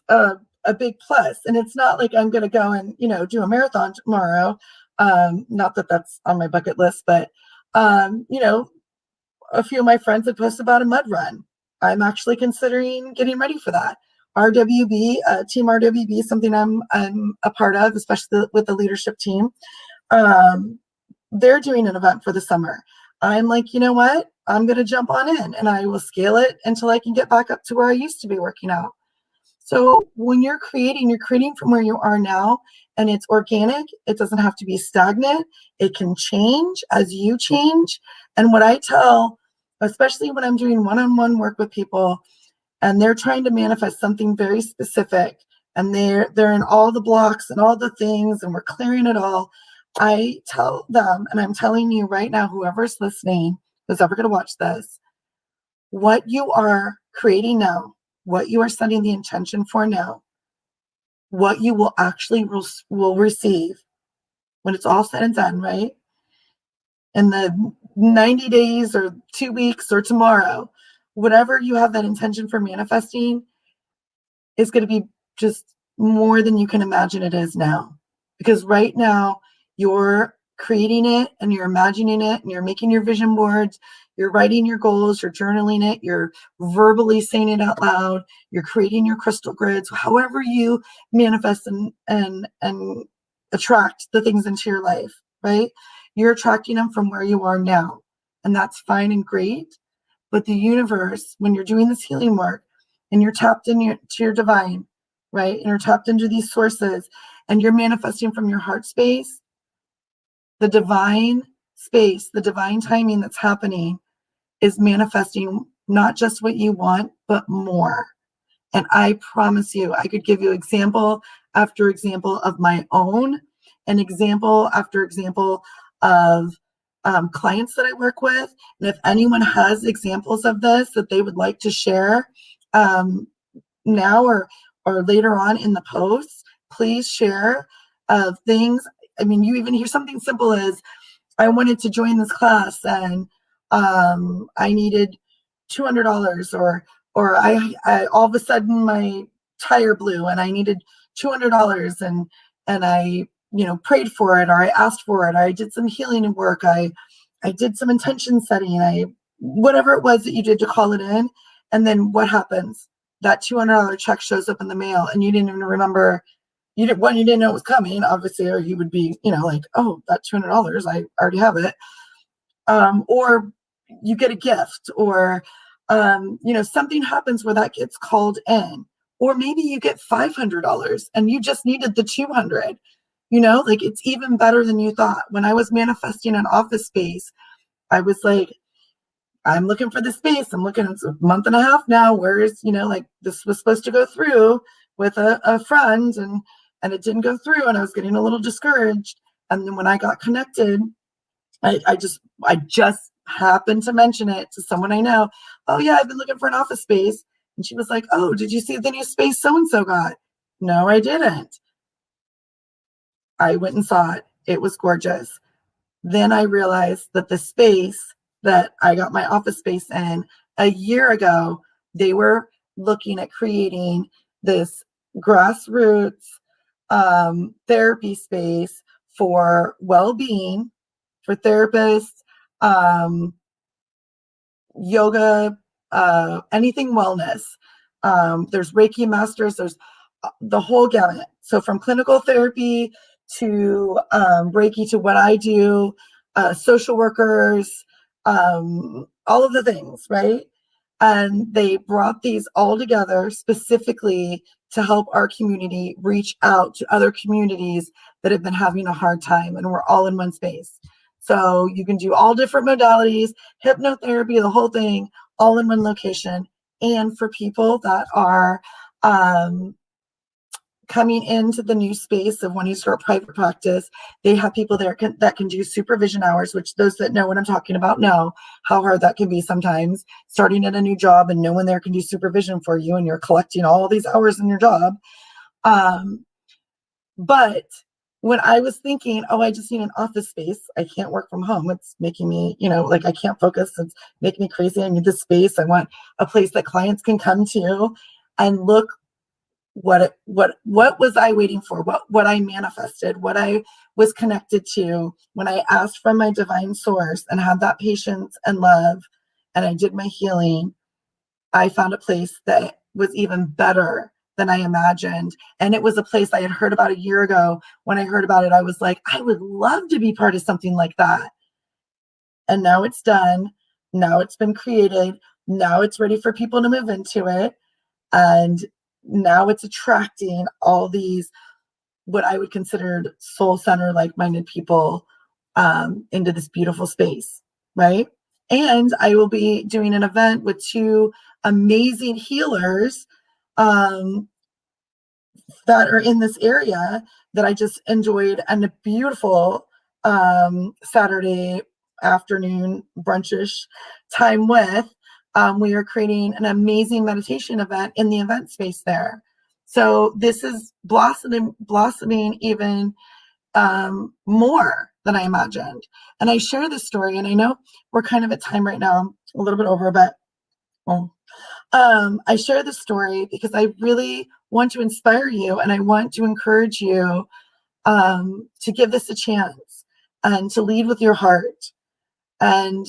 Speaker 1: a big plus. And it's not like I'm going to go and, do a marathon tomorrow. Not that that's on my bucket list, but, a few of my friends have posted about a mud run. I'm actually considering getting ready for that. RWB, Team RWB, something I'm a part of, especially with the leadership team. They're doing an event for the summer. I'm like, you know what? I'm going to jump on in, and I will scale it until I can get back up to where I used to be working out. So when you're creating from where you are now, and it's organic. It doesn't have to be stagnant. It can change as you change. And what I tell, especially when I'm doing one-on-one work with people, and they're trying to manifest something very specific, and they're in all the blocks and all the things, and we're clearing it all, I tell them, and I'm telling you right now, whoever's listening, who's ever going to watch this, what you are creating now, what you are setting the intention for now, what you will actually will receive when it's all said and done, right? In the 90 days or 2 weeks or tomorrow, whatever you have that intention for manifesting is going to be just more than you can imagine it is now. Because right now, you're creating it, and you're imagining it, and you're making your vision boards, you're writing your goals, you're journaling it, you're verbally saying it out loud, you're creating your crystal grids, however you manifest and attract the things into your life, right? You're attracting them from where you are now. And that's fine and great. But the universe, when you're doing this healing work, and you're tapped to your divine, right? And you're tapped into these sources, and you're manifesting from your heart space, the divine space, the divine timing that's happening is manifesting not just what you want, but more. And I promise you, I could give you example after example of my own, and example after example of clients that I work with. And if anyone has examples of this that they would like to share now or later on in the post, please share things. I mean, you even hear something simple as, I wanted to join this class, and I needed $200, or I all of a sudden my tire blew and I needed $200, and I prayed for it, or I asked for it, or I did some healing work, I did some intention setting, whatever it was that you did to call it in. And then what happens? That $200 check shows up in the mail, and you didn't even remember. You didn't know it was coming, obviously, or you would be, like, oh, that $200, I already have it. Or you get a gift, or, something happens where that gets called in, or maybe you get $500 and you just needed the 200, like, it's even better than you thought. When I was manifesting an office space, I was like, I'm looking for the space. I'm looking, it's a month and a half now. Where's, like, this was supposed to go through with a friend, and and it didn't go through, and I was getting a little discouraged. And then when I got connected, I just happened to mention it to someone I know. Oh yeah, I've been looking for an office space. And she was like, oh, did you see the new space so-and-so got? No, I didn't. I went and saw it. It was gorgeous. Then I realized that the space that I got my office space in a year ago, they were looking at creating this grassroots therapy space for well-being, for therapists, um, yoga, anything wellness. There's Reiki masters, there's the whole gamut. So from clinical therapy to Reiki to what I do, social workers, all of the things, right? And they brought these all together specifically to help our community reach out to other communities that have been having a hard time, and we're all in one space. So you can do all different modalities, hypnotherapy, the whole thing, all in one location. And for people that are coming into the new space of wanting to start private practice, they have people there that can do supervision hours, which those that know what I'm talking about know how hard that can be sometimes, starting at a new job and no one there can do supervision for you, and you're collecting all these hours in your job. But when I was thinking, oh, I just need an office space, I can't work from home, it's making me, like I can't focus, it's making me crazy, I need this space, I want a place that clients can come to. And look, what was I waiting for, what I manifested, what I was connected to when I asked from my divine source and had that patience and love, and I did my healing. I found a place that was even better than I imagined. And it was a place I had heard about a year ago. When I heard about it, I was like, I would love to be part of something like that. And now it's done. Now it's been created. Now it's ready for people to move into it. And now it's attracting all these, what I would consider soul center, like-minded people into this beautiful space, right? And I will be doing an event with two amazing healers that are in this area that I just enjoyed, and a beautiful Saturday afternoon brunchish time with. We are creating an amazing meditation event in the event space there. So this is blossoming even more than I imagined. And I share this story, and I know we're kind of at time right now, a little bit over, but I share this story because I really want to inspire you, and I want to encourage you to give this a chance and to lead with your heart. And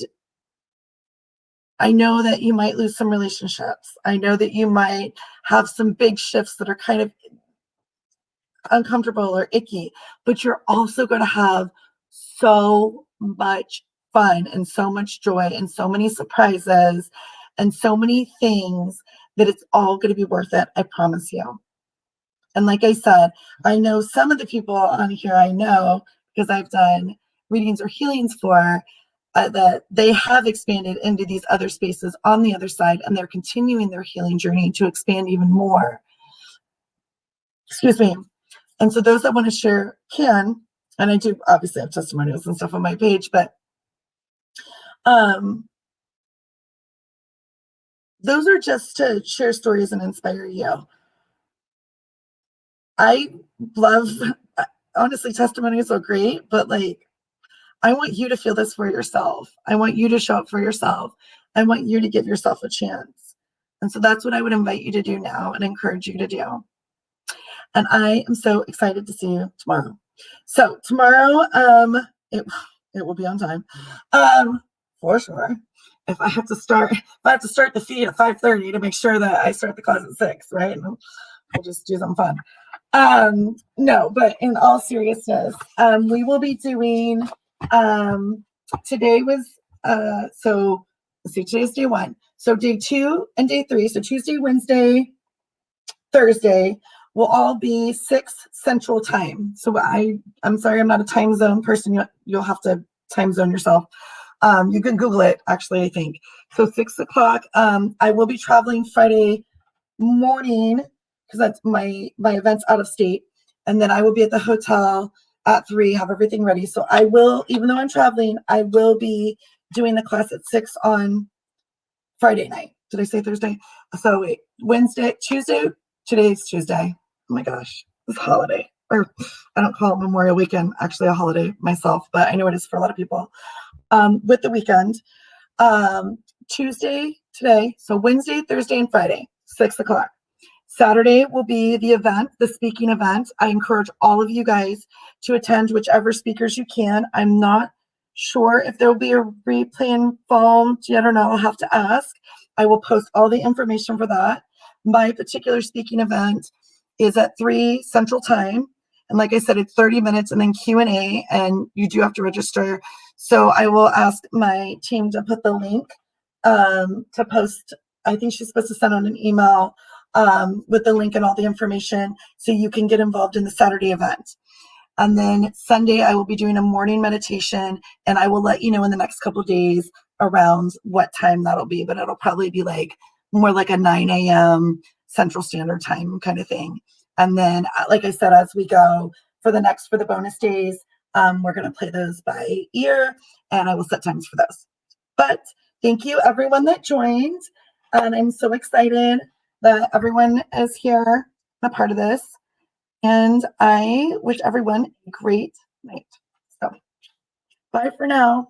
Speaker 1: I know that you might lose some relationships. I know that you might have some big shifts that are kind of uncomfortable or icky, but you're also going to have so much fun and so much joy and so many surprises and so many things that it's all going to be worth it. I promise you. And like I said, I know some of the people on here, I know because I've done readings or healings for, that they have expanded into these other spaces on the other side, and they're continuing their healing journey to expand even more. Excuse me. And so those that want to share can, and I do obviously have testimonials and stuff on my page, but those are just to share stories and inspire you. I love, honestly, testimonies are great, but I want you to feel this for yourself. I want you to show up for yourself. I want you to give yourself a chance. And so that's what I would invite you to do now and encourage you to do. And I am so excited to see you tomorrow. So tomorrow, it will be on time, for sure. If I have to start the feed at 5:30 to make sure that I start the class at 6, right? And we'll just do something fun. No, but in all seriousness, we will be doing, today was, so let's see, today's day 1. So day 2 and day 3, so Tuesday, Wednesday, Thursday, will all be 6 Central Time. So I'm sorry, I'm not a time zone person. You'll have to time zone yourself. You can Google it, actually, I think. So 6 o'clock. I will be traveling Friday morning because that's my event's out of state. and then I will be at the hotel at 3, have everything ready. So I will, even though I'm traveling, I will be doing the class at 6 on Friday night. Did I say Thursday? So wait, Wednesday, Tuesday. Today's Tuesday. Oh my gosh, it's holiday. Or I don't call it Memorial Weekend, actually a holiday myself, but I know it is for a lot of people. With the weekend, Tuesday, today, so Wednesday, Thursday, and Friday, 6 o'clock. Saturday will be the event, the speaking event. I encourage all of you guys to attend whichever speakers you can. I'm not sure if there will be a replay involved yet or not. I'll have to ask. I will post all the information for that. My particular speaking event is at 3 Central Time. And like I said, it's 30 minutes and then Q&A, and you do have to register. So I will ask my team to put the link to post. I think she's supposed to send out an email with the link and all the information so you can get involved in the Saturday event. And then Sunday, I will be doing a morning meditation, and I will let you know in the next couple of days around what time that'll be, but it'll probably be like more like a 9 a.m. Central Standard Time kind of thing. And then, like I said, as we go for the bonus days, we're going to play those by ear, and I will set times for those. But thank you, everyone that joined. And I'm so excited that everyone is here, a part of this. And I wish everyone a great night. So, bye for now.